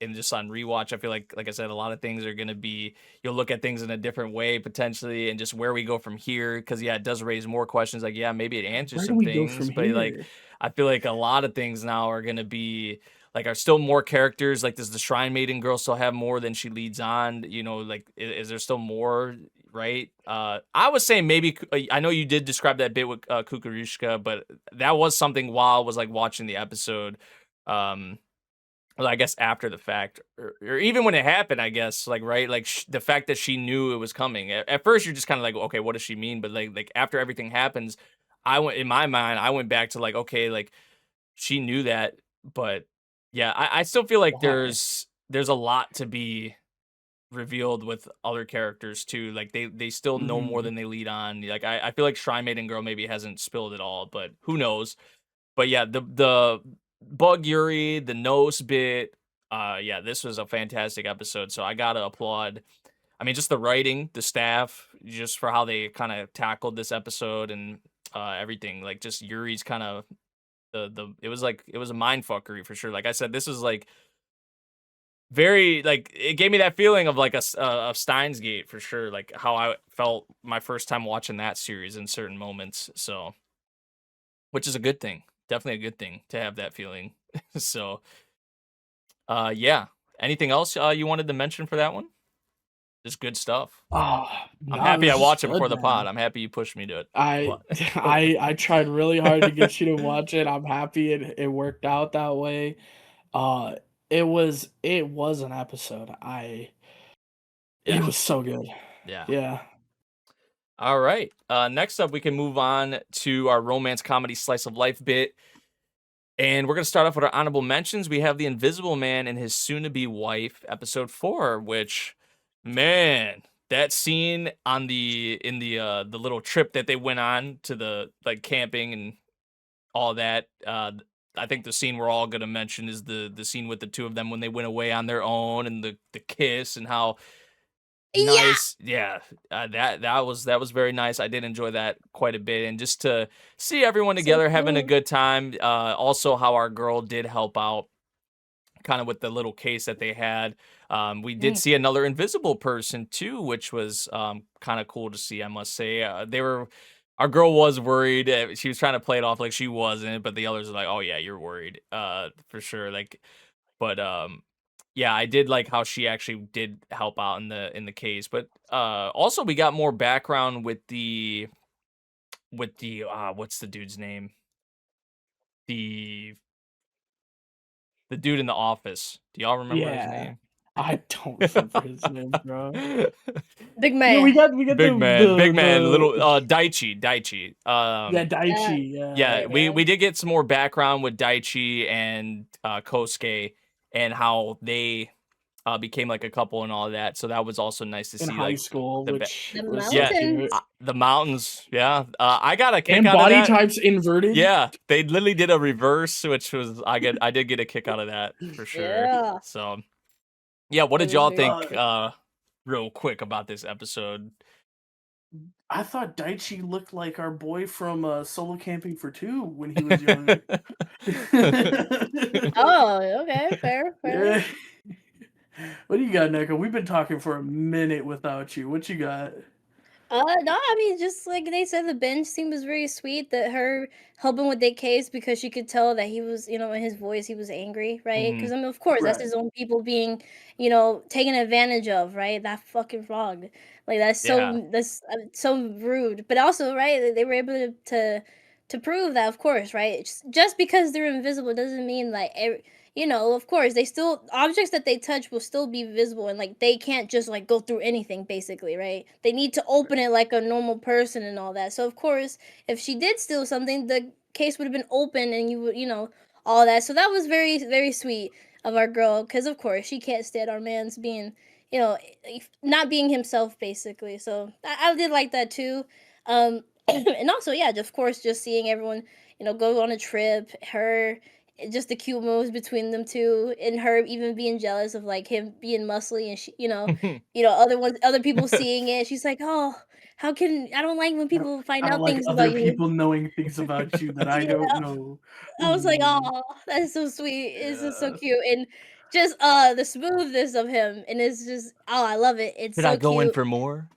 And just on rewatch, I feel like I said, a lot of things are gonna be, you'll look at things in a different way potentially, and just where we go from here. Because yeah, it does raise more questions. Like yeah, maybe it answers Where do some we go from things, but like here? I feel like a lot of things now are gonna be like, are still more characters. Like, does the Shrine Maiden girl still have more than she leads on? You know, like is there still more? Right? I was saying maybe I know you did describe that bit with Kukurushka, but that was something while I was like watching the episode. Well, I guess after the fact, or even when it happened, I guess, like, right, like the fact that she knew it was coming. At first, you're just kind of like, okay, what does she mean? But like after everything happens, I went, in my mind, I went back to like, okay, like she knew that, but yeah, I still feel like Why? there's a lot to be revealed with other characters too. Like they still know more Mhm. than they lead on. Like I feel like Shrine Maiden Girl maybe hasn't spilled it all, but who knows? But yeah, the Bug Yuri, the nose bit, yeah, this was a fantastic episode. So I gotta applaud. I mean, just the writing, the staff, just for how they kind of tackled this episode and everything. Like just Yuri's kind of the it was like, it was a mind fuckery for sure. Like I said, this is like very, like, it gave me that feeling of like of Steins Gate for sure. Like how I felt my first time watching that series in certain moments. So, which is a good thing. Definitely a good thing to have that feeling. So, yeah. Anything else you wanted to mention for that one? Just good stuff. Oh, I'm no, it happy was I just watched it good, before the pod. man. I'm happy you pushed me to it. I But I tried really hard to get you to watch it. I'm happy it worked out that way. Uh it was an episode. It yeah, was so good. yeah. Yeah. All right. Next up, we can move on to our romance comedy slice of life bit. And we're going to start off with our honorable mentions. We have The Invisible Man and His Soon-to-Be Wife, episode 4, which, man, that scene on the little trip that they went on to the, like, camping and all that, I think the scene we're all going to mention is the scene with the two of them when they went away on their own, and the kiss, and how Yeah. nice. Yeah, that was very nice. I did enjoy that quite a bit, and just to see everyone So together having a cool. good time. Also, how our girl did help out, kind of with the little case that they had. We did Mm. see another invisible person too, which was kind of cool to see. I must say, our girl was worried. She was trying to play it off like she wasn't, but the others are like, "Oh yeah, you're worried, for sure." Like, but yeah, I did like how she actually did help out in the case. But also we got more background with the what's the dude's name? The the dude in the office. Do y'all remember his Yeah. name? I don't remember his name, bro. Big Yeah, we man. got Big man, little the Daichi. yeah, Yeah. Daichi, yeah. Yeah, Hey man. we did get some more background with Daichi and Kosuke, and how they became like a couple and all that. So that was also nice to In see, high like school, the which The was so yeah, cute. mountains. the mountains. Yeah, I got a kick And out of body that. types inverted. Yeah, they literally did a reverse, which was, I did get a kick out of that for sure. Yeah. So yeah, what It did was y'all very think Uh, real quick about this episode? I thought Daichi looked like our boy from Solo Camping for Two when he was younger. Oh, okay, fair, fair. Yeah. What do you got, Neko? We've been talking for a minute without you. What you got? No, I mean, just like they said, the bench scene was very sweet. That her helping with their case because she could tell that he was, in his voice, he was angry, right? Because Mhm. I mean, of course, that's Right. his own people being, taken advantage of, right? That fucking frog, like Yeah. that's so rude. But also, right, they were able to prove that, of course, right? Just because they're invisible doesn't mean like of course, they still objects that they touch will still be visible and like they can't just like go through anything basically, right? They need to open it like a normal person and all that. So of course, if she did steal something, the case would have been open and you would, all that. So that was very very sweet of our girl cuz of course, she can't stand our man's being, not being himself basically. So I did like that too. And also, yeah, of course, just seeing everyone, go on a trip, her just the cute moves between them two, and her even being jealous of like him being muscly, and she, other people seeing it. She's like, oh, how can I don't like when I don't, people find I don't out like things about other you. people knowing things about you that I Yeah, don't know. I was like, Ooh, oh, that's so sweet. It's just so yeah. cute, and just the smoothness of him, and it's just I love it. It's Did I so go in cute. for more?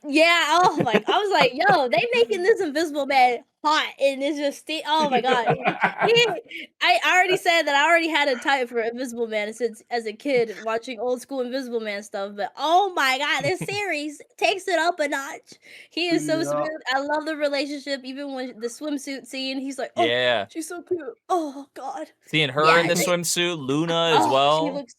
Yeah, oh my I was like, "Yo, they making this Invisible Man hot," and it's just oh my god. I already said that I already had a type for Invisible Man since as a kid watching old school Invisible Man stuff, but oh my god, this series takes it up a notch. He is so Yeah. smooth. I love the relationship, even when the swimsuit scene, he's like, "Oh, Yeah. she's so cute. Oh god." Seeing her in Yeah, the swimsuit, Luna as oh, she well. looks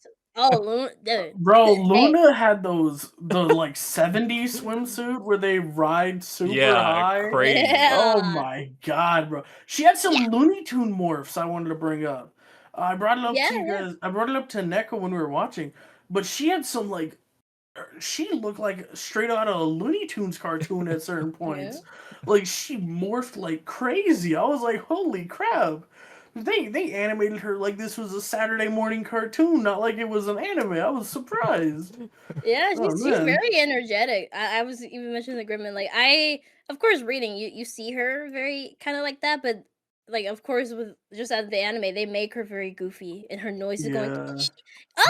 dude. Bro, Hey, Luna had the like 70s swimsuit where they ride super Yeah, high. Oh crazy. yeah. my god, bro. She had Yeah. some Looney Tune morphs I wanted to bring up. I brought it up Yeah, to you yeah. guys. I brought it up to Neko when we were watching, but she had some like she looked like straight out of a Looney Tunes cartoon at certain Yeah. points. Like she morphed like crazy. I was like, holy crap. They animated her like this was a Saturday morning cartoon, not like it was an anime. I was surprised. Yeah, Oh she's man. very energetic. I was even mentioning the Grimmin. Like I, of course, reading you see her very kind of like that, but like of course with just out of the anime, they make her very goofy, and her noises going, Yeah.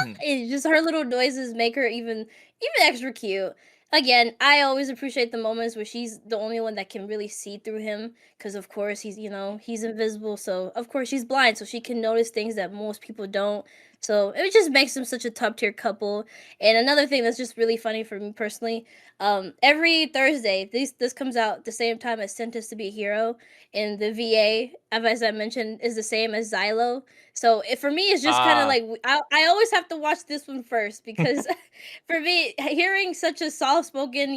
Mhm. it's just her little noises make her even extra cute. Again, I always appreciate the moments where she's the only one that can really see through him, because of course he's invisible, so of course she's blind, so she can notice things that most people don't. So it just makes them such a top tier couple. And another thing that's just really funny for me personally, every Thursday, this comes out the same time as Sentenced to be a Hero, and the VA, as I mentioned, is the same as Xylo. So for me, it's just kind of Ah. like I always have to watch this one first because for me, hearing such a soft spoken,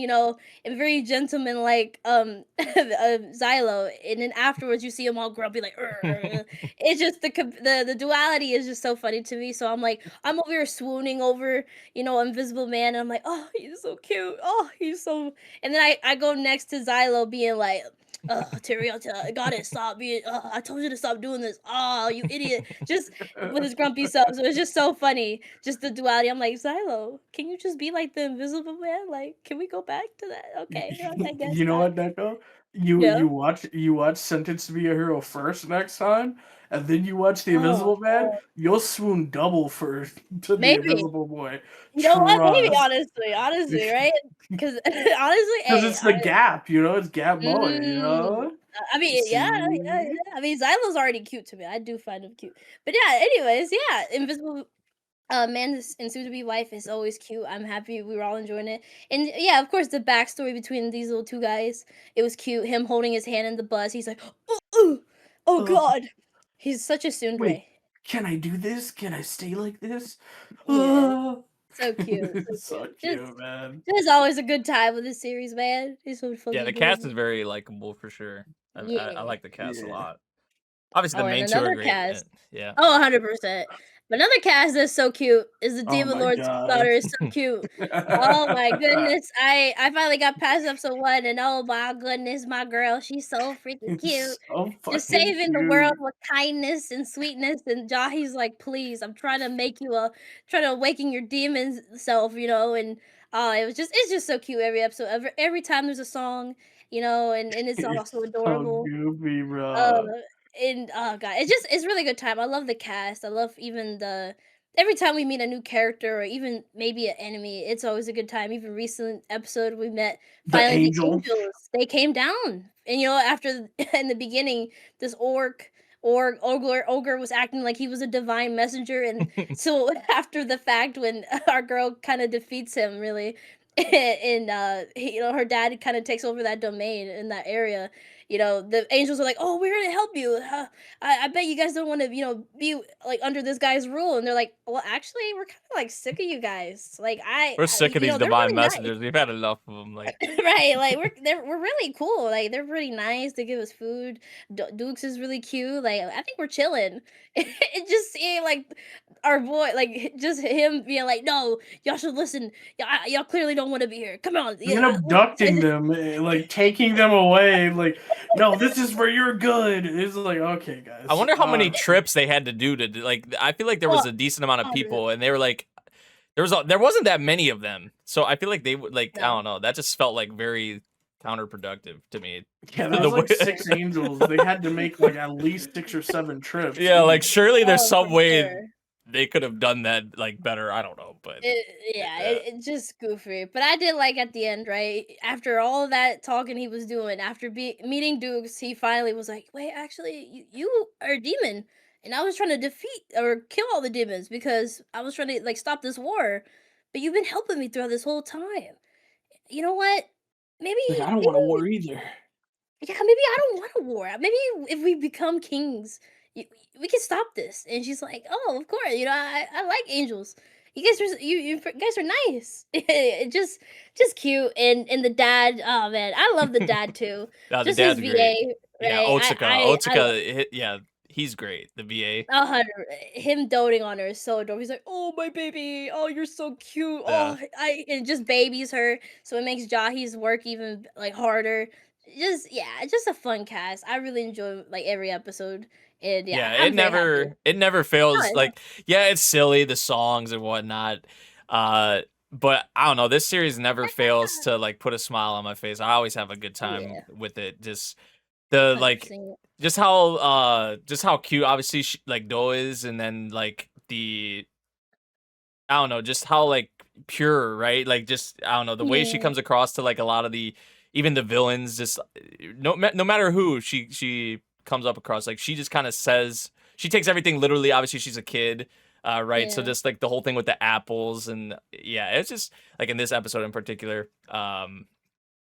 and very gentleman like Xylo, and then afterwards you see him all grumpy like. "Urgh." It's just the duality is just so funny to me. So I'm like I'm over here swooning over Invisible Man, and I'm like, oh, he's so cute. Oh, he's so. And then I go next to Xylo being like, Tyrion, got it. Stop being. I told you to stop doing this. Oh, you idiot. Just with his grumpy self. So it's just so funny. Just the duality. I'm like, Xylo, can you just be like the Invisible Man? Like, can we go back to that? Okay, I guess You know not. what, Neko? You Yeah. you watch Sentenced to be a Hero first next time, and then you watch The Oh, Invisible Man, you'll swoon double for to the maybe. Invisible Boy. You know what? Maybe Trust. honestly, right? Because honestly, Because hey, it's the Gap, it's Gap Boy, Mm. I mean, yeah, yeah, See? yeah. I mean, Xylo's already cute to me. I do find him cute. But yeah, anyways, yeah, Invisible Man and soon to be wife is always cute. I'm happy we were all enjoying it. And yeah, of course, the backstory between these little two guys, it was cute. Him holding his hand in the bus. He's like, oh Uh, God. He's such a wait, tsundere. can I do this? Can I stay like this? Yeah, so cute. So It's so cute. cute, man. Just always a good time with this series, man. It's so Yeah, fucking the cast is adorable. very likable for sure. I Yeah. like the cast a Yeah. lot. Obviously, Oh, the and main two are another great. cast. Yeah. Oh, 100%. But another cast that's so cute is the Oh Demon my Lord's god. daughter is so cute. Oh my goodness. I finally got past episode 1 and oh my goodness, my girl, she's so freaking cute. It's so Just fucking saving the world cute. with kindness and sweetness, and Jahi's like, please, I'm trying to make you trying to awaken your demon self, and it's just so cute every episode. Every time there's a song, and it's also It's so adorable. goofy, Uh, bro. and oh god, it's really good time. I love the cast. I love even the every time we meet a new character or even maybe an enemy, it's always a good time. Even recent episode we met The finally the angel. angels. They came down. And after in the beginning, this ogre was acting like he was a divine messenger, and so after the fact when our girl kind of defeats him really and her dad kind of takes over that domain in that area. The angels are like, "Oh, we're gonna help you. I bet you guys don't want to, be like under this guy's rule." And they're like, "Well, actually, we're kind of like sick of you guys. Like, We're sick of these they're divine really nice, messengers. We've had enough of them. Like, right? Like, we're really cool. Like, they're pretty nice. They give us food. Dukes is really cute. Like, I think we're chilling. It just seeing like our boy, like just him being like, "No, y'all should listen. Y'all clearly don't want to be here. Come on." And abducting them, like taking them away, like, no, this is for your good. It's like, okay, guys. I wonder how many trips they had to do to like. I feel like there was Well, a decent amount of 100. people, and they were like, there wasn't that many of them. So I feel like they would like. I No. don't know. That just felt like very counterproductive to me. Yeah, there was like 6 angels. They had to make like at least 6 or 7 trips. Yeah, like surely there's Oh, some for way sure. they could have done that like better. I don't know, but It's just goofy. But I did like at the end, right? After all of that talking he was doing, after meeting Dukes, he finally was like, "Wait, actually, you are a demon, and I was trying to defeat or kill all the demons because I was trying to like stop this war, but you've been helping me throughout this whole time. You know what? Maybe, Like, I don't want to war either. yeah, maybe I don't want a war. Maybe if we become kings, we can stop this." And she's like, "Oh, of course. I like angels. You guys are you guys are nice." It just cute. And the dad. Oh man, I love the dad too. the Just his dad's great. VA, Yeah, right? Otsuka, yeah, he's great. The VA. 100. Him doting on her is so adorable. He's like, "Oh, my baby. Oh, you're so cute. Yeah. Oh, and just babies her, so it makes Jahi's work even like harder." Just yeah, it's just a fun cast. I really enjoy like every episode, and yeah, Yeah, I'm very happy. it never No, fails. Like, yeah, it's silly, the songs and whatnot. But I don't know, this series never fails to like put a smile on my face. I always have a good time yeah, with it. Just the like 100%. just how cute obviously like Do is, and then like the I don't know, just how like pure, right? Like just I don't know, the way she Yeah, comes across to like a lot of the even the villains, just no matter who she comes up across, like she just kind of says she takes everything literally. Obviously, she's a kid, right? So yeah, just like the whole thing with the apples and yeah, it's just like in this episode in particular, a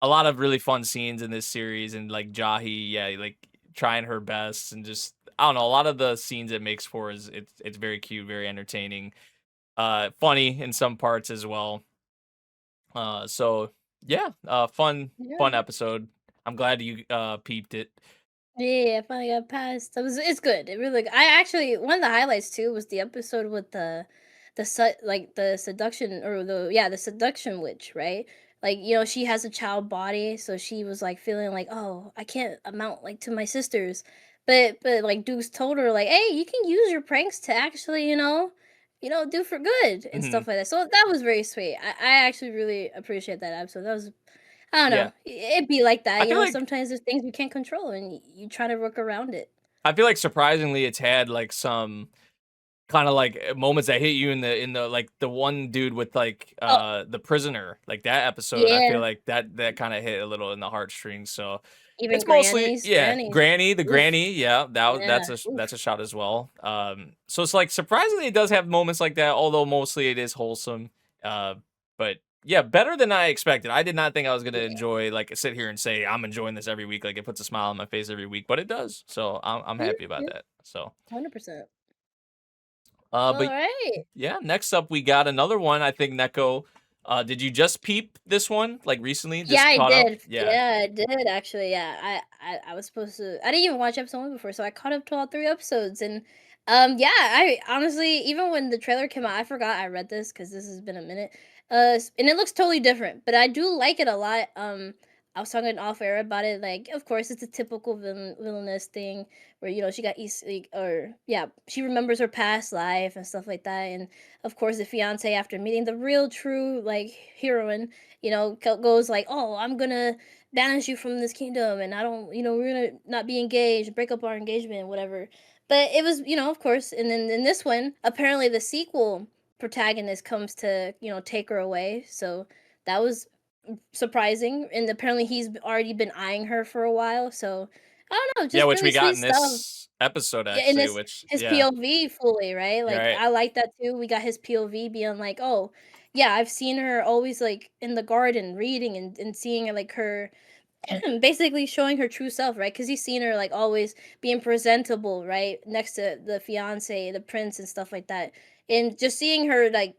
lot of really fun scenes in this series, and like Jahi, yeah, like trying her best, and just I don't know, a lot of the scenes it makes for is it's very cute, very entertaining, funny in some parts as well. So yeah, fun yeah. episode. I'm glad you peeped it. Yeah, I finally got past. It's good. It really. I actually one of the highlights too was the episode with the seduction or the seduction witch, right? Like she has a child body, so she was like feeling like, "Oh, I can't amount like to my sisters," but like Dukes told her like, "Hey, you can use your pranks to actually do for good and Hmm. stuff like that." So that was very sweet. I actually really appreciate that episode. That was I don't know. Yeah, It'd be like that, I feel like sometimes there's things we can't control and you try to work around it. surprisingly it's had like some kind of like moments that hit you in the like the one dude with like Oh, the prisoner, like that episode. I feel yeah. like that kind of hit a little in the heartstrings. So Even it's mostly grannies. yeah, Grannies. Granny, the Oof. Granny, yeah, Yeah. that's Oof. a shot as well. So it's like surprisingly it does have moments like that, although mostly it is wholesome. Uh, but yeah, better than I expected. I did not think I was gonna Yeah. enjoy like sit here and say I'm enjoying this every week, like it puts a smile on my face every week, but it does. So I'm Yeah. happy about Yeah. that. So 100%. but All right. yeah, next up we got another one. I think Neko. Did you just peep this one like recently? Yeah, Just I caught up? did. Yeah. Yeah, I did actually. Yeah, I was supposed to. I didn't even watch episode 1 before, so I caught up to all 3 episodes. And yeah, I honestly, even when the trailer came out, I forgot I read this because this has been a minute. And it looks totally different, but I do like it a lot. I was talking off air about it. Like, of course, it's a typical villainous thing where she got or yeah, she remembers her past life and stuff like that. And of course, the fiance, after meeting the real, true like heroine, goes like, "Oh, I'm gonna banish you from this kingdom, and I don't, we're gonna not be engaged, break up our engagement, whatever." But it was, of course, and then in this one, apparently the sequel protagonist comes to, take her away. So that was surprising. And apparently already been eyeing her for a while. So I don't know, Yeah, just which really we got sweet in stuff. this episode Yeah, and actually, this which his yeah, POV fully, right? you're Like right. I like that too. We got his POV being like, oh, yeah, I've seen her always like in the garden reading and seeing like her basically showing her true self, right? Because he's seen her like always being presentable, right, next to the fiance, the prince, and stuff like that, and just seeing her like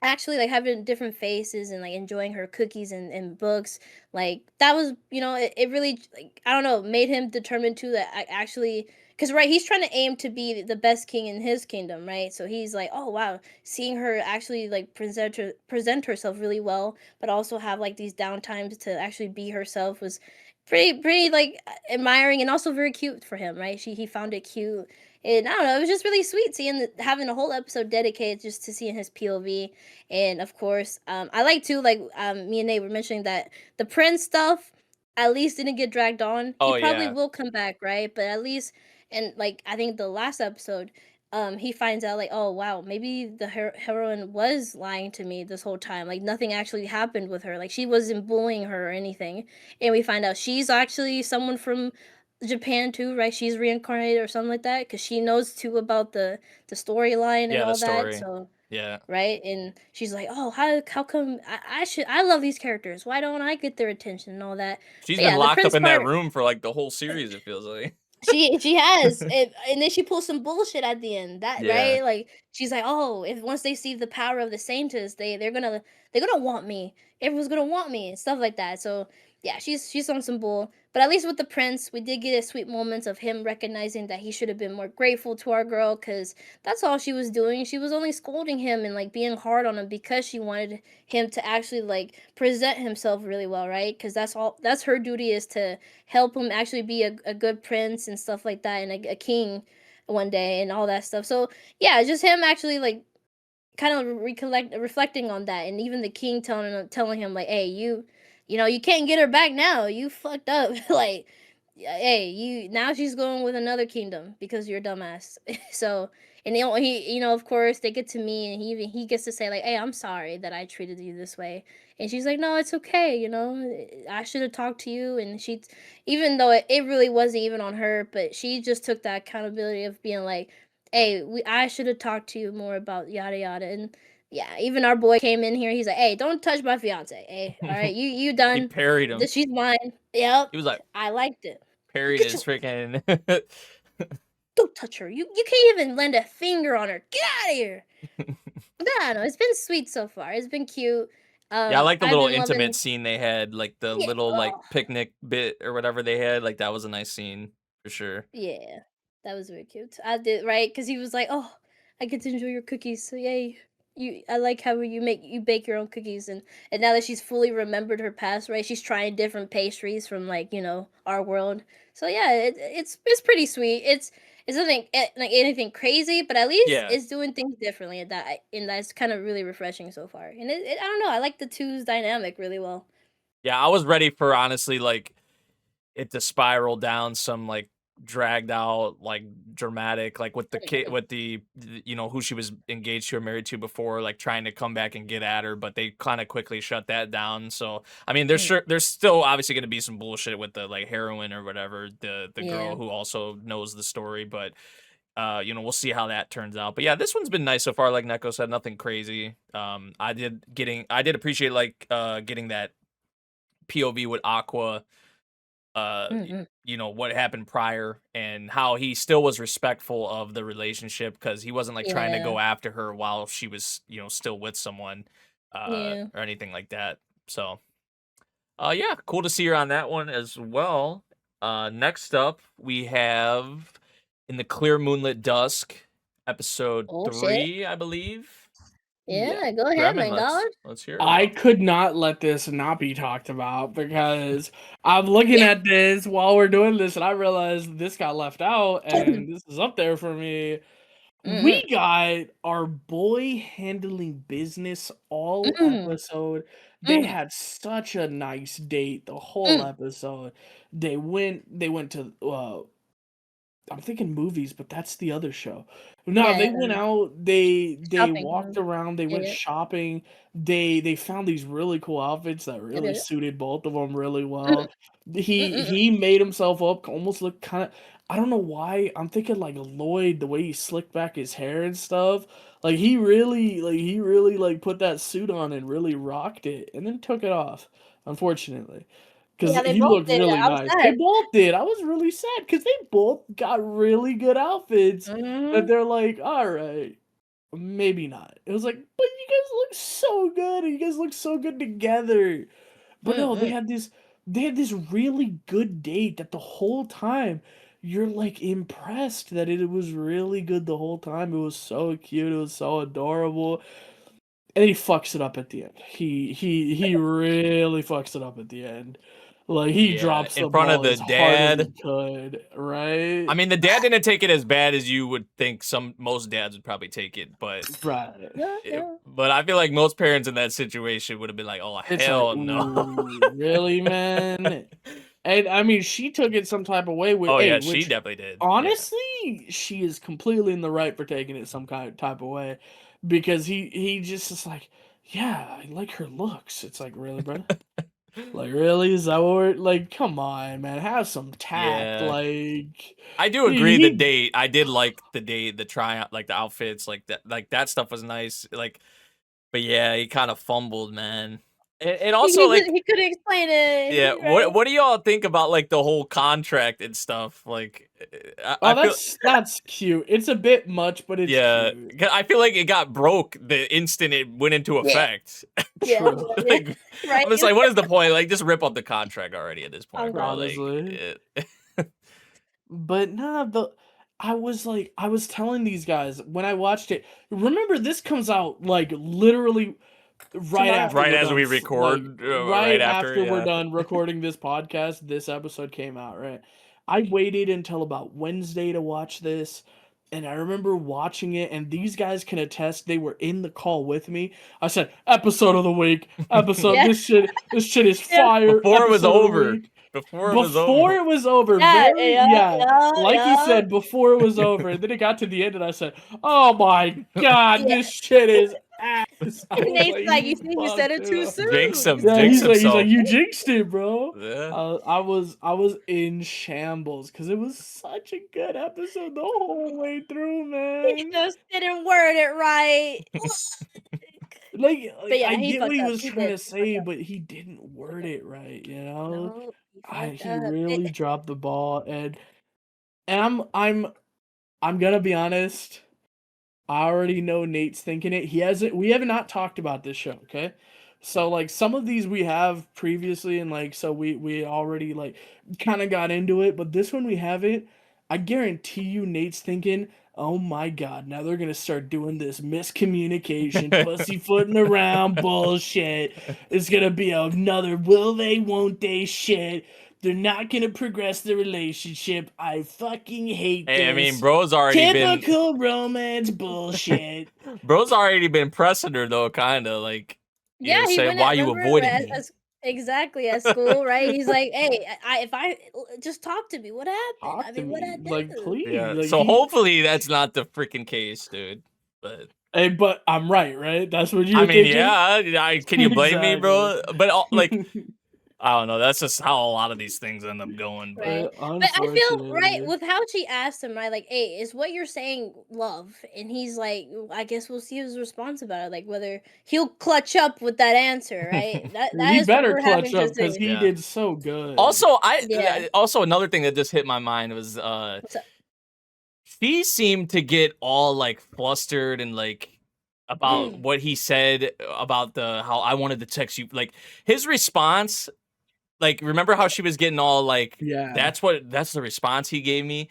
actually like having different faces and like enjoying her cookies and books, like that was, it really, like, I don't know, made him determined to that I actually, because right, he's trying to aim to be the best king in his kingdom, right? So he's like, oh wow, seeing her actually like present herself really well, but also have like these downtimes to actually be herself was pretty like admiring, and also very cute for him, right? He found it cute. And I don't know, it was just really sweet seeing having a whole episode dedicated just to seeing his POV. And of course, I like too, like me and Nate were mentioning that the Prince stuff at least didn't get dragged on. He Oh probably yeah, will come back, right? But at least, and like I think the last episode, he finds out like, oh wow, maybe the heroine was lying to me this whole time. Like nothing actually happened with her. Like she wasn't bullying her or anything. And we find out she's actually someone from Japan too, right? She's reincarnated or something like that because she knows too about the storyline and yeah, the all that. story. So Yeah, right? And she's like, "Oh, how come I love these characters? Why don't I get their attention and all that?" she's But been yeah, the locked up prince in that part, room for like the whole series. It feels like. she has, and then she pulls some bullshit at the end. That Yeah. right? Like she's like, "Oh, if once they see the power of the Saintess, they're gonna want me. Everyone's gonna want me and stuff like that." So yeah, she's on some bull. But at least with the prince, we did get a sweet moments of him recognizing that he should have been more grateful to our girl, because that's all she was doing. She was only scolding him and like being hard on him because she wanted him to actually like present himself really well, right? Because that's her duty, is to help him actually be a good prince and stuff like that, and a king one day and all that stuff. So yeah, just him actually like kind of reflecting on that, and even the king telling him like, hey, you can't get her back now, you fucked up. Like, yeah, hey, you now she's going with another kingdom because you're a dumbass. So, and of course they get to me, and he gets to say like, hey, I'm sorry that I treated you this way. And she's like, no, it's okay, I should have talked to you. And even though it really wasn't even on her, but she just took that accountability of being like, hey, I should have talked to you more about yada yada. And yeah, even our boy came in here. He's like, hey, don't touch my fiance. Hey, all right, you He done? parried him. She's mine. Yep, He was like I liked it. parried Get his your freaking. Don't touch her. You can't even lend a finger on her. Get out of here. But I don't know. It's been sweet so far. It's been cute. Yeah, I like the I've little been intimate loving. scene they had, like the Yeah. little like Oh, picnic bit or whatever they had. Like that was a nice scene for sure. yeah. That was very cute. I did right because he was like, "Oh, I get to enjoy your cookies." So yay. I like how you bake your own cookies, and now that she's fully remembered her past, right? She's trying different pastries from like our world. So yeah, it's pretty sweet. It's nothing like anything crazy, but at least Yeah, it's doing things differently, and that's kind of really refreshing so far. And I don't know, I like the two's dynamic really well. yeah. I was ready for honestly like it to spiral down some like dragged out like dramatic like with the kid with who she was engaged to or married to before, like trying to come back and get at her, but they kind of quickly shut that down. So I mean there's still obviously going to be some bullshit with the like heroine or whatever, the girl Yeah. who also knows the story, but we'll see how that turns out. But yeah, this one's been nice so far. Like Neko said, nothing crazy. I did appreciate like getting that POV with Aqua, Mm-hmm. what happened prior and how he still was respectful of the relationship, because he wasn't like trying to Yeah. go after her while she was still with someone Yeah. or anything like that. So yeah, cool to see her on that one as well. Next up we have In the Clear Moonlit Dusk, episode Oh shit. 3, I believe. Yeah, Yeah. Go ahead, Gremlin, man. God. let's hear I about. could not let this not be talked about because I'm looking Yeah. at this while we're doing this and I realized this got left out and this is up there for me. Mm-hmm. We got our boy handling business all Mm, episode. They mm, had such a nice date the whole mm, episode. They went to I'm thinking movies, but that's the other show. No, Yeah, they went out, they shopping. walked around, they went Yeah. shopping, they found these really cool outfits that really Yeah. suited both of them really well. He made himself up, almost look kind of, I don't know why, I'm thinking like Lloyd, the way he slicked back his hair and stuff. Like he really like put that suit on and really rocked it and then took it off, unfortunately. Because Yeah, they he both looked did. really I was nice. They sad. both did. I was really sad because they both got really good outfits that Mhm. they're like, all right, maybe not. It was like, but you guys look so good and you guys look so good together. But no, they had this really good date that the whole time you're like impressed that it was really good the whole time. It was so cute, it was so adorable. And he fucks it up at the end. He really fucks it up at the end. Like he Yeah, drops in the front of ball the as hard as he dad. could, right? I mean, the dad didn't take it as bad as you would think. Most dads would probably take it, but Right. Yeah. but I feel like most parents in that situation would have been like, "Oh It's hell like, no!" ooh, really, man? And I mean, she took it some type of way with, Oh yeah, hey, she which definitely did. Yeah. honestly, she is completely in the right for taking it some kind of type of way, because he just is like, yeah, I like her looks. It's like, really, bro? Like, really? Is that what we're like? Come on, man. Have some tact. Yeah. Like, I do agree. The he date, I did like the date, the tryout, like the outfits, like that stuff was nice. Like, but yeah, he kind of fumbled, man. And also, like, He couldn't explain yeah, it. Right? what do y'all think about like the whole contract and stuff? Like, I oh, feel. that's cute. It's a bit much, but it's Yeah, cute. 'cause I feel like it got broke the instant it went into effect. Yeah. True. Like, Right. I'm just like, what is the point? Like, just rip up the contract already at this point, bro. Like, Honestly. But nah, I was telling these guys when I watched it. Remember, this comes out like literally right Tomorrow. after right we're as done. we Like, record, right right after, after we're yeah. done recording this podcast, this episode came out. Right, I waited until about Wednesday to watch this. And I remember watching it, and these guys can attest. They were in the call with me. I said, "Episode of the week, episode. Yeah. This shit is Yeah. fire." Before it was Episode of the over. week. Before it was Before over. it was over, Yeah, like you said, before it was over, and then it got to the end, and I said, "Oh my god, Yeah. this shit is ass." I was Nate's like, you said it fucked too up." soon. Jinx him. Yeah, Jinx he's like, himself. you jinxed it, bro. Yeah. I was in shambles because it was such a good episode the whole way through, He man. just didn't word it right. Like But yeah, I he get what fucked he up. was He trying did. to say, but he didn't word it right, you know? No, he fucked He up. really dropped the ball, and I'm gonna be honest. I already know Nate's thinking it. We have not talked about this show, okay? So like some of these we have previously, and like so we already like kind of got into it, but this one we haven't. I guarantee you Nate's thinking, "Oh my god, now they're gonna start doing this miscommunication, pussyfooting around bullshit. It's gonna be another will they, won't they shit. They're not gonna progress the relationship. I fucking hate Hey, this. I mean, bro's already Typical romance bullshit." bro's already been pressing her though, kind of like, you know, Yeah, he saying went why at you remember avoiding at, me. exactly at school, right? He's like, "Hey, if I just talk to me, what happened? Talk I to mean, what I me, do?" like, please. Yeah. Like, So hopefully that's not the freaking case, dude. But Hey, but I'm right? That's what you I were mean, thinking? yeah. Can you blame me, bro? But like, Exactly. I don't know. That's just how a lot of these things end up going. But Right. But I feel right Unfortunately. with how she asked him, right? Like, "Hey, is what you're saying love?" And he's like, "I guess we'll see his response about it, like whether he'll clutch up with that answer, right?" That He is what better we're clutch having up to because see. he Yeah. did so good. also, Yeah. also another thing that just hit my mind was What's up? she seemed to get all like flustered and like about what he said about the how I wanted to text you. Like his response, like remember how she was getting all like Yeah. that's the response he gave me.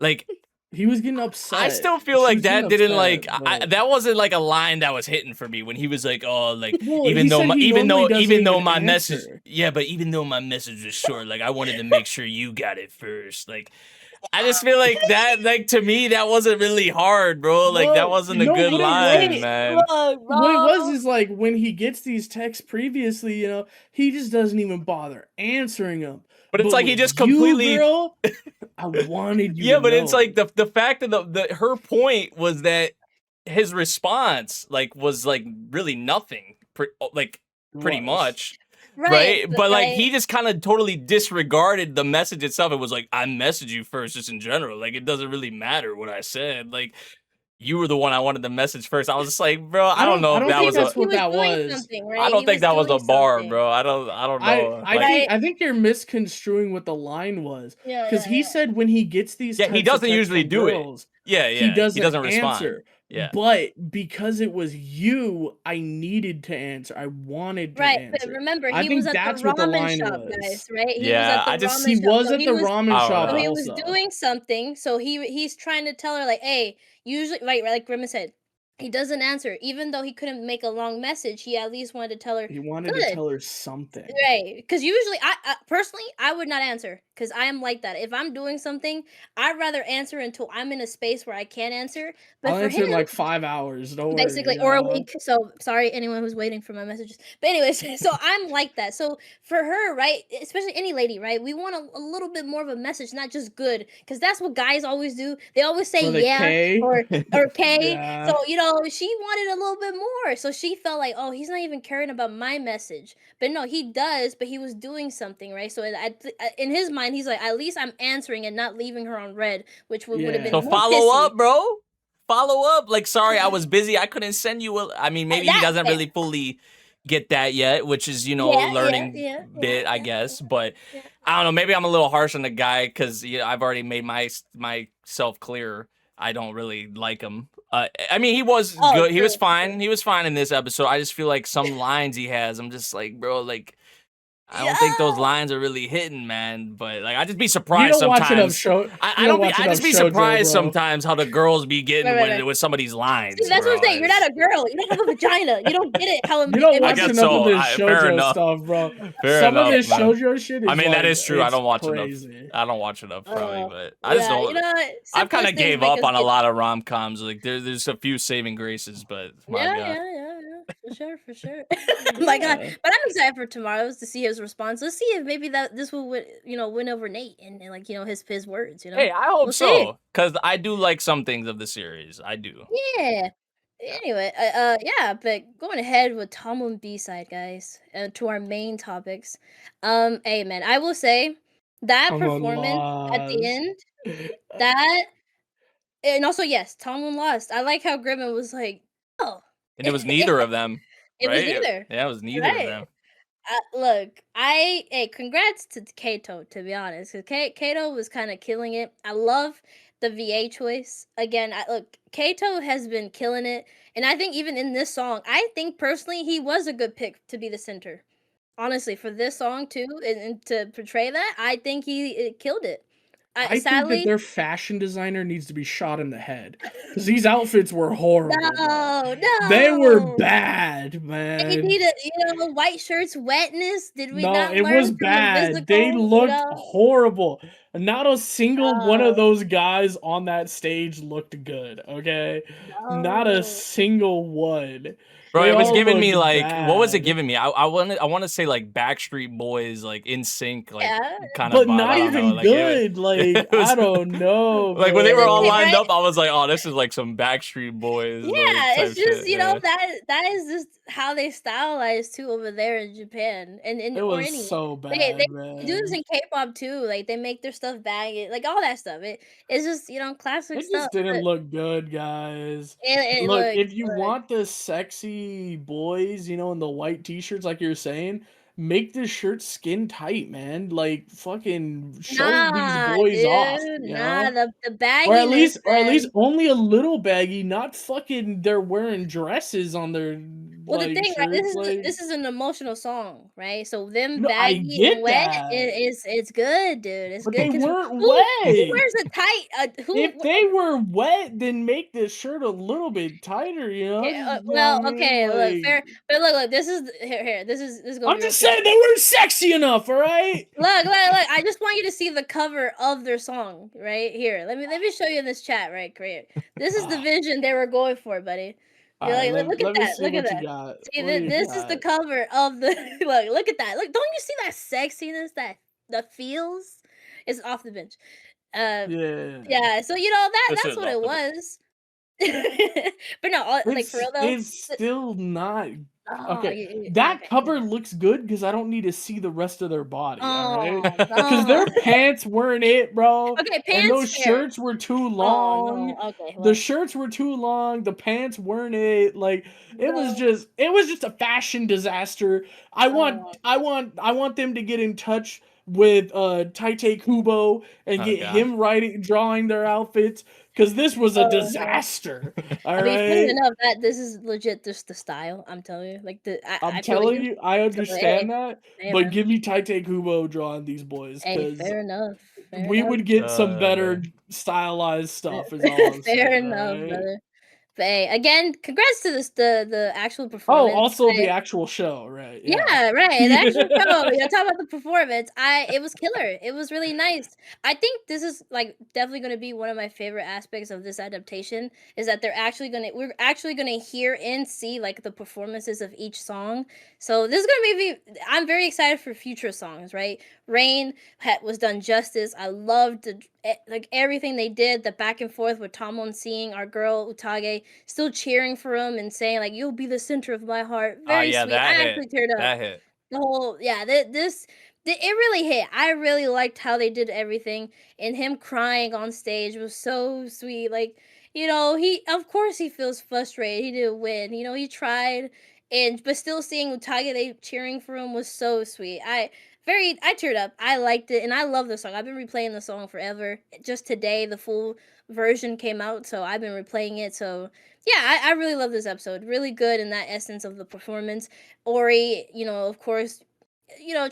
Like He was getting upset. I still feel She like was getting that didn't upset, like but- that wasn't like a line that was hitting for me when he was like, oh, like Well, even he though said my he even normally though doesn't even though even my message answer. yeah, but even though my message was short, like I wanted to make sure you got it first. Like I just feel like that like to me that wasn't really hard, bro. Like that Well, wasn't a no, good what it line, was- man. Look, What it was bro. is like when he gets these texts previously, he just doesn't even bother answering them. But it's like he with just you, completely girl, I wanted you Yeah, to but it's know. like the fact that her point was that his response was really nothing, pretty Was. much. Right, Right, but right. he just kind of totally disregarded the message itself. It was like, I messaged you first, just in general. Like, it doesn't really matter what I said. Like, you were the one I wanted to message first. I was just like, bro, I don't know if that think was a. that's He what was that doing was. something, right? I don't He think was that was a doing bar, something. bro. I don't know. I think you're misconstruing what the line was. Yeah, Because yeah, he yeah. said when he gets these Yeah, he types of doesn't texts usually from do it. girls, Yeah, he he doesn't respond. answer. Yeah. But because it was you, I needed to answer. I wanted to Right, but answer. remember, I he was think at the that's what the ramen line shop, was. guys, right? He was Yeah, at the I just ramen He shop, was so at he the was ramen I don't shop so know. he was also. doing something, so he's trying to tell her, like, "Hey, usually," right, like Grimace said, he doesn't answer. Even though he couldn't make a long message, he at least wanted to tell her, He wanted to "Good." tell her something. Right, because usually I personally I would not answer because I am like that. If I'm doing something, I'd rather answer until I'm in a space where I can answer. But I'll for answer him, in like 5 hours. Don't worry. basically, or a week. So sorry, anyone who's waiting for my messages. But anyways, so I'm like that. So for her, right, especially any lady, right, we want a little bit more of a message, not just good, because that's what guys always do. They always say Or the yeah K. or K. Yeah. So she wanted a little bit more. So she felt like, oh, he's not even caring about my message. But no, he does. But he was doing something, right? So in his mind, he's like, at least I'm answering and not leaving her on red, which would have been So Yeah. more follow pissy. up, bro. Follow up. Like, sorry, I was busy. I couldn't send you I mean, maybe he That doesn't really fully get that yet, which is, a learning bit, I guess. But yeah. I don't know. Maybe I'm a little harsh on the guy because I've already made myself clear. I don't really like him. I mean, he was Oh, good. He was true, fine. true. He was fine in this episode. I just feel like some lines he has, I'm just like, bro, like, I don't Yeah. think those lines are really hitting, man. But like, I just be You surprised don't watch enough sometimes. show. I don't be. I just be Shoujo, surprised bro. sometimes how the girls be getting Right. with some of these lines. See, that's what I'm bro. saying. You're not a girl. You don't have a vagina. You don't get it. How You don't it watch guess enough so. of this Fair shoujo enough. stuff, bro. Fair Some enough, of this man. shoujo shit is I mean, that like, is true. I it's don't watch crazy. enough. I don't watch enough, probably, but I just yeah, don't. what? I've kind Simplest of things gave make up us on a get- lot of rom coms. Like there's a few saving graces, but my God. Yeah, for sure. My God, but I'm excited for tomorrow's to see his response. Let's see if maybe this will win over Nate and like his words. Hey, I hope We'll see. so, because I do like some things of the series. I do. Yeah. Anyway, yeah, but going ahead with Tamon B-side, guys, to our main topics. Hey, man, I will say that Tamon performance at the lost. end, that, and also yes, Tamon lost. I like how Grimmon was like, oh, And it was neither of them, it was right? neither. Yeah, it was neither of them. Look, hey, congrats to Kato, to be honest, because Kato was kind of killing it. I love the VA choice. Again, look, Kato has been killing it, and I think even in this song, I think personally he was a good pick to be the center. Honestly, for this song too, and to portray that, I think he killed it. I Sadly, think that their fashion designer needs to be shot in the head because these outfits were horrible. no, They were bad, man. They need white shirts wetness. Did we not it learn was from the bad. physical, They looked horrible. Not a single one of those guys on that stage looked good. Okay, not a single one. Bro, They it was all giving me looked like, what was it bad. giving me? I want to say like Backstreet Boys, like in sync, like kind But of vibe. not I don't know. even Like, good. Like was- I don't know. Like when they were all lined Right? up, I was like, oh, this is like some Backstreet Boys. Yeah, like, type it's just shit, that is just how they stylize too over there in Japan, and It or was anywhere. so bad, They man. do this in K-pop too. Like they make their stuff baggy, like all that stuff. It's just classic It stuff. just didn't look good, guys. And Look, if you want the sexy boys, in the white t-shirts like you're saying, make the shirt skin tight, man. Like fucking show these boys off, the bagginess, or at least man. only a little baggy, not fucking they're wearing dresses on their Well, the thing, right? shirts, This is an emotional song, right? So them No, I baggy get and wet, that. it's good, dude. It's But good. they 'Cause weren't who wet. wears a tight? If they were wet, then make the shirt a little bit tighter, Yeah, Just, you know what I mean? okay, look, Like, fair, but look, this is here. This is gonna I'm be just real saying they weren't sexy enough, all right? quick. Look. I just want you to see the cover of their song right here. Let me show you in this chat right here. This is the vision they were going for, buddy. You're All right, like, look at let me that. see Look at what you that. got. See, What do you this is the got? cover of the look at that. Look, don't you see that sexiness, that the feels? It's off the bench. Uh, Yeah. yeah. So This that's is what it optimal. was. But no, like for real though. It's still not Oh, okay. That okay. cover looks good because I don't need to see the rest of their body, alright? Oh Because no. their pants weren't it, bro. Okay, And pants those fair. shirts were too Oh long. no. Okay, The well, shirts were too long. The pants weren't it. Like no. it was just a fashion disaster. Oh, I want them to get in touch with Taite Kubo and Oh get god. him drawing their outfits because this was a oh no. disaster. All I mean, funny right. enough, that this is legit just the style. I'm telling you, like I'm I feel telling you. you, I So hey, understand that, hey but man, give me Taite Kubo drawing these boys, hey, because fair enough, fair we enough, would get some better Man. stylized stuff, is all I'm fair saying, enough, alright? brother. But hey, again, congrats to the actual Oh, performance. also the actual show, right, yeah. Yeah, right. The actual show, talk about the performance. It was killer. It was really nice. I think this is like definitely going to be one of my favorite aspects of this adaptation is that we're actually gonna hear and see like the performances of each song. So this is gonna I'm very excited for future songs. Right, Rain was done justice. I loved like everything they did. The back and forth with Tamon seeing our girl Utage still cheering for him and saying like you'll be the center of my heart. Very Yeah, sweet. that I hit. actually teared up. That hit. The whole it really hit. I really liked how they did everything, and him crying on stage was so sweet. Like he of course he feels frustrated. He didn't win. He tried, and but still seeing Utage they cheering for him was so sweet. I teared up. I liked it, and I love the song. I've been replaying the song forever. Just today, the full version came out, so I've been replaying it. So yeah, I really love this episode. Really good in that essence of the performance. Ori, of course,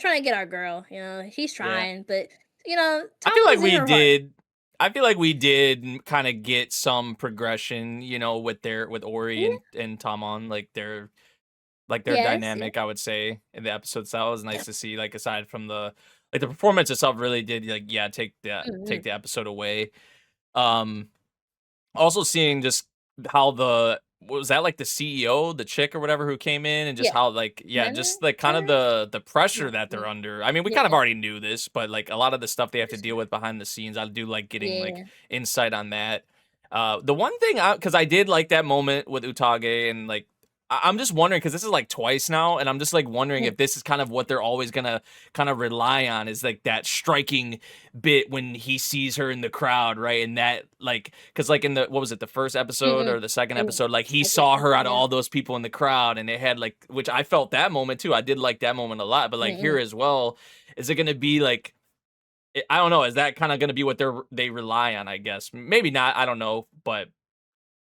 trying to get our girl. He's Yeah. trying, but I feel like Tamo's in we her heart. did. I feel like we did kind of get some progression, with Ori Yeah. and Tamon, like their Yes. Yeah. dynamic. I would say in the episodes, that was nice to see. Like aside from the performance itself, really did take Mhm. the episode away. Um, Also seeing just how was that like the CEO, the chick or whatever who came in, and just Yeah. how like just like kind of Manager? the pressure No. that they're Yeah. under. I mean, we kind of Yeah. already knew this, but like a lot of the stuff they have For to deal sure. with behind the scenes, I do like getting like Yeah. insight on that. The one thing, because I did like that moment with Utage, and like I'm just wondering, because this is like twice now, and I'm just like wondering Mhm. if this is kind of what they're always gonna kind of rely on, is like that striking bit when he sees her in the crowd, right? And that like, because like in the, what was it, the first episode Mhm. or the second And episode, like he second, saw her out of yeah. all those people in the crowd, and it had like, which I felt that moment too. I did like that moment a lot, but like here Mhm. as well, is it gonna be like, I don't know, is that kind of gonna be what they rely on? I guess maybe not. I don't know, but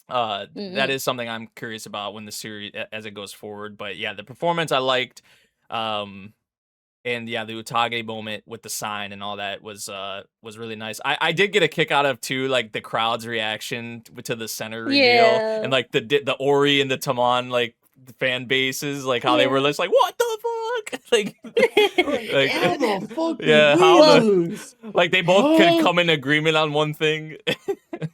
that Mhm. is something I'm curious about when the series as it goes forward. But yeah, the performance I liked. um and yeah, the Utage moment with the sign and all that was really nice. I did get a kick out of too, like the crowd's reaction to the center reveal, and Yeah. like the Ori and the Tamon like fan bases, like how they were Yeah. just like, what the fuck, like How like the fuck did yeah, we how the, Well, lose? like they both could Huh? come in agreement on one thing.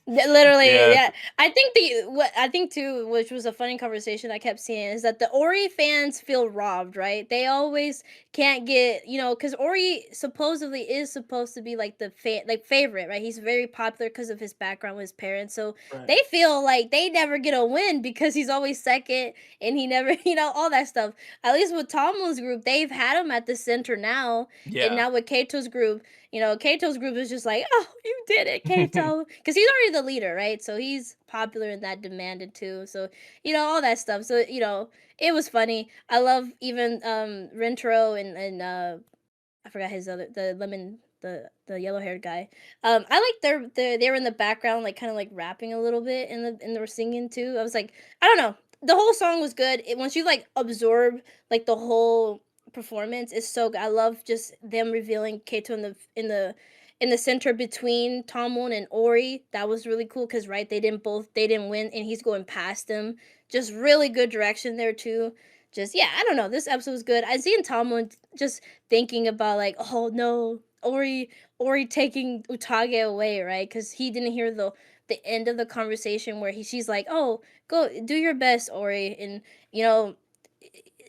Literally, Yeah, yeah. I think too, which was a funny conversation I kept seeing, is that the Ori fans feel robbed, right? They always can't get, because Ori supposedly is supposed to be like the favorite, right? He's very popular because of his background with his parents, so they Right. feel like they never get a win because he's always second and he never, all that stuff. At least with Tomo's group, they've had him at the center now, and yeah. now with Kato's group. Kato's group is just like, oh, you did it, Kato. Because he's already the leader, right? So he's popular and that demanded too. So, all that stuff. So, it was funny. I love even Rentaro and I forgot his other the lemon the yellow haired guy. I like they were in the background, like kind of like rapping a little bit and they were singing too. I was like, I don't know. The whole song was good. Once you like absorb like the whole performance is so good. I love just them revealing Kato in the center between Tamon and Ori. That was really cool because right they didn't win and he's going past them. Just really good direction there too. Just yeah, I don't know. This episode was good. I seen Tamon just thinking about like, oh no, Ori taking Utage away, right? Because he didn't hear the end of the conversation where she's like, oh, go do your best, Ori, and you know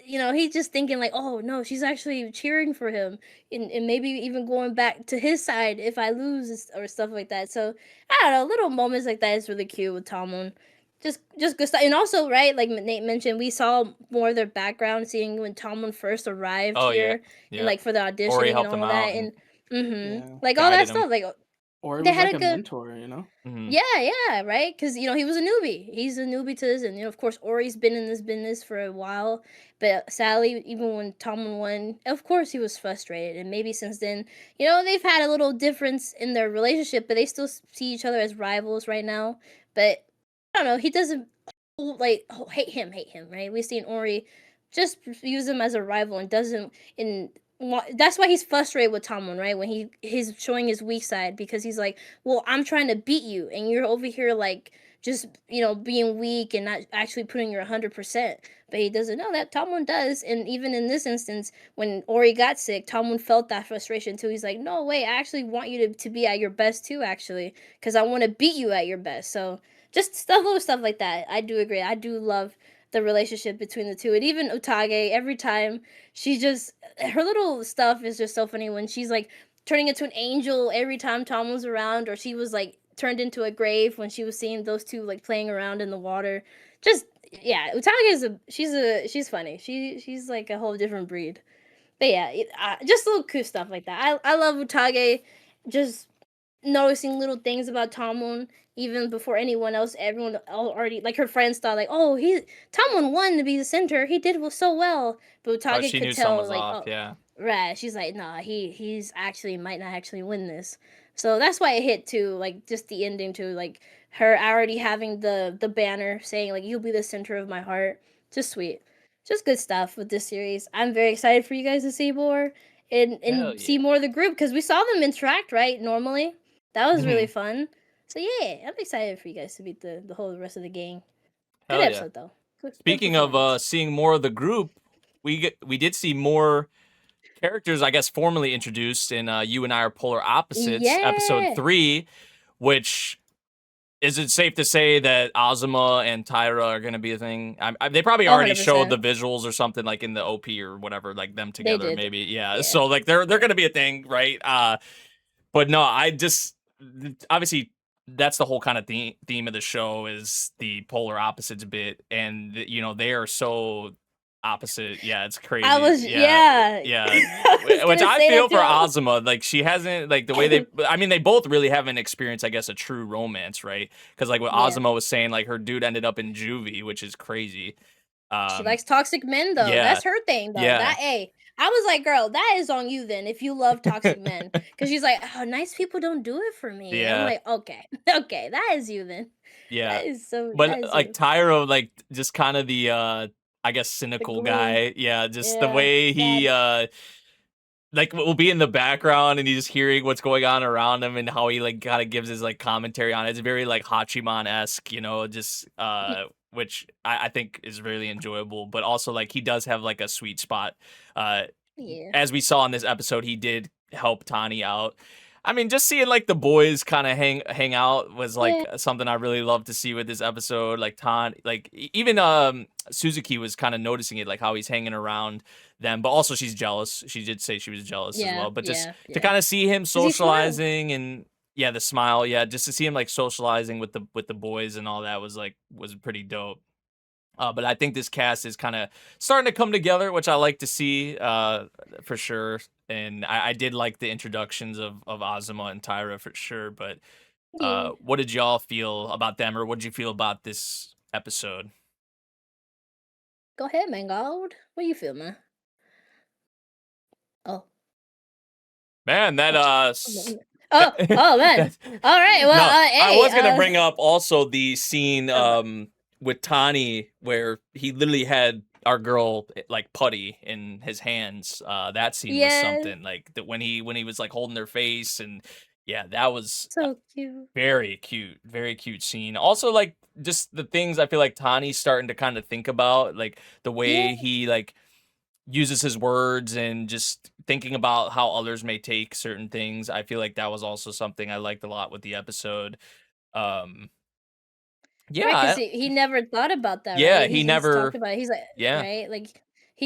he's just thinking like, oh no, she's actually cheering for him, and maybe even going back to his side if I lose or stuff like that. So I don't know, little moments like that is really cute with Tamon. Just good stuff. And also, right, like Nate mentioned, we saw more of their background, seeing when Tamon first arrived Oh yeah, here, and yeah. like for the Ori auditioning and helped all him of out that, and and Yeah. like all that guided him. stuff. Like Or it they was had like a a good. mentor, you know? Mhm. Yeah, right. Because he was a newbie. He's a newbie to this, and of course, Ori's been in this business for a while. But sadly, even when Tomlin won, of course, he was frustrated, and maybe since then, they've had a little difference in their relationship, but they still see each other as rivals right now. But I don't know. He doesn't hate him, right? We've seen Ori just use him as a rival and doesn't in. That's why he's frustrated with Tomlin, right? When he's showing his weak side, because he's like, well, I'm trying to beat you, and you're over here like just being weak and not actually putting your 100%. But he doesn't know that Tomlin does, and even in this instance, when Ori got sick, Tomlin felt that frustration too. He's like, no, wait, I actually want you to be at your best too, actually, because I want to beat you at your best. So just little stuff like that. I do agree. I do love the relationship between the two, and even Otage. Every time she just her little stuff is just so funny when she's like turning into an angel every time Tom was around, or she was like turned into a grave when she was seeing those two like playing around in the water. Just yeah, Utage is she's funny. She's like a whole different breed. But yeah, just little cool stuff like that. I love Utage. Just noticing little things about Tamon even before anyone else. Everyone already like her friends thought like, oh, Tamon won to be the center. He did so well, but Oh, Utage she could knew something tell was like, off. oh, Yeah. right. She's like, nah, he's actually might not actually win this. So that's why it hit too. Like just the ending too. Like her already having the banner saying like, you'll be the center of my heart. Just sweet. Just good stuff with this series. I'm very excited for you guys to see more and Hell see yeah. more of the group, because we saw them interact right normally. That was really Mhm. fun. So yeah, I'm excited for you guys to meet the whole rest of the gang. Good Hell yeah. episode though. Good Speaking of performance. seeing more of the group, we did see more characters, I guess, formally introduced in You and I Are Polar Opposites, episode Yeah. 3, which is it safe to say that Azuma and Tyra are going to be a thing? They probably already showed the 100%. visuals or something like in the OP or whatever, like them They together, did. maybe. Yeah. Yeah. So like they're going to be a thing, right? But no, I just obviously that's the whole kind of theme of the show is the polar opposites bit, and they are so opposite. Yeah, it's I crazy. was Yeah, yeah. yeah. I was Which gonna I say feel that too. for Azuma, like she hasn't like the way they. I mean, they both really haven't experienced, I guess, a true romance, right? Because like what Yeah. Azuma was saying, like her dude ended up in juvie, which is crazy. She likes toxic men though. Yeah, That's her thing though. yeah, I was like, girl, that is on you then if you love toxic men. Because she's like, oh, nice people don't do it for me. I'm yeah, like, okay, okay, that is you then. yeah. That is so. But That is like you. Tyro, like just kind of the I guess The cynical glue. guy. Yeah, just the Yeah. way Sad. he like will be in the background and he's just hearing what's going on around him and how he like kind of gives his like commentary on it. It's very like Hachiman-esque, just which I think is really enjoyable. But also like he does have like a sweet spot. Yeah. As we saw in this episode, he did help Tani out. I mean, just seeing like the boys kind of hang out was like Yeah. something I really love to see with this episode. Like like even Suzuki was kind of noticing it, like how he's hanging around them. But also she's jealous. She did say she was jealous as Yeah. well. But just Yeah. to Yeah. kind of see him 'Cause he smiled. socializing and yeah, the smile, yeah, just to see him like socializing with the boys and all that was pretty dope. But I think this cast is kind of starting to come together, which I like to see for sure. And I did like the introductions of Azuma and Tyra for sure. But Yeah. what did y'all feel about them, or what did you feel about this episode? Go ahead, man. God. What do you feel, man? Oh. Man, that Oh. Oh man. All right. Well. no, Hey. I was gonna bring up also the scene Okay. with Tani where he literally had our girl like putty in his hands. That scene was Yeah. something like that when he was like holding her face and yeah, that was So cute. very cute scene. Also like just the things I feel like Tani's starting to kind of think about, like the Yeah. way he like uses his words and just thinking about how others may take certain things. I feel like that was also something I liked a lot with the episode. Um Right, because yeah, he never thought about that, yeah, right? he He's talked never about it. He's like, yeah. right, like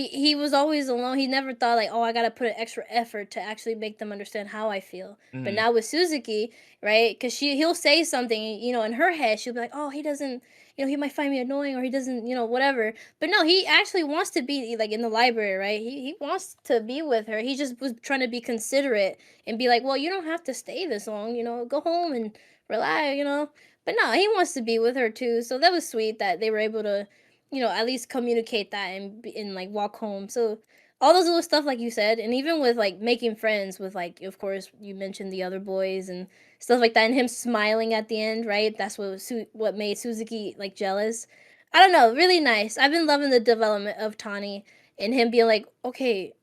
he was always alone. He never thought like, oh, I gotta put an extra effort to actually make them understand how I feel. But Mhm. now with Suzuki, right? Because he'll say something, in her head, she'll be like, oh, he doesn't, he might find me annoying, or he doesn't, whatever. But no, he actually wants to be like in the library, right? He wants to be with her. He just was trying to be considerate and be like, well, you don't have to stay this long, go home and relax. But no, he wants to be with her too. So that was sweet that they were able to, at least communicate that and like walk home. So all those little stuff, like you said, and even with like making friends with, like, of course, you mentioned the other boys and stuff like that, and him smiling at the end, right? That's what made Suzuki like jealous. I don't know, really nice. I've been loving the development of Tani and him being like, okay,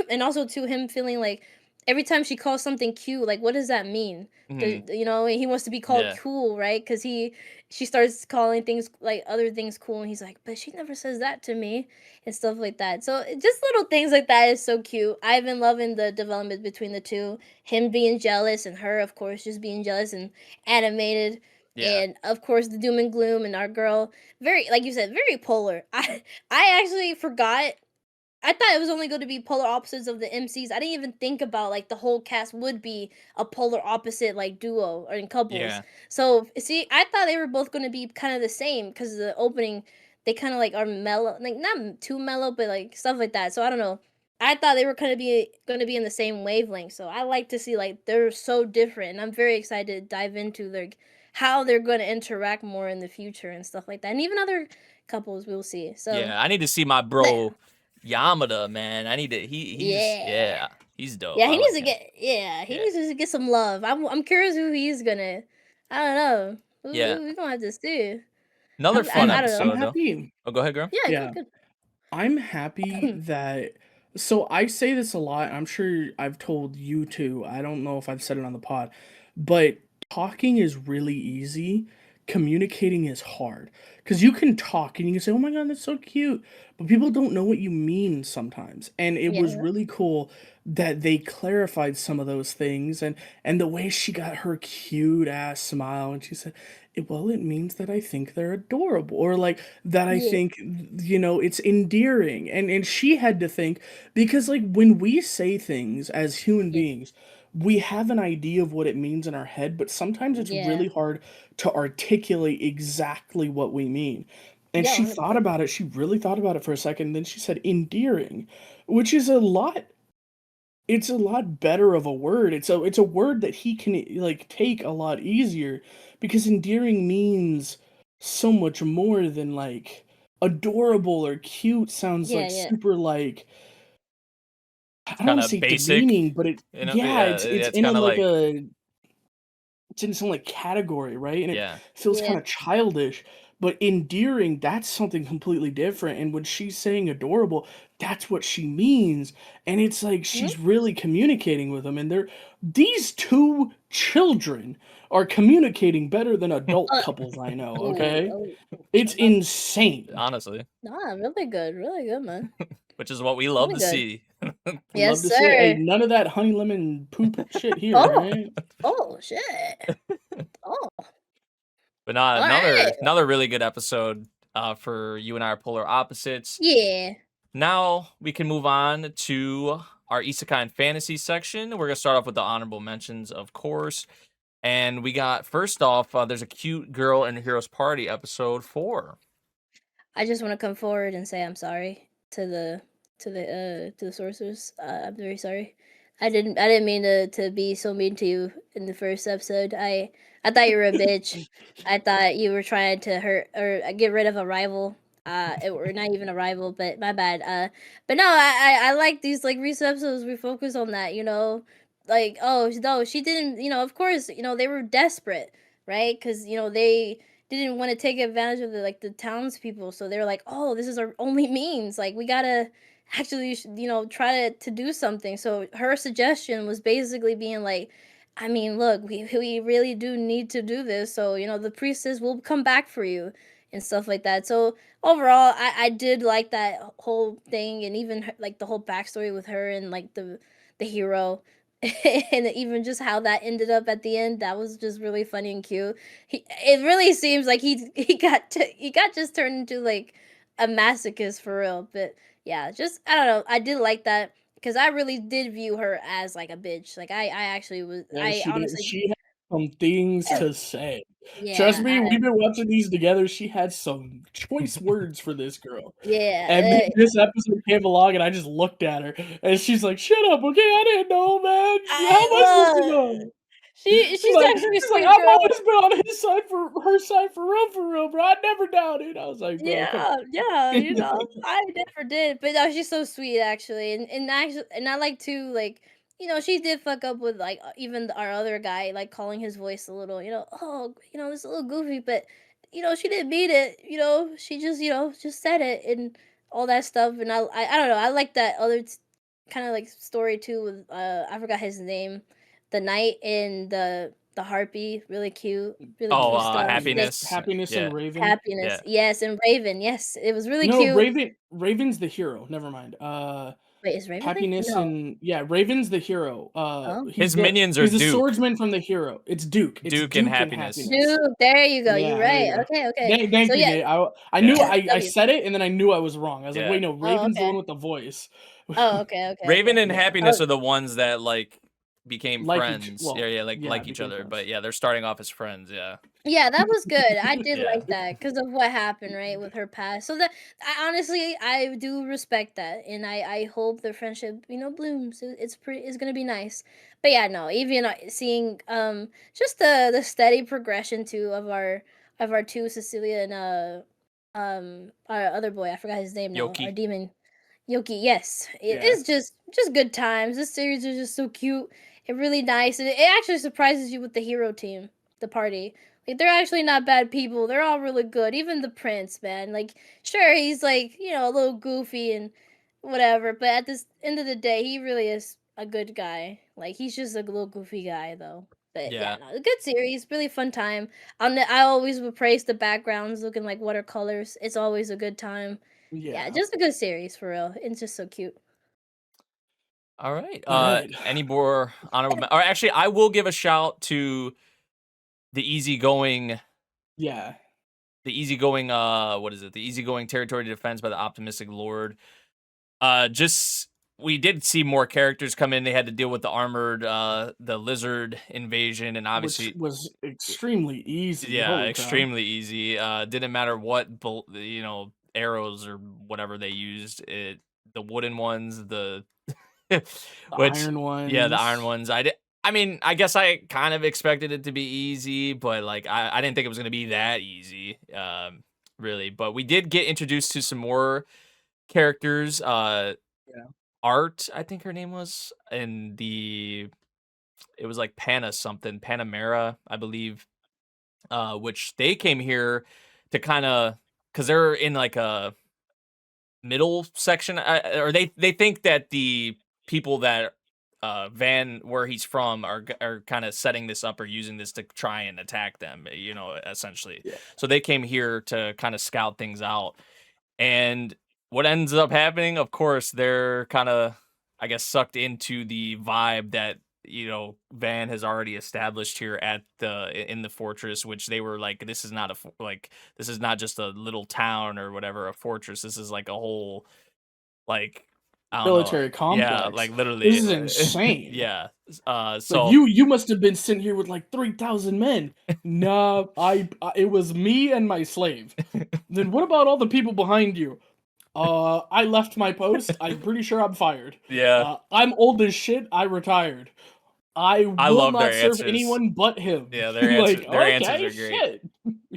and also to him feeling like every time she calls something cute, like what does that mean? Mhm. He wants to be called Yeah. cool, right? Because she starts calling things like other things cool, and he's like, but she never says that to me and stuff like that. So just little things like that is so cute. I've been loving the development between the two. Him being jealous and her, of course, just being jealous and animated. Yeah. And of course, the doom and gloom and our girl, very, like you said, very polar. I actually forgot. I thought it was only going to be polar opposites of the MCs. I didn't even think about like the whole cast would be a polar opposite like duo or in couples. Yeah. So see, I thought they were both going to be kind of the same because the opening they kind of like are mellow, like not too mellow, but like stuff like that. So I don't know. I thought they were going to be in the same wavelength. So I like to see like they're so different, and I'm very excited to dive into like how they're going to interact more in the future and stuff like that, and even other couples we'll see. So Yeah. I need to see my bro Yamada, man. I need to. yeah. He's dope. Yeah, I he needs like to him. get he Yeah. needs to get some love. I'm curious who he's gonna. I don't know. Yeah. We gonna have to see. Another fun I don't know. I'm episode though. happy. Oh, go ahead, girl. Yeah, Yeah. good. I'm happy that so I say this a lot. I'm sure I've told you too. I don't know if I've said it on the pod, but talking is really easy. Communicating is hard because you can talk and you can say, "Oh my god, that's so cute," but people don't know what you mean sometimes. And it was Yeah, really cool that they clarified some of those things and the way she got her cute ass smile and she said, well, it means that I think they're adorable, or like that I yeah, think, it's endearing. And she had to think, because like when we say things as human yeah, beings, we have an idea of what it means in our head, but sometimes it's yeah, really hard to articulate exactly what we mean. And yeah. she 100. thought about it, she really thought about it for a second, and then she said endearing, which is a lot, it's a lot better of a word. It's a word that he can like take a lot easier because endearing means so much more than like adorable or cute sounds Yeah, like yeah, super like I don't Kind want to of say basic. demeaning, but yeah, Yeah. it's It's in a kind of like like a it's in some like category, right? And it yeah. feels yeah. kind of childish. But endearing, that's something completely different. And when she's saying adorable, that's what she means. And it's like Mhm. she's really communicating with them. And these two children are communicating better than adult Uh, couples I know, oh, okay? oh, It's uh, insane. Honestly, nah, really good, man. which is what we love Really to good. see. We Yes, love to see it. Hey, sir. none of that honey lemon poop shit here, all Oh, right? oh, shit. Oh, But not all right. another really good episode for You and I Are Polar Opposites. Yeah. Now we can move on to our Isekai and Fantasy section. We're gonna start off with the honorable mentions, of course. And we got first off, there's a cute girl in Heroes Party, episode 4. I just want to come forward and say I'm sorry to the sorcerers. I'm very sorry. I didn't mean to be so mean to you in the first episode. I thought you were a bitch. I thought you were trying to hurt or get rid of a rival. Or not even a rival, but my bad. But no, I like these like recent episodes. We focus on that, like, oh no, she didn't. Of course, they were desperate, right? Because they didn't want to take advantage of the townspeople, so they were like, oh, this is our only means, like we gotta actually try to do something. So her suggestion was basically being like, I mean, look, we really do need to do this, so the priestess will come back for you and stuff like that. So overall, I did like that whole thing, and even like the whole backstory with her and like the hero. And even just how that ended up at the end, that was just really funny and cute. It really seems like he got just turned into like a masochist for real. But yeah, just I don't know. I did like that because I really did view her as like a bitch. Like I actually was. Yeah, I she did. honestly, She had some things to say. Trust yeah, me, we've been watching these together. She had some choice words for this girl. And then yeah. this episode came along, and I just looked at her, and she's like, "Shut up, okay? I didn't know, man. How am I supposed to I know?" she's actually a She's like, sweet "I've girl. always been on his side for real, bro. I never doubted." I was like, "Bro, come Yeah, yeah, on." you know, I never did, but no, she's so sweet actually, and I like to like, she did fuck up with like even our other guy, like calling his voice a little, oh, it's a little goofy, but she didn't mean it, she just, just said it and all that stuff, and I don't know, I like that other kind of like story too with I forgot his name, the knight and the harpy, really Oh, cute stuff. Just happiness. Happiness Yeah. and Raven. Happiness, Yeah. yes, and Raven, yes, it was really No, cute. Raven's the hero. Never mind. Wait, is Raven there? Happiness No. and yeah, Raven's the hero. Oh. His minions are he's the Duke. swordsman from the hero. It's Duke. It's Duke and Happiness. Dude, there you go. You're Yeah, there you right. go. Okay. Thank So you, yeah, Nate. I Yeah. knew yeah, I W. said it and then I knew I was wrong. I was like, Yeah. wait, no, Oh, Raven's the okay. one with the voice. Oh, okay. Raven and Yeah. Happiness Oh, are the ones that like became Like friends. Like each became other. friends. But yeah, they're starting off as friends. Yeah. yeah, that was good. I did Yeah. like that because of what happened, right, with her past. So that I honestly I do respect that, and I hope their friendship blooms. It's gonna be nice. But yeah, no, even seeing just the steady progression too of our two Cecilia and our other boy, I forgot his name now, our Yoki. demon Yoki. Yes, it Yeah. is just good times. This series is just so cute and really nice, and it actually surprises you with the hero team, the party. Like they're actually not bad people. They're all really good. Even the prince, man. Like sure he's like a little goofy and whatever, but at this end of the day, he really is a good guy. Like he's just a little goofy guy though. But yeah, Yeah. no, a good series, really fun time. I always would praise the backgrounds looking like watercolors. It's always a good time. Yeah, Yeah. just a good series for real. It's just so cute. All right. All right. Any more honorable? Or actually, I will give a shout to the easygoing. Yeah. The easygoing. What is it? The easygoing territory defense by the optimistic lord. Just we did see more characters come in. They had to deal with the armored, the lizard invasion, and obviously Which was extremely easy. yeah, Holy crap. extremely easy. Didn't matter what arrows or whatever they used. The wooden ones, the Iron ones. Yeah, the iron ones. I mean, I guess I kind of expected it to be easy, but like I didn't think it was gonna be that easy. Really. But we did get introduced to some more characters. Yeah. Art, I think her name was, and it was like Panamera, I believe. Which they came here to kind of because they're in like a middle section, or they think that the people that Van where he's from are kind of setting this up or using this to try and attack them, essentially. Yeah. So they came here to kind of scout things out, and what ends up happening, of course, they're kind of, I guess, sucked into the vibe that Van has already established here in the fortress, which they were like, this is not this is not just a little town or whatever, a fortress. This is like a whole like I don't Military know. complex. Yeah, like literally. This is insane. Yeah. So like you must have been sitting here with like 3,000 men. Nah, it was me and my slave. Then what about all the people behind you? I left my post. I'm pretty sure I'm fired. Yeah. I'm old as shit. I retired. I will love not their serve answers. anyone but him. Yeah, their answers, like, answers okay, are great. shit.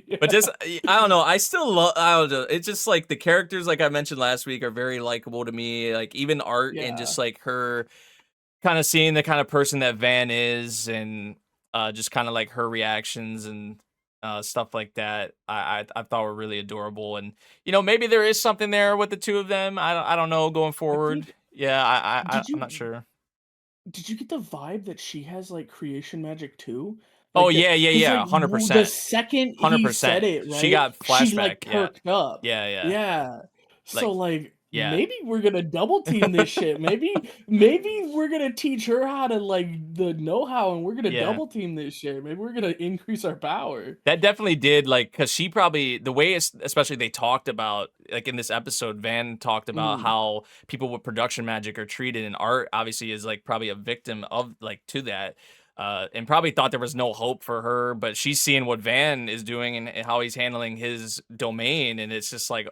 Yeah. But just I don't know. I still love. I don't know. It's just like the characters, like I mentioned last week, are very likable to me. Like even Art and just like her, kind of seeing the kind of person that Van is, and just kind of like her reactions and stuff like that. I thought were really adorable, and maybe there is something there with the two of them. I don't know going forward. I'm not sure. Did you get the vibe that she has like creation magic too? Oh Like yeah, 100%. The second he 100%. said it, right? She got flashback. She like perked up. Yeah. Yeah. So like Yeah. maybe we're gonna double team this shit. Maybe we're gonna teach her how to like the know-how, and we're gonna Yeah. double team this shit. Maybe we're gonna increase our power. That definitely did, like, because she probably, the way especially they talked about, like in this episode, Van talked about how people with production magic are treated, and Art obviously is like probably a victim of like to that, and probably thought there was no hope for her, but she's seeing what Van is doing and how he's handling his domain, and it's just like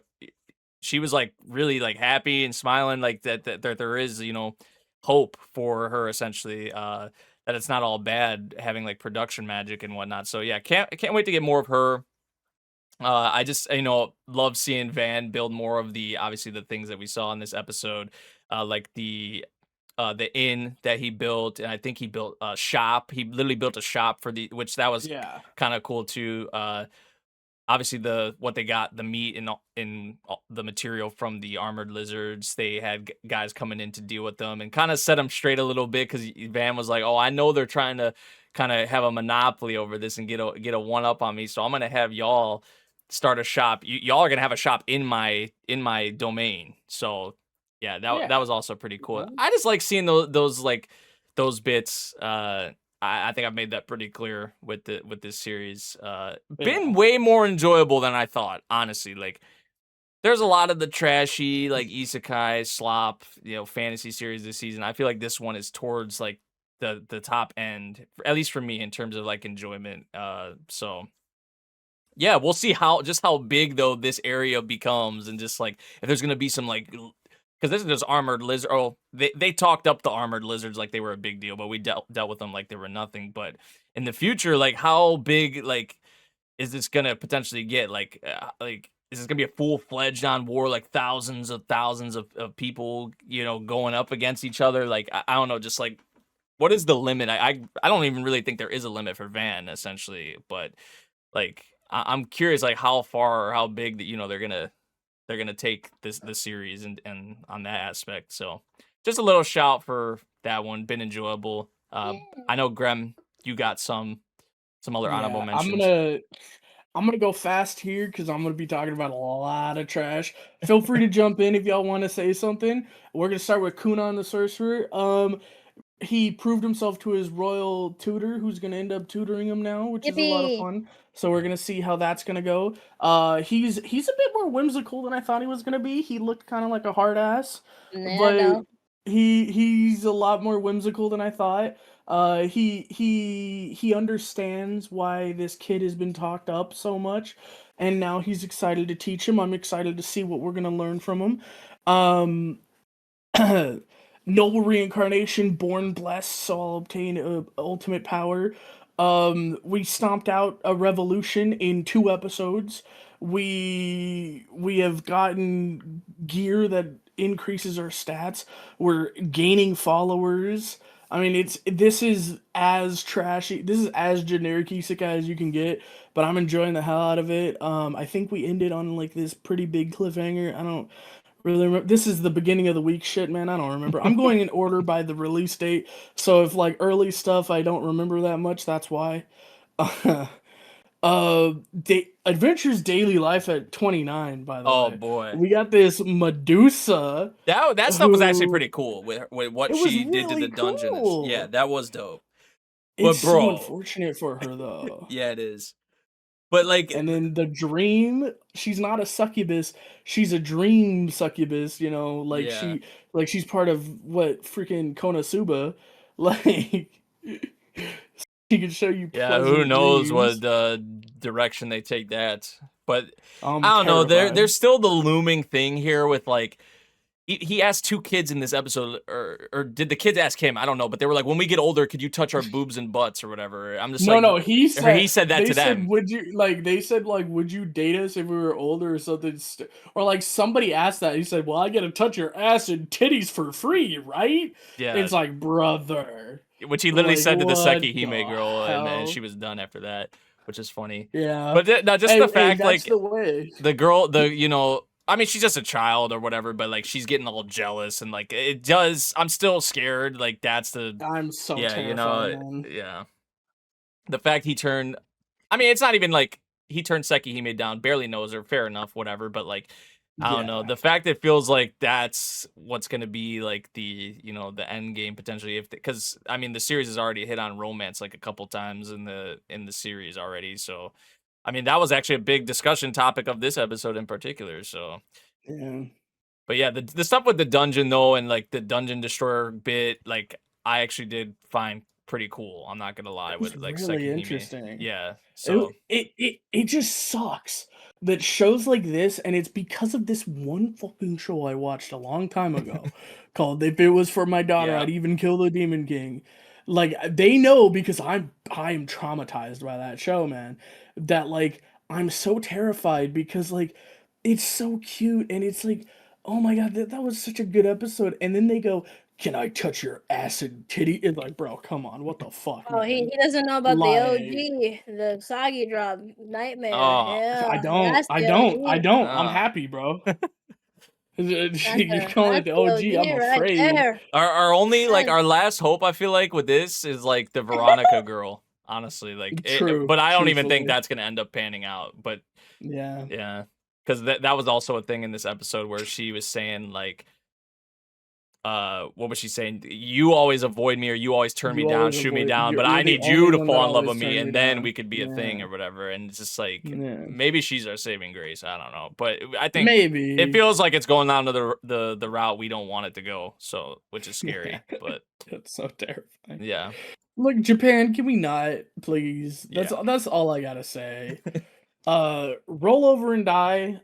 she was like really like happy and smiling, like that there is, you know, hope for her essentially. That it's not all bad having like production magic and whatnot. So yeah, can't wait to get more of her. I just, you know, love seeing Van build more of the, obviously the things that we saw in this episode, like the inn that he built, and I think he built a shop. He literally built a shop for the, which that was Yeah. kind of cool too. Obviously what they got, the meat and the material from the armored lizards, they had guys coming in to deal with them and kind of set them straight a little bit, because Van was like, oh, I know they're trying to kind of have a monopoly over this and get a one up on me, so I'm gonna have y'all start a shop. Y'all are gonna have a shop in my domain. So yeah, that was also pretty cool. I just like seeing those bits. I think I've made that pretty clear with this series. Been way more enjoyable than I thought, honestly. Like, there's a lot of the trashy, like isekai slop, you know, fantasy series this season. I feel like this one is towards like the top end, at least for me, in terms of like enjoyment. So yeah, we'll see how big though this area becomes, and just like if there's gonna be some like, because this is just armored lizard. Oh, they talked up the armored lizards like they were a big deal, but we dealt with them like they were nothing. But in the future, like how big like is this gonna potentially get? Like is this gonna be a full-fledged on war, like thousands of people, you know, going up against each other? Like I don't know, just like what is the limit? I don't even really think there is a limit for Van, essentially, but like I'm curious, like how far or how big that, you know, they're gonna take this series and on that aspect. So just a little shout for that one. Been enjoyable. I know Grem, you got some other honorable mentions. I'm gonna go fast here because I'm gonna be talking about a lot of trash. Feel free to jump in if y'all want to say something. We're gonna start with Kunan the Sorcerer. He proved himself to his royal tutor, who's gonna end up tutoring him now, which is a lot of fun. So we're gonna see how that's gonna go. He's a bit more whimsical than I thought he was gonna be. He looked kind of like a hard ass, but he's a lot more whimsical than I thought. He understands why this kid has been talked up so much, and now he's excited to teach him. I'm excited to see what we're gonna learn from him. Noble reincarnation, born blessed, so I'll obtain ultimate power. We stomped out a revolution in 2 episodes. We have gotten gear that increases our stats. We're gaining followers. I mean, this is as trashy, this is as generic isekai as you can get, but I'm enjoying the hell out of it. I think we ended on like this pretty big cliffhanger. I don't really remember. This is the beginning of the week shit, man. I don't remember. I'm going in order by the release date, so if like early stuff I don't remember that much, that's why. Adventures Daily Life at 29, by the way. Oh boy, we got this Medusa. That stuff was actually pretty cool with what she did to really the dungeon. cool. Yeah, that was dope. It's but bro, so unfortunate for her though. Yeah, it is. But like, and then the dream, she's not a succubus, she's a dream succubus, you know, like she's part of what freaking Konosuba, like she can show you who knows dreams. what direction they take that. But I don't terrified. know, there's still the looming thing here with like, he asked 2 kids in this episode, or did the kids ask him? I don't know, but they were like, when we get older, could you touch our boobs and butts or whatever? I'm just he said that to them. Would you, like, they said, like, would you date us if we were older or something? Or like somebody asked that. He said, well, I get to touch your ass and titties for free, right? Yeah. It's like, brother. Which he literally said to the Sekihime girl, and she was done after that, which is funny. Yeah. But no, just the fact, like, the girl, you know, I mean, she's just a child or whatever, but like she's getting all jealous, and like it does. I'm still scared. Like that's I'm so terrified, you know, man. yeah. The fact he turned, I mean, it's not even like he turned Sekihime down, barely knows her, fair enough, whatever. But like, I don't know. The fact it feels like that's what's going to be like the, the end game potentially, because I mean the series has already hit on romance like a couple times in the series already. So I mean that was actually a big discussion topic of this episode in particular. So yeah. But yeah, the stuff with the dungeon though, and like the dungeon destroyer bit, like I actually did find pretty cool. I'm not gonna lie, It was with like really Sekihime. interesting. Yeah. So It just sucks that shows like this, and it's because of this one fucking show I watched a long time ago called "If It Was for My Daughter, Yeah. I'd Even Kill the Demon King." Like they know, because I am traumatized by that show, man. That like I'm so terrified because like it's so cute, and it's like, oh my god, that was such a good episode. And then they go, "Can I touch your acid titty?" It's like, bro, come on, what the fuck, Oh, man? he doesn't know about the OG, the soggy drop nightmare. Oh. Yeah, I that's the OG. don't. I'm Oh. happy, bro. You're That's calling it the OG. I'm right afraid. there. Our only like Yes. our last hope, I feel like, with this is like the Veronica girl. Honestly, like, True, but I don't even think truthfully. that's gonna end up panning out. But Yeah. yeah, because that was also a thing in this episode where she was saying like, what was she saying? You always avoid me, or you always turn me You down, always shoot me avoid. down, but You're I the need you only to one that fall in love always with me, turn me and then down. we could be a thing Yeah. or whatever. And it's just like Yeah. maybe she's our saving grace. I don't know, but I think Maybe. it feels like it's going down to the route we don't want it to go. So, which is scary, but That's so terrifying. yeah. Look, Japan, can we not, please? Yeah. That's all I gotta say. Roll over and die.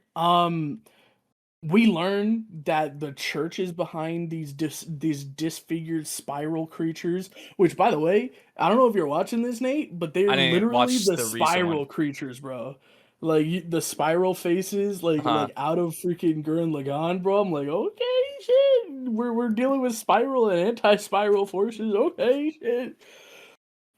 We learn that the church is behind these disfigured spiral creatures, which, by the way, I don't know if you're watching this, Nate, but they're I didn't literally watch the the recent spiral one. creatures, bro. Like the spiral faces, like out of freaking Gurren Lagann, bro. I'm like, okay, shit. We're dealing with spiral and anti-spiral forces. Okay, shit.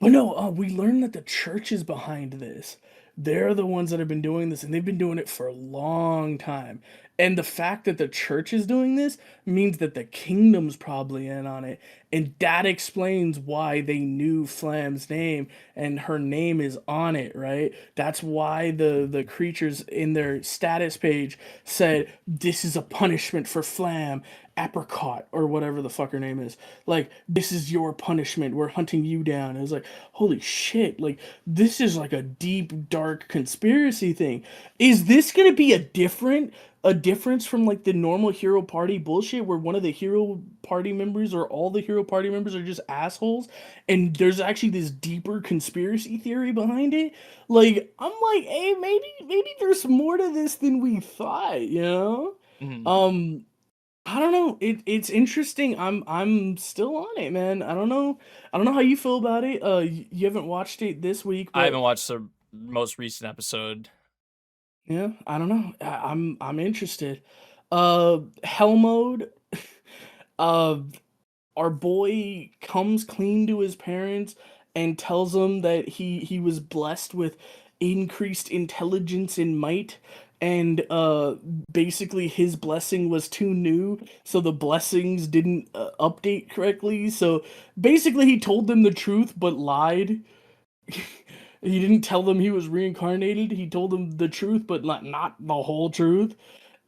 But no, we learned that the church is behind this. They're the ones that have been doing this, and they've been doing it for a long time. And the fact that the church is doing this means that the kingdom's probably in on it. And that explains why they knew Flam's name, and her name is on it, right? That's why the creatures in their status page said, "This is a punishment for Flam, Apricot," or whatever the fuck her name is. Like, "This is your punishment. We're hunting you down." It was like, holy shit, like, this is like a deep, dark conspiracy thing. Is this gonna be a difference from like the normal hero party bullshit where one of the hero party members or all the hero party members are just assholes, and there's actually this deeper conspiracy theory behind it? Like, I'm like, hey, maybe there's more to this than we thought, you know? Mhm. I don't know. It's interesting. I'm still on it, man. I don't know how you feel about it. You haven't watched it this week, but I haven't watched the most recent episode. yeah, I don't know. I'm interested. Hell mode. Our boy comes clean to his parents and tells them that he was blessed with increased intelligence and might, and basically his blessing was too new, so the blessings didn't update correctly. So basically he told them the truth but lied. He didn't tell them he was reincarnated. He told them the truth but not the whole truth.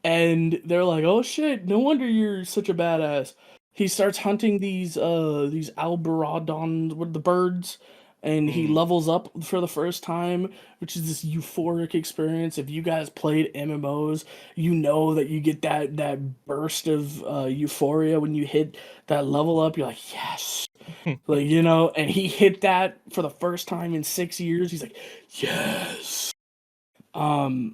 And they're like, "Oh shit, no wonder you're such a badass." He starts hunting these alberodons, what, the birds, and he levels up for the first time, which is this euphoric experience. If you guys played MMOs, you know that you get that burst of euphoria when you hit that level up. You're like, yes. Like, you know, and he hit that for the first time in 6 years. He's like, yes.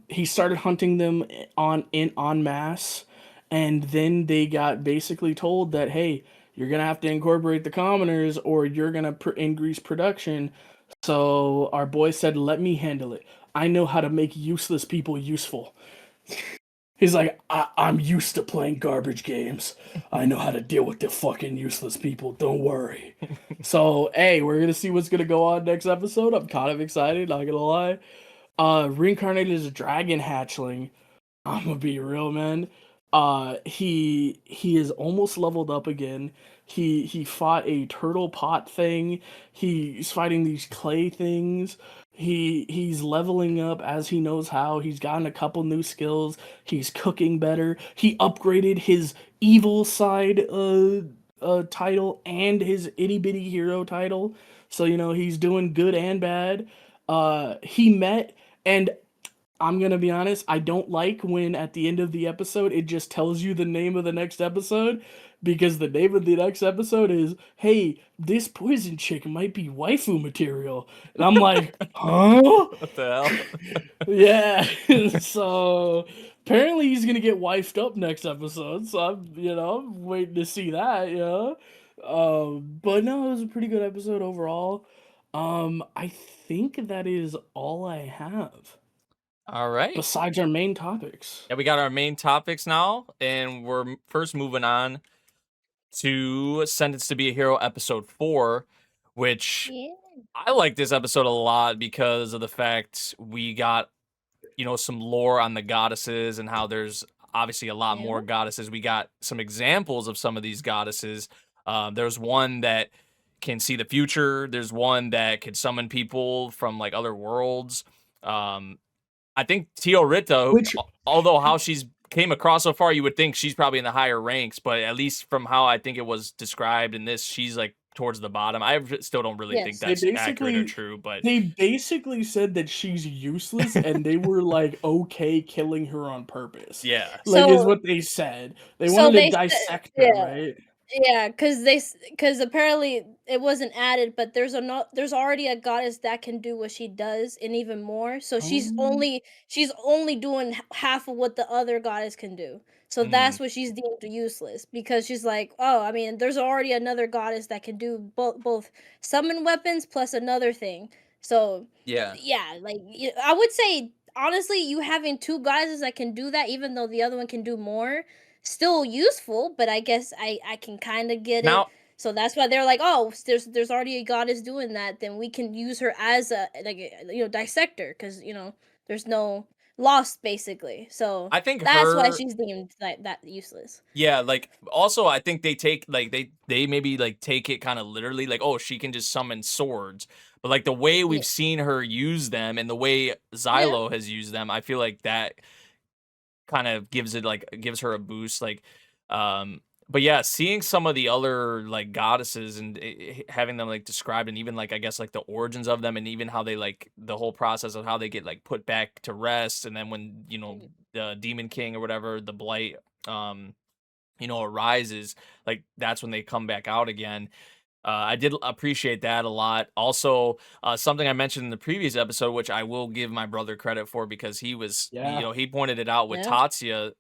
He started hunting them en masse, and then they got basically told that, hey, you're gonna have to incorporate the commoners or you're gonna increase production. So our boy said, "Let me handle it. I know how to make useless people useful." He's like, I'm used to playing garbage games. I know how to deal with the fucking useless people. Don't worry. So, hey, we're gonna see what's gonna go on next episode. I'm kind of excited, not gonna lie. Reincarnated as a dragon hatchling. I'm gonna be real, man. He is almost leveled up again. He fought a turtle pot thing. He's fighting these clay things. He's leveling up as he knows how. He's gotten a couple new skills. He's cooking better. He upgraded his evil side title and his itty bitty hero title. So he's doing good and bad. He met, and I'm gonna be honest, I don't like when at the end of the episode it just tells you the name of the next episode, because the name of the next episode is, hey, this poison chick might be waifu material. And I'm like, huh? What the hell? Yeah. So apparently he's gonna get wifed up next episode. So I'm waiting to see that, But no, it was a pretty good episode overall. I think that is all I have. All right. Besides our main topics. Yeah, we got our main topics now, and we're first moving on to Sentenced to be a Hero episode 4, which Yeah. I like this episode a lot because of the fact we got, some lore on the goddesses and how there's obviously a lot more goddesses. We got some examples of some of these goddesses. There's one that can see the future. There's one that could summon people from like other worlds. I think Tiorita, although how she's came across so far, you would think she's probably in the higher ranks, but at least from how I think it was described in this, she's like towards the bottom. I still don't really think that's accurate or true, but they basically said that she's useless and they were like okay killing her on purpose. Yeah. Like is what they said. They wanted to dissect her, right? Yeah, because apparently it wasn't added, but there's already a goddess that can do what she does and even more. So she's only doing half of what the other goddess can do. So that's what she's deemed useless, because she's like, oh, I mean, there's already another goddess that can do both summon weapons plus another thing. So yeah, like I would say honestly, you having two goddesses that can do that, even though the other one can do more, still useful, but I guess I can kind of get it. So that's why they're like, oh, there's already a goddess doing that, then we can use her as a dissector, because there's no loss basically. So I think that's why she's deemed that useless. Yeah, like also I think they take like they maybe like take it kind of literally, like, oh, she can just summon swords. But like the way we've seen her use them and the way Xylo has used them, I feel like that kind of gives her a boost. Like but yeah, seeing some of the other like goddesses and having them like described, and even like I guess like the origins of them, and even how they like the whole process of how they get like put back to rest, and then when the Demon King or whatever, the blight arises, like that's when they come back out again. I did appreciate that a lot. Also, something I mentioned in the previous episode, which I will give my brother credit for, because he was, he pointed it out with Tatsuya,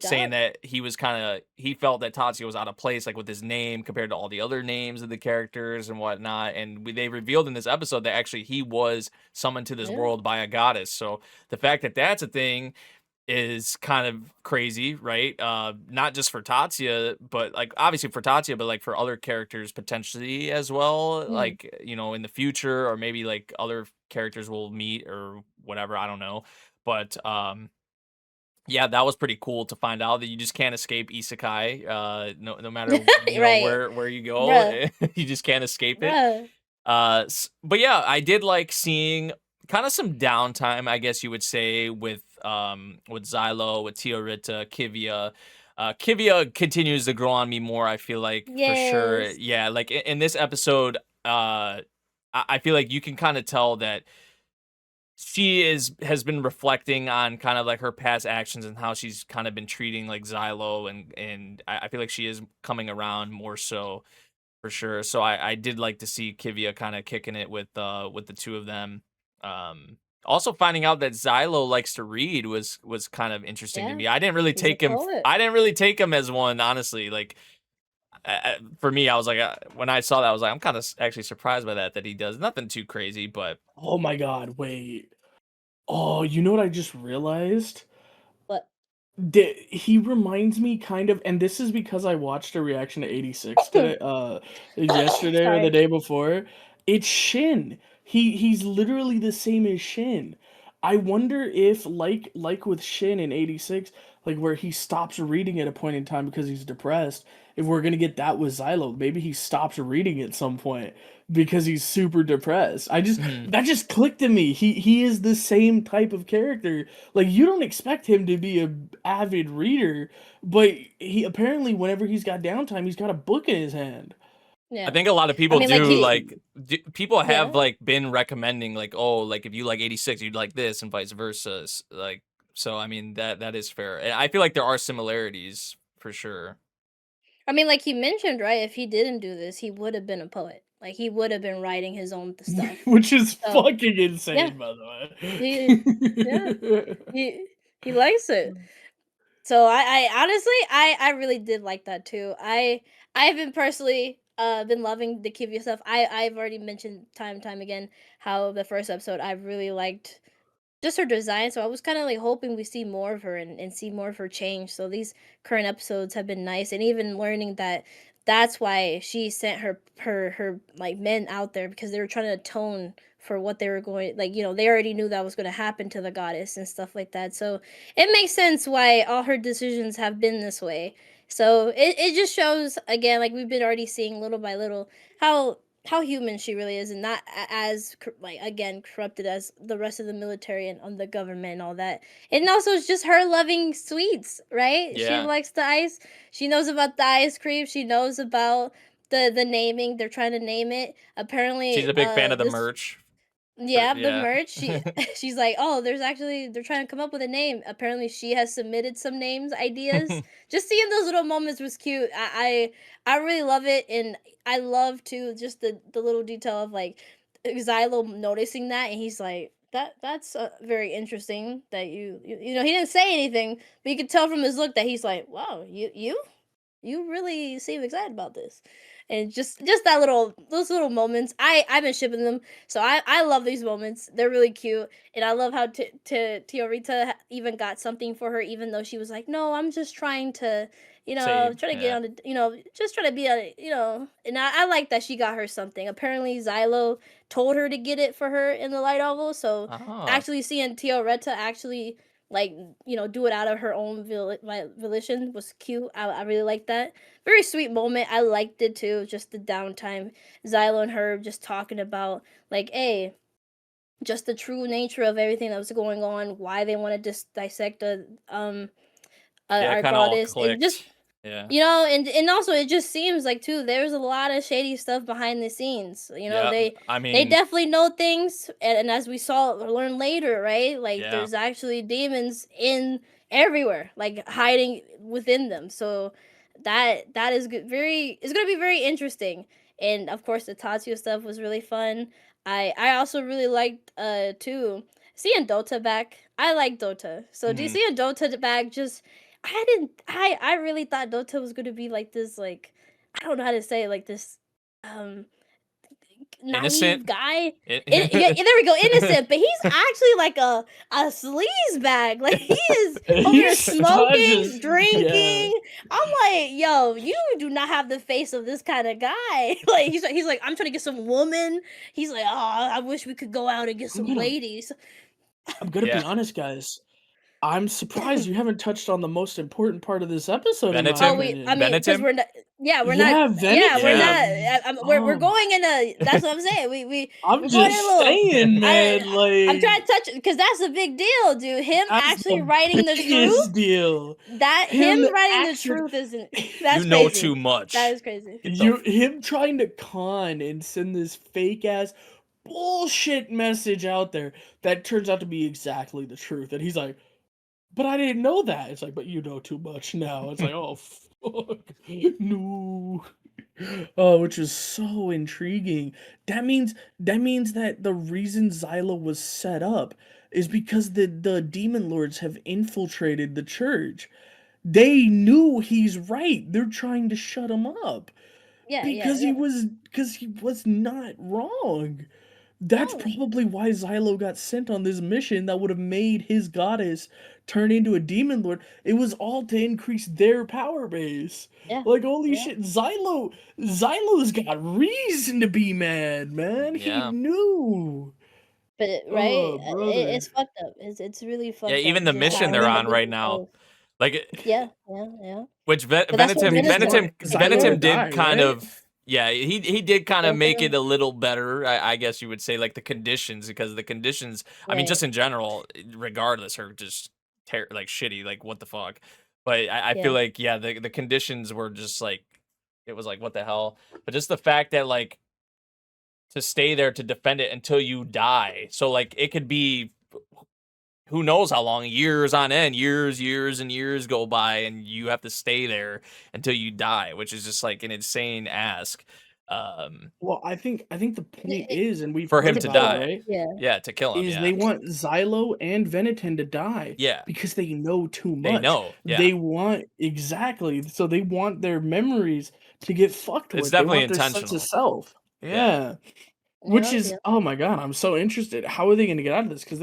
saying that he felt that Tatsuya was out of place, like with his name compared to all the other names of the characters and whatnot. And they revealed in this episode that actually he was summoned to this world by a goddess. So the fact that that's a thing is kind of crazy, right? Not just for Tatsuya, but like obviously for Tatsuya, but like for other characters potentially as well, like in the future, or maybe like other characters will meet or whatever, I don't know. But yeah, that was pretty cool to find out that you just can't escape isekai, no matter where you go. You just can't escape it. But yeah, I did like seeing kind of some downtime, I guess you would say, with Xylo, with Tiorita, Kivia. Kivia continues to grow on me more, I feel like, for sure. Yeah, like in this episode, I feel like you can kind of tell that she has been reflecting on kind of like her past actions and how she's kind of been treating like Xylo, and I feel like she is coming around more so, for sure. So I did like to see Kivia kind of kicking it with the two of them. Also finding out that Xylo likes to read was kind of interesting to me. I didn't really take him as one, honestly. Like for me, I was like, when I saw that, I was like, I'm kind of actually surprised by that he does nothing too crazy. But oh my god, wait, oh, you know what I just realized? What? He reminds me kind of, and this is because I watched a reaction to 86 today, yesterday or the day before. It's Shin. He's literally the same as Shin. I wonder if like with Shin in 86, like where he stops reading at a point in time because he's depressed, if we're gonna get that with Xylo, maybe he stops reading at some point because he's super depressed. That just clicked to me. He is the same type of character. Like, you don't expect him to be a avid reader, but he apparently, whenever he's got downtime, he's got a book in his hand. Yeah. I think a lot of I people mean, like, do people Yeah. have like been recommending like, oh, like if you like 86, you'd like this, and vice versa. Like, so I mean that is fair. And I feel like there are similarities for sure. I mean, like he mentioned, right? If he didn't do this, he would have been a poet. Like he would have been writing his own stuff. Which is So fucking yeah, insane, by the yeah, way. he likes it. So I honestly I really did like that too. I haven't personally been loving the Kivya stuff. I've already mentioned time and time again how the first episode I really liked just her design. So I was kind of like hoping we see more of her and see more of her change. So these current episodes have been nice, and even learning that that's why she sent her like men out there, because they were trying to atone for what they were going, like, they already knew that was going to happen to the goddess and stuff like that. So it makes sense why all her decisions have been this way. So it just shows again, like we've been already seeing little by little, how human she really is, and not as like again corrupted as the rest of the military and the government and all that. And also it's just her loving sweets, right? She Yeah. likes the ice. She knows about the ice cream. She knows about the naming. They're trying to name it. Apparently, She's a big fan of the this merch. yeah, the Yeah. merch. She's like, oh, they're trying to come up with a name. Apparently, she has submitted some names, ideas. Just seeing those little moments was cute. I really love it, and I love too just the little detail of like Xylo noticing that, and he's like, that's very interesting that you know, he didn't say anything, but you could tell from his look that he's like, wow, you really seem excited about this. And just that those little moments, I've been shipping them, so I love these moments. They're really cute, and I love how Tiorita even got something for her, even though she was like, no, I'm just trying to, Save, try to get yeah. on the, just trying to be a, and I like that she got her something. Apparently Xylo told her to get it for her in the light novel, so Oh. actually seeing Tiorita actually like, do it out of her own volition was cute. I really like that. Very sweet moment. I liked it too. Just the downtime, Xylo and her just talking about like, hey, just the true nature of everything that was going on, why they want to dissect Yeah, our kind of all goddess, and just clicked. Yeah. and also it just seems like too there's a lot of shady stuff behind the scenes. Yeah. I They mean, definitely know things, and as we saw or learn later, right? Like yeah. there's actually demons in everywhere, like hiding within them. So that is good. It's gonna be very interesting. And of course the Tatsuya stuff was really fun. I also really liked too seeing Dota back. I like Dota. So Mhm. seeing Dota back just I really thought Dota was gonna be like this, like, I don't know how to say it, like this um naive Innocent. guy. Yeah, there we go, innocent, but he's actually like a sleaze bag. Like he is over here He's smoking, such a- drinking. I'm like, yo, you do not have the face of this kind of guy. Like he's like, I'm trying to get some woman. He's like, oh, I wish we could go out and get some ladies. I'm gonna Yeah. be honest, guys. I'm surprised you haven't touched on the most important part of this episode. In my Venetim? Oh, I mean, because Venetim? we're not. Yeah, we're Yeah, not. Yeah, we're Venetim. not. We're Oh. going in a. That's what I'm saying. I'm we're going in a just little. saying, man. I'm trying Like, to touch it because that's a big deal, dude. Him that's actually the writing the truth. biggest deal. That him writing the actually- truth isn't. That's You know crazy. too much. That is crazy. Him trying to con and send this fake ass bullshit message out there that turns out to be exactly the truth. And he's like, but I didn't know that. It's like, but you know too much now. It's like, oh fuck, no. Oh, which is so intriguing. That means that the reason Xylo was set up is because the demon lords have infiltrated the church. They knew he's right. They're trying to shut him up. Yeah, Because he was not wrong. That's No. probably why Xylo got sent on this mission that would have made his goddess turn into a demon lord. It was all to increase their power base. Yeah. Like, holy Yeah. shit, Xylo's got reason to be mad, man. Yeah. He knew. But right, Oh, brother. it's fucked up. It's really fucked Yeah, up. even the just mission how they're they on did right it. now. Like, Yeah. Which But that's what Venetim Venetim did die, kind right? of, yeah, he did kind of make it Yeah. a little better, I guess you would say, like the conditions, because the conditions, I mean, just Right. in general, regardless, are just like shitty, like what the fuck. But I feel Yeah. like, yeah, the conditions were just like, it was like, what the hell? But just the fact that, like, to stay there to defend it until you die. So, like, it could be who knows how long, years on end, years and years go by, and you have to stay there until you die, which is just like an insane ask. Well, I think the point It- is, and we've For heard him to about it, die. right? yeah. Yeah, to kill him. Is Yeah, they want Xylo and Venetin to die yeah, because they know too much. they know. Yeah, They want exactly, so they want their memories to get fucked it's with. They definitely want their sense intentional. of self. Yeah. Yeah. Which Yep, is, yep. oh my god, I'm so interested. How are they going to get out of this? Because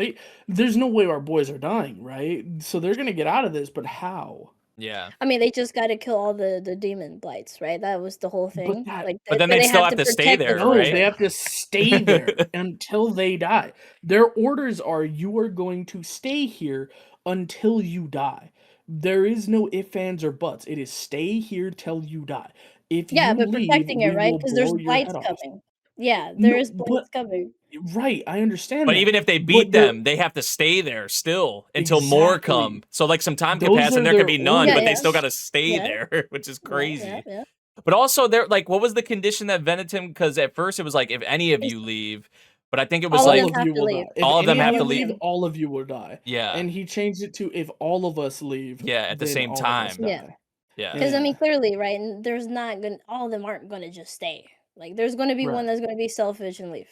there's no way our boys are dying, right? So they're going to get out of this, but how? Yeah, I mean, they just got to kill all the demon blights, right? That was the whole thing. That, Like, but then they they'd still have have to stay protect the there, no, right? they culture. have to stay there until they die. Their orders are, you are going to stay here until you die. There is no ifs, ands, or buts. It is stay here till you die. If Yeah, you but leave, protecting it, we right? will Because there's blow your blights head off. coming. Yeah, there No, is blights coming. right, I understand But that. even if they But beat they're- them, they have to stay there still until more Exactly. come. So, like, some time could Those pass are and there could their be none, Yeah, but they yeah. still got to stay Yeah. there, which is Yeah, crazy. yeah. But also, there, like, what was the condition that Venetim? Because at first it was like, if any of It's- you leave, but I think it was All of like, them have you to will leave. die. If all of any them have you to leave, leave. all of you will die. Yeah, And he changed it to, if all of us leave, yeah, at the then same all of us time. Yeah. die. Yeah, Because I Yeah. mean, clearly, right? And there's not gonna. All of them aren't gonna just stay. Like, there's gonna be one Right. that's gonna be selfish and leave.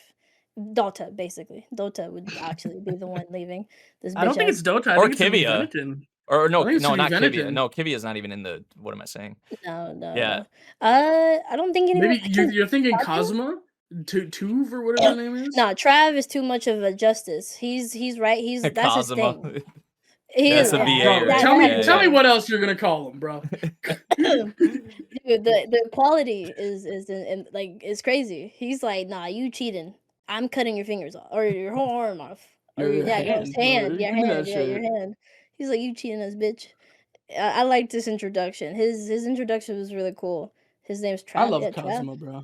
Dota, basically. Dota would actually be the one leaving. This I don't bitch think ass. it's Dota. I Or think it's gonna be Kivia. Venetin. or I no, think it's no, gonna not be Kivia. Venetin. No, Kivia's not even in the. What am I saying? No, no, Yeah, no. I don't think anyone. Maybe you're thinking Cosmo? Tuve or whatever his name is? No, Trav is too much of a justice. He's right. That's his Cosmo. thing. He That's is. the Yeah, VA, Bro, right? tell me Yeah, tell me yeah. what else you're gonna call him, bro. Dude, the quality is like it's crazy. He's like, nah, you cheating. I'm cutting your fingers off or your whole arm off. Or Your yeah, your hand, hand, bro. your Give me that hand, yeah, your shit. hand. He's like, you cheating us, bitch. I liked this introduction. His introduction was really cool. His name's I Trav. love Yeah, Trav. Cosmo, bro.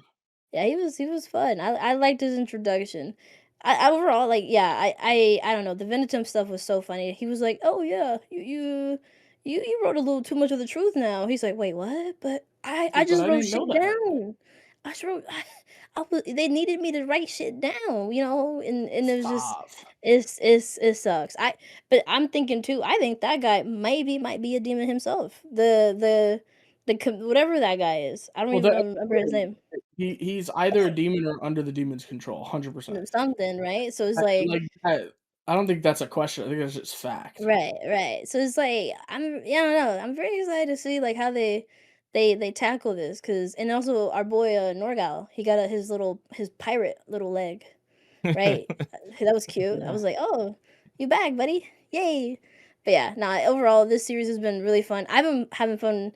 Yeah, he was fun. I liked his introduction. I overall like yeah, I don't know. The Venetum stuff was so funny. He was like, "Oh yeah, you wrote a little too much of the truth now." He's like, "Wait, what?" But I But just I wrote didn't shit know that. down. I just wrote I was they needed me to write shit down, you know, and it was just Stop. it sucks. But I'm thinking too. I think that guy maybe might be a demon himself. Whatever that guy is. I don't Well, even know remember his name. he's either a demon or under the demon's control, 100%. Something, right? So it's like I don't think that's a question. I think that's just fact. right. So it's like I don't know. I'm very excited to see like how they tackle this because and also our boy Norgal, he got his pirate little leg, right? That was cute. I Yeah. was like, oh, you back, buddy? Yay! But yeah, nah. Overall, this series has been really fun. I've been having fun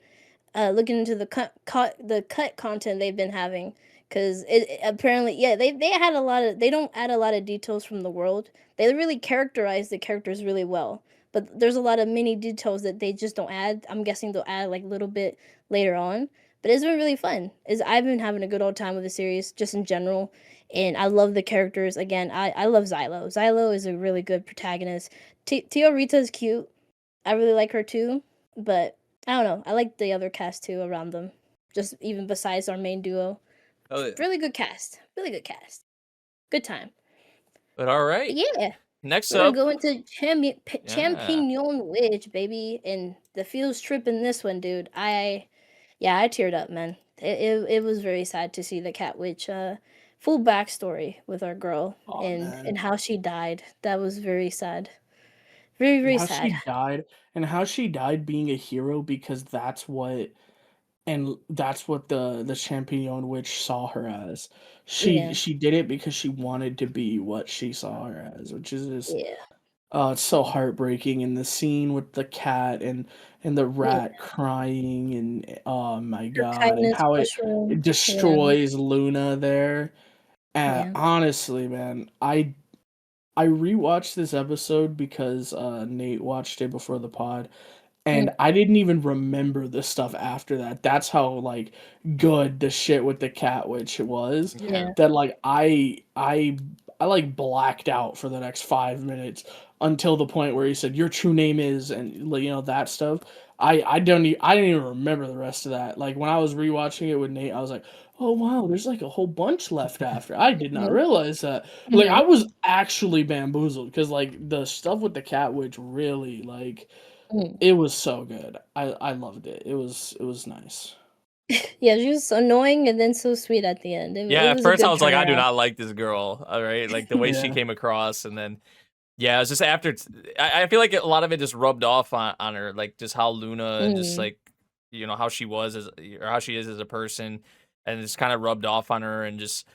looking into the cut content they've been having because it apparently they had a lot of they don't add a lot of details from the world. They really characterize the characters really well, but there's a lot of mini details that they just don't add. I'm guessing they'll add like a little bit later on, but it's been really fun. I've been having a good old time with the series just in general, and I love the characters. Again, I love Xylo. Xylo is a really good protagonist. Tio Rita is cute. I really like her too, but I don't know. I like the other cast too around them. Just even besides our main duo. Oh, yeah. Really good cast. Really good cast. Good time. But all right. But yeah. Next We're up, gonna go into Champignon Witch, baby. And the feels trip in this one, dude. I teared up, man. It was very sad to see the cat witch full backstory with our girl and how she died. That was very sad. Very, very How sad. she died, and how she died being a hero because that's what the Champignon witch saw her as. Yeah. She did it because she wanted to be what she saw her as, which is just Yeah. it's so heartbreaking. And the scene with the cat and the rat crying, and oh my Her god, and kindness how it mushroom. Yeah. destroys Luna there. And Yeah. honestly, man, I rewatched this episode because Nate watched it before the pod, and I didn't even remember the stuff after that. That's how like good the shit with the cat witch was. Yeah. That like I like blacked out for the next 5 minutes until the point where he said your true name is, and like, you know, that stuff. I didn't even remember the rest of that. Like when I was rewatching it with Nate, I was like, oh wow, there's like a whole bunch left after. I did not realize that. Like I was actually bamboozled because like the stuff with the cat witch really like it was so good. I loved it. It was nice. Yeah, she was annoying and then so sweet at the end. It Yeah, at was a first I good was like, I do turnaround. not like this girl. All right, like the way she Yeah. came across, and then yeah, it's just after. I feel like a lot of it just rubbed off on her, like just how Luna and just like you know how she was as or how she is as a person, and it's kind of rubbed off on her, and just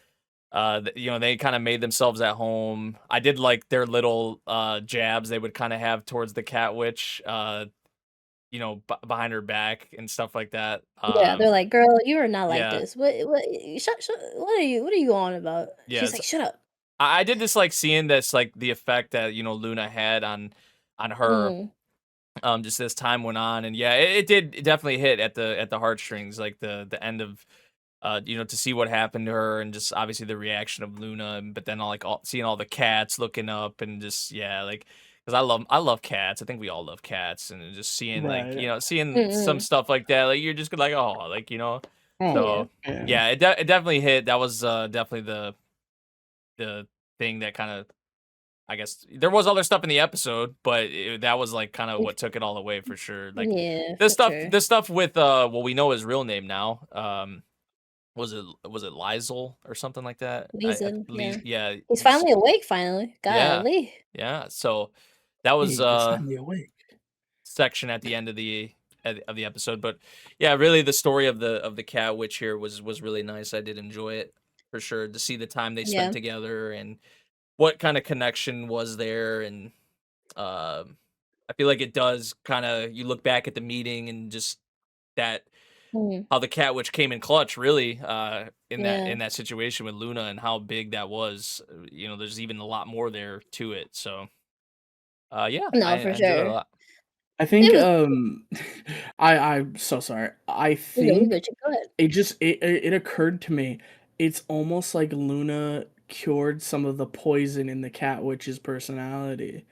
you know they kind of made themselves at home. I did like their little jabs they would kind of have towards the cat witch, you know, behind her back and stuff like that. Yeah, they're like, "Girl, you are not like Yeah, this. What shut what are you on about?" yeah. She's like, "Shut up." I did just like seeing this like the effect that you know Luna had on her just as time went on, and yeah it did definitely hit at the heartstrings, like the end of you know, to see what happened to her, and just obviously the reaction of Luna, but then seeing all the cats looking up, and just yeah, like because I love cats. I think we all love cats, and just seeing like you Right. know seeing some stuff like that, like you're just like oh like you know, Oh, so yeah. yeah, it definitely hit. That was definitely the thing that kind of I guess there was other stuff in the episode, but that was like kind of what took it all away for sure. Like Yeah, for sure. the stuff with well we know his real name now. Was it Lizel or something like that? Reason, yeah. Yeah, He's finally awake finally. yeah, Golly. yeah. So that was Hey, you're finally awake. section at the end of the episode, but yeah, really the story of the cat witch here was really nice. I did enjoy it for sure to see the time they spent Yeah. together and what kind of connection was there, and I feel like it does kind of you look back at the meeting and just that how the cat witch came in clutch really in Yeah. that situation with Luna and how big that was. You know, there's even a lot more there to it. So yeah, I No, for enjoyed it a sure. lot. I It think was I'm so sorry. I you think good, you good. it occurred to me it's almost like Luna cured some of the poison in the cat witch's personality.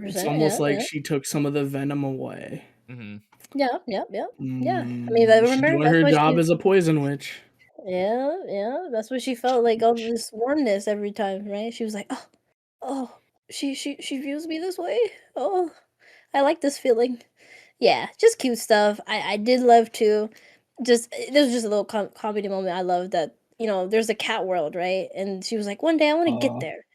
It's 100%, almost yeah, like yeah. she took some of the venom away. Hmm. Yeah, yep, yep. Yeah. I mean, I She's remember doing that's her why job she as a poison witch. yeah, yeah, that's what she felt like all this warmness every time, right? She was like, "Oh, oh, she views me this way. Oh, I like this feeling." Yeah, just cute stuff. I did love to just there was just a little comedy moment. I love that, you know, there's a cat world, right? And she was like, "One day I want to get Oh, there."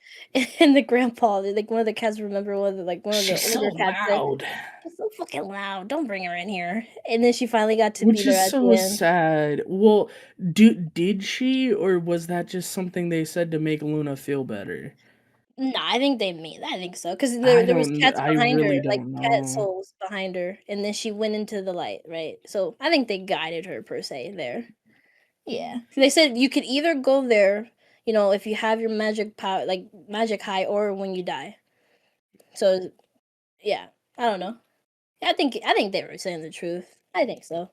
And the grandpa, like one of the cats, remember one of the she's so older cats said, loud. "She's so fucking loud. Don't bring her in here." And then she finally got to Which meet her is at so the end. sad. Well, did she, or was that just something they said to make Luna feel better? No, I think they mean I think so, 'cause there was cats I behind her, really like, don't cat know. souls behind her, and then she went into the light, right? So, I think they guided her per se there. Yeah. They said you could either go there, you know, if you have your magic power like, magic high or when you die. So, yeah, I don't know. I think they were saying the truth. I think so.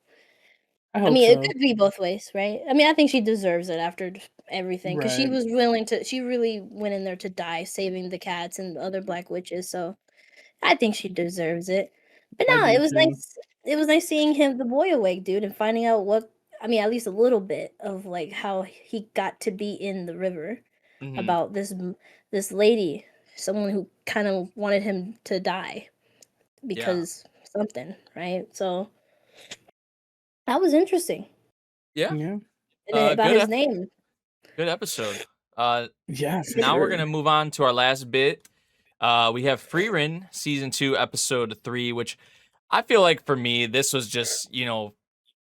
I I hope mean, it so. could be both ways, right? I mean, I think she deserves it after everything, because she Right. was willing to she really went in there to die saving the cats and the other black witches, so I think she deserves it. But I no, do too. it was nice seeing him the boy awake, dude, and finding out what I mean, at least a little bit of, like, how he got to be in the river Hmm. about this lady, someone who kind of wanted him to die Yeah, because something, right? So, that was interesting. yeah. Yeah. And then about Good his name. good episode. Uh, Yeah, for Now we're sure. gonna move on to our last bit. We have Frieren season 2 episode 3, which I feel like for me this was just you know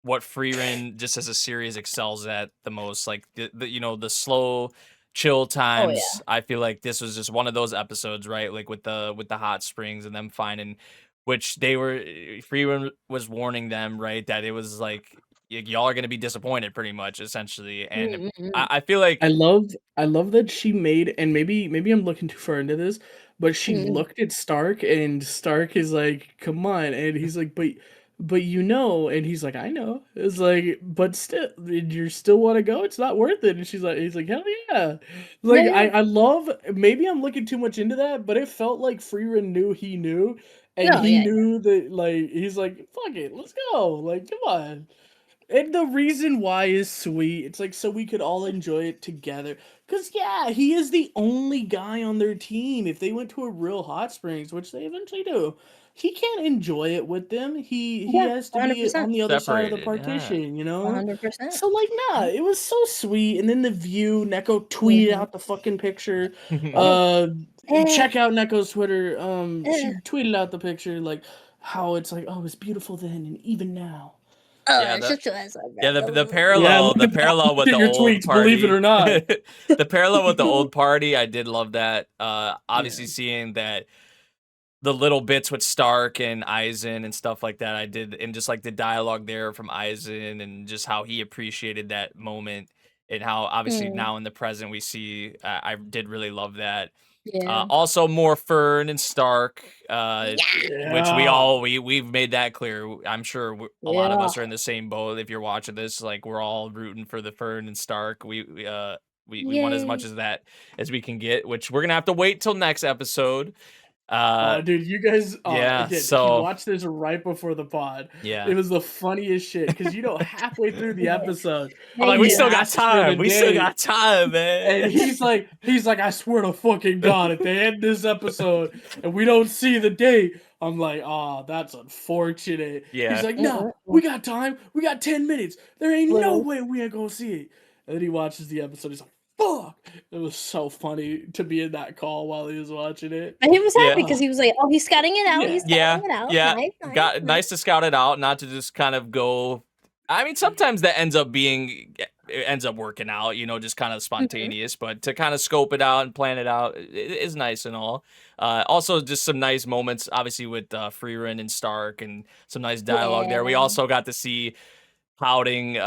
what Frieren just as a series excels at the most, like the you know the slow chill Oh, yeah. times. I feel like this was just one of those episodes, right? Like with the hot springs and them finding which they were Frieren was warning them, right, that it was like y'all are gonna be disappointed pretty much essentially, and Mm, mm, mm. I feel like I love that she made, and maybe I'm looking too far into this, but she Mm. looked at Stark, and Stark is like, "Come on," and he's like, "But you know," and he's like, "I know." It's like, "But still, you still want to go? It's not worth it." And he's like, "Hell yeah!" Yeah, Like, yeah. I love. Maybe I'm looking too much into that, but it felt like Frieren knew he knew, and No, he yeah, knew that. Like, he's like, "Fuck it, let's go!" Like, come on. And the reason why is sweet. It's like so we could all enjoy it together. Cause yeah, he is the only guy on their team. If they went to a real hot springs, which they eventually do, he can't enjoy it with them. He yeah, has to be 100%, on the other side of the Separated, yeah. partition, you know? 100%. So like nah, it was so sweet. And then the view, Neko tweeted Mhm. out the fucking picture. Oh, Uh eh, check out Neko's Twitter. She eh. tweeted out the picture like how it's like, oh, it's beautiful then and even now. Yeah, Shut your ass up, yeah, the bro. Yeah, the parallel look with at the your old tweets, believe it party, or not. the parallel with the old party, I did love that. Yeah. Obviously seeing that the little bits with Stark and Eisen and stuff like that, I did, and just like the dialogue there from Eisen and just how he appreciated that moment and how obviously Mm, now in the present we see. I did really love that. yeah. Also more Fern and Stark, Yeah. which Yeah. we've made that clear. I'm sure a lot of Yeah. us are in the same boat. If you're watching this, like we're all rooting for the Fern and Stark. We want as much Yay. as that as we can get, which we're gonna have to wait till next episode. Oh, dude, you guys, Yeah. again, he So watched this right before the pod. yeah, It was the funniest shit because halfway through the episode, I'm Thank like, we he you. still got asks for the time. We still date, got time, man. and he's like, I swear to fucking God, if they end this episode and we don't see the date, I'm like, oh, that's unfortunate. He's Yeah. like, no, Mm-mm-mm. we got time. We got 10 minutes. There ain't no Literally. way we ain't gonna see it. And then he watches the episode. He's like, fuck. It was so funny to be in that call while he was watching it. But he was happy Yeah. because he was like, "Oh, he's scouting it out. Yeah. He's Yeah, scouting it out. yeah. Nice, nice, Got nice." nice to scout it out, not to just kind of go. I mean, sometimes that ends up being, it ends up working out, just kind of Mhm. spontaneous. But to kind of scope it out and plan it out is nice and all. Also, just some nice moments, obviously with Frieren and Stark, and some nice dialogue there. We Yeah. also got to see pouting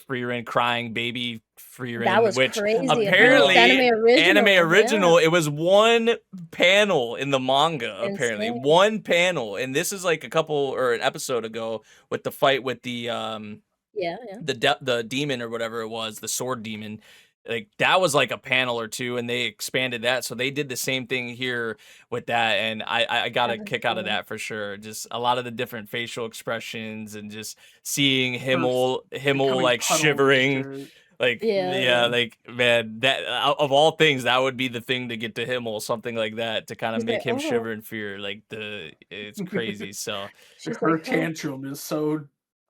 Frieren, crying baby That Frieren, was which crazy. Oh, Apparently, it's God. apparently anime original. anime original, Yeah. it was one panel in the manga, apparently Insane. one panel, and this is like a couple or an episode ago with the fight with the Yeah, yeah. the demon or whatever it was, the sword demon. Like that was like a panel or two, and they expanded that. So they did the same thing here with that, and I got That a was kick out of cool. that for sure. Just a lot of the different facial expressions and just seeing Her Himmel becoming like puddle of shivering, dirt. like Yeah, yeah, yeah. like man, that of all things, that would be the thing to get to Himmel, something like that to kind of He's like, make him "Oh." shiver in fear. Like it's crazy. So She's Her like, "Oh." tantrum is so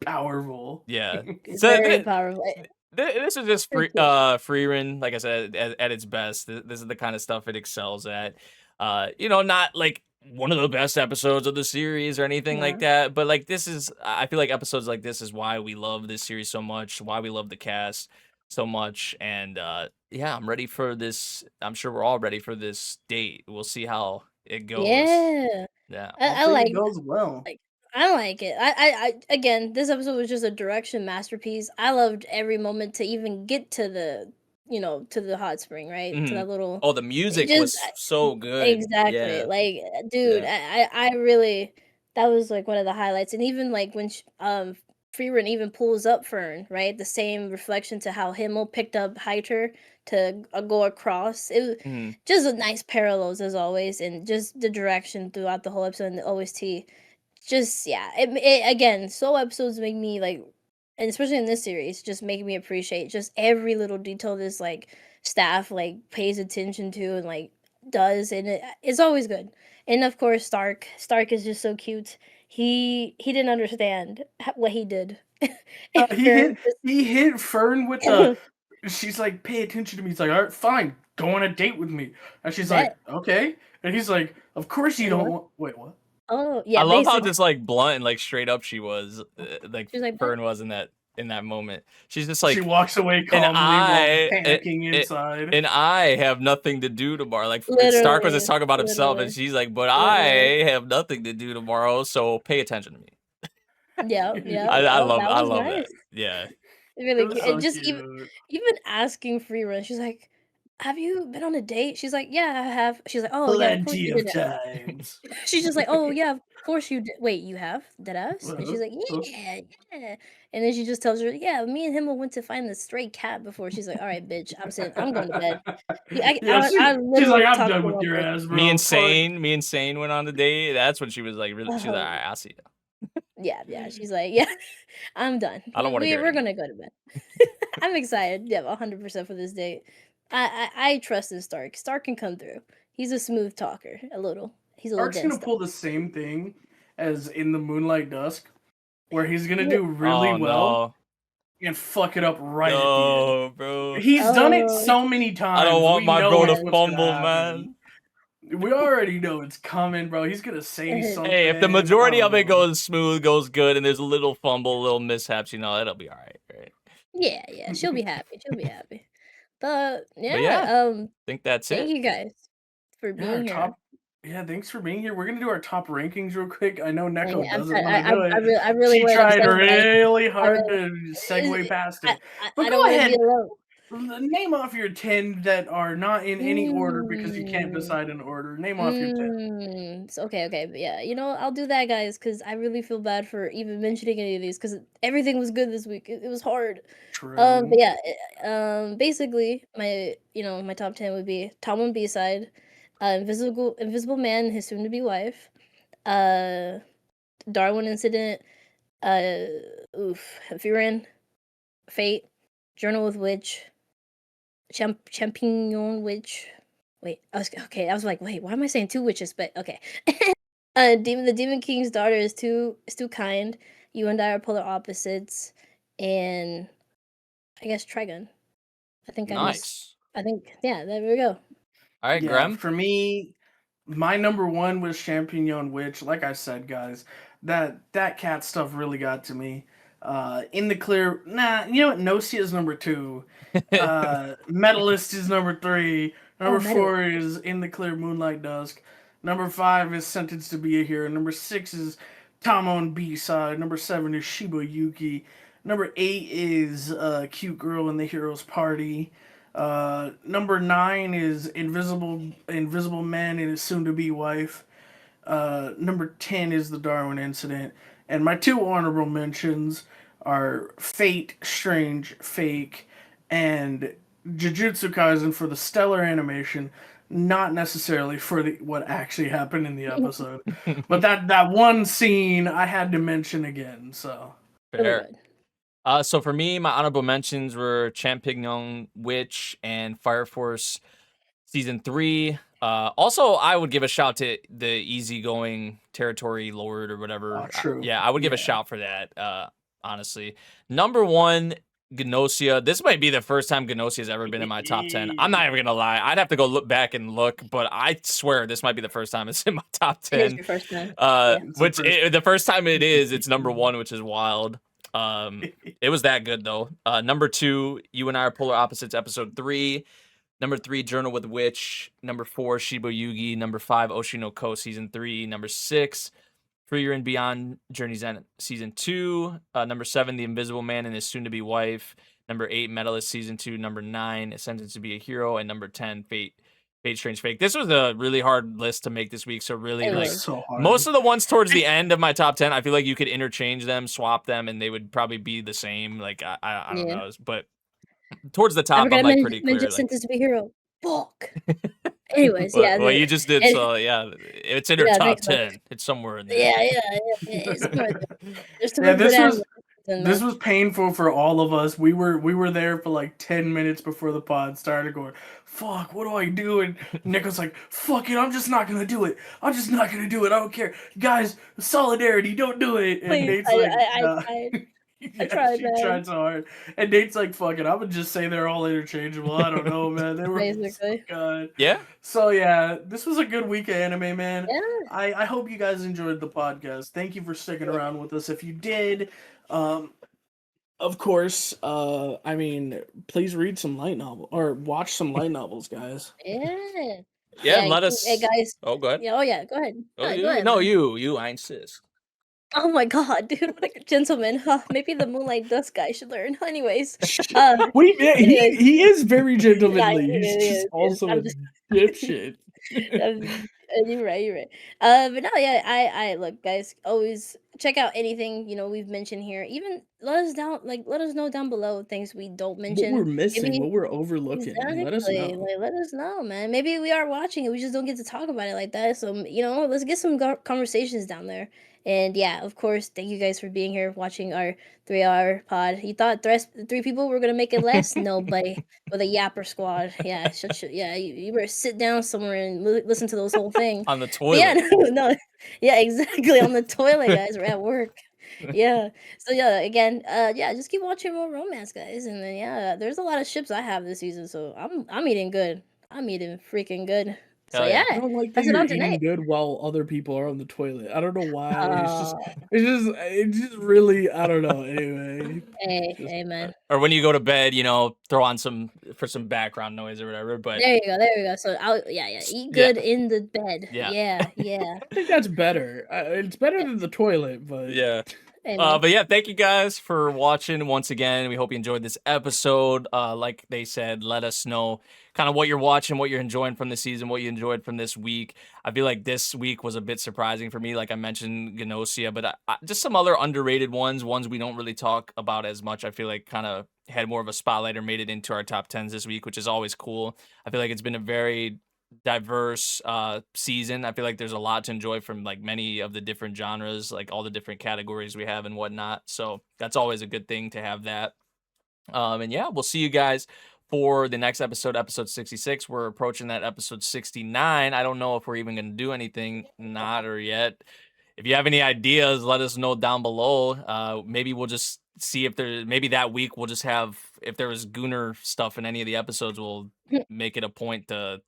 powerful. yeah, It's so very powerful. this is just Pretty cool. Frieren, like I said, at its best. This is the kind of stuff it excels at. Not like one of the best episodes of the series or anything like No. that, but like this is, I feel like episodes like this is why we love this series so much, why we love the cast so much, and yeah, I'm ready for this. I'm sure we're all ready for this date. We'll see how it goes. Yeah. Yeah. I Hopefully like it goes well. like I like it. I again, this episode was just a direction masterpiece. I loved every moment to even get to to the hot spring, right? To Hmm. that little Oh, the it music just was so good. exactly. Yeah. Like dude, Yeah. I really that was like one of the highlights. And even like when Frieren even pulls up Fern, right? The same reflection to how Himmel picked up Heiter to go across. It was Hmm. just a nice parallels as always, and just the direction throughout the whole episode and the OST. Just yeah, it again. Solo episodes make me like, and especially in this series, just make me appreciate just every little detail this like staff like pays attention to and like does, and it's always good. And of course, Stark is just so cute. He didn't understand what he did. And He Fern hit he hit Fern with the. She's like, pay attention to me. He's like, all right, fine, go on a date with me. And she's like, bet. okay. And he's like, of course you Wait, don't what? want. Wait, what? Oh I yeah, love how basically. just like blunt and like straight up she was, like She was like, bet. Fern was in that moment. She's just She like, walks away and calmly while panicking inside. and I have nothing to do tomorrow. Like Stark was just Literally, talking about himself, and literally, she's like, but literally. I have nothing to do tomorrow, so pay attention to me. Yep, yep, I yep. love That was that. nice. Yeah. It Really was cute. so And just cute. even asking free run, she's like, have you been on a date? She's like, yeah, I have. She's like, oh yeah, of course Plenty you of did. times. She's just like, oh yeah, of course you did. Wait, you have? Did us? And she's like, Uh, yeah, yeah. And then she just tells her, yeah, me and him went to find the stray cat before. She's like, all right, bitch, I'm going to bed. Yeah, Yeah, I she's like, literally I'm talked done to with one your person. ass, Me bro. and Fuck. Sane went on the date. That's when she was like, really. She was like, Oh, I'll see you. yeah, yeah. She's like, yeah, I'm done. I don't want to hear We're it. gonna go to bed. I'm excited. Yeah, 100% for this date. I trust in Stark. Stark can come through. He's a smooth talker. A little. He's a little Ark's gonna dense. pull the same thing as in the Moonlight Dusk, where he's gonna Yeah. do really Oh well no, and fuck it up right at the no, end. bro. He's done it Oh, so many I times. don't want We my know bro to it's what's gonna fumble, happen. man. We already know it's coming, bro. He's gonna say something. Hey, if the majority of it Oh. goes smooth, goes good, and there's a little fumble, little mishaps, it'll be all right, right? yeah, yeah. She'll be happy. She'll be happy. But But yeah, yeah, I think that's thank it. you guys for Yeah, our being here. top. Yeah, thanks for being here. We're gonna do our top rankings real quick. I know Dang it, Neko I'm doesn't sorry. want to do it. I really She wanted to tried say, but really I hard really, to segue past it. But I go don't want to be ahead, alone. name off your 10 that are not in any order because you can't Mm, decide an order. Name off your 10. okay, but yeah, I'll do that, guys, because I really feel bad for even mentioning any of these because everything was good this week. It was hard. True. But yeah, basically, my top 10 would be Tamon B-side, Invisible Man, his soon-to-be wife, Darwin Incident, uh, Frieren, Fate, Journal with Witch, Champignon Witch. Wait, I was like, wait, why am I saying two witches? But okay. The Demon King's daughter is too kind. You and I are polar opposites, and I guess Trigun. I think I missed. Nice. I think there we go. All right, Yeah, Grem. for me, my number one was Champignon Witch. Like I said, guys, that cat stuff really got to me. In the clear, you know what? Gnosia is number 2. Medalist is number 3. Number Oh, Metal. 4 is In the Clear Moonlight Dusk. Number 5 is Sentenced to Be a Hero. Number 6 is Tamon B-side. Number 7 is SHIBOYUGI. Number 8 is Cute Girl in the Hero's Party. Number 9 is Invisible Man and his soon-to-be wife. Number 10 is the Darwin Incident. And my 2 honorable mentions are Fate, Strange, Fake, and Jujutsu Kaisen for the stellar animation, not necessarily for what actually happened in the episode. But that one scene I had to mention again, so. Fair. So for me, my honorable mentions were Champignon Witch and Fire Force Season 3. Also, I would give a shout to the easygoing Territory Lord or whatever. Oh, true. Yeah, I would give a shout for that, honestly. Number 1, Gnosia. This might be the first time Gnosia has ever been in my top 10. I'm not even going to lie. I'd have to go look back and look, but I swear this might be the first time it's in my top 10. It is your first time. The first time it's number 1, which is wild. It was that good though. Number 2, You and I Are Polar Opposites, episode 3. Number 3, Journal with Witch. Number 4, SHIBOYUGI. Number 5, Oshinoko season 3. Number 6, Frieren Beyond Journey's End season 2. Number 7, The Invisible Man and His Soon-to-Be Wife. Number 8, Medalist season 2. Number 9, Sentenced to Be a Hero. And number 10, Fate, Strange, Fake. This was a really hard list to make this week. So really, like, so hard. most of the ones towards the end of my top 10, I feel like you could interchange them, swap them, and they would probably be the same. Like, I don't know. But towards the top, I'm like pretty clear. Like, Sentenced to Be a Hero. Fuck. Anyways, well, you just did, so yeah, it's in her top thanks, 10. It's somewhere in there. Yeah. It's somewhere there. There's too Yeah, much good anime. this was painful for all of us. We were there for like 10 minutes before the pod started going, fuck, what do I do? And Nicho's like, fuck it, I'm just not gonna do it. I don't care. Guys, solidarity, don't do it. And Please, Nate's like, I tried, she tried so hard. And Nate's like, fuck it, I would just say they're all interchangeable. I don't know, man. They were basically. so good. Yeah. So yeah, this was a good week of anime, man. Yeah. I hope you guys enjoyed the podcast. Thank you for sticking around with us. If you did, of course, I mean, please read some light novel or watch some light novels, guys. Yeah, let us. Hey guys. Oh, go ahead. Yeah. Oh yeah. Go ahead. Oh, Go ahead. no, you. I insist. Oh my god, dude, what a gentleman. Huh, maybe the Moonlight Dusk guy should learn. Anyways, anyways, he is very yeah, gentlemanly. he He's just is, he is. also I'm a just dipshit. You're right, you're right. But no, yeah, I look, guys, always check out anything, we've mentioned here. Even let us know down below things we don't What we're mention. missing, Maybe what we're overlooking, let us exactly, know. like, let us know, man. Maybe we are watching it, we just don't get to talk about it like that. So, let's get some conversations down there. And yeah, of course, thank you guys for being here watching our 3-hour pod. You thought three people were gonna make it less? No, buddy. With a yapper squad. Yeah, yeah, you better sit down somewhere and listen to those whole thing. On the But yeah, toilet. no, yeah, exactly, on the toilet, guys. We're at work. Yeah. So yeah, again, yeah, just keep watching more romance, guys. And then yeah, there's a lot of ships I have this season, so I'm eating good. I'm eating freaking good. So Hell yeah, yeah. I don't like that pass it you're on to eating Nate. good while other people are on the toilet. I don't know why. Oh, It's just really, I don't know. Anyway, just hey, man. Or when you go to bed, throw on some background noise or whatever. But There you go. So yeah, eat yeah, good in the bed. yeah, Yeah, yeah. I think that's better. It's better Eh, than the toilet, but yeah. Hey, man. But yeah, thank you guys for watching once again. We hope you enjoyed this episode. Like they said, let us know kind of what you're watching, what you're enjoying from the season, what you enjoyed from this week. I feel like this week was a bit surprising for me. Like I mentioned, Gnosia, but just some other underrated ones we don't really talk about as much. I feel like kind of had more of a spotlight or made it into our top 10s this week, which is always cool. I feel like it's been a very diverse season. I feel like there's a lot to enjoy from like many of the different genres, like all the different categories we have and whatnot. So that's always a good thing to have that. And yeah, we'll see you guys for the next episode, episode 66. We're approaching that episode 69. I don't know if we're even going to do anything, not or yet. If you have any ideas, let us know down below. Maybe we'll just see if maybe that week we'll just have, if there was Gunner stuff in any of the episodes, we'll make it a point to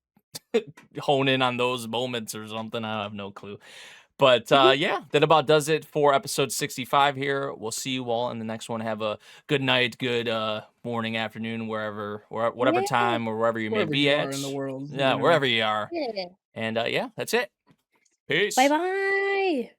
hone in on those moments or something. I have no clue. But yeah, that about does it for episode 65 here. We'll see you all in the next one. Have a good night, good morning, afternoon, whatever Yeah, time or wherever you may wherever be you at. are in the world, Yeah, wherever you are. yeah. And yeah, that's it. Peace. Bye bye.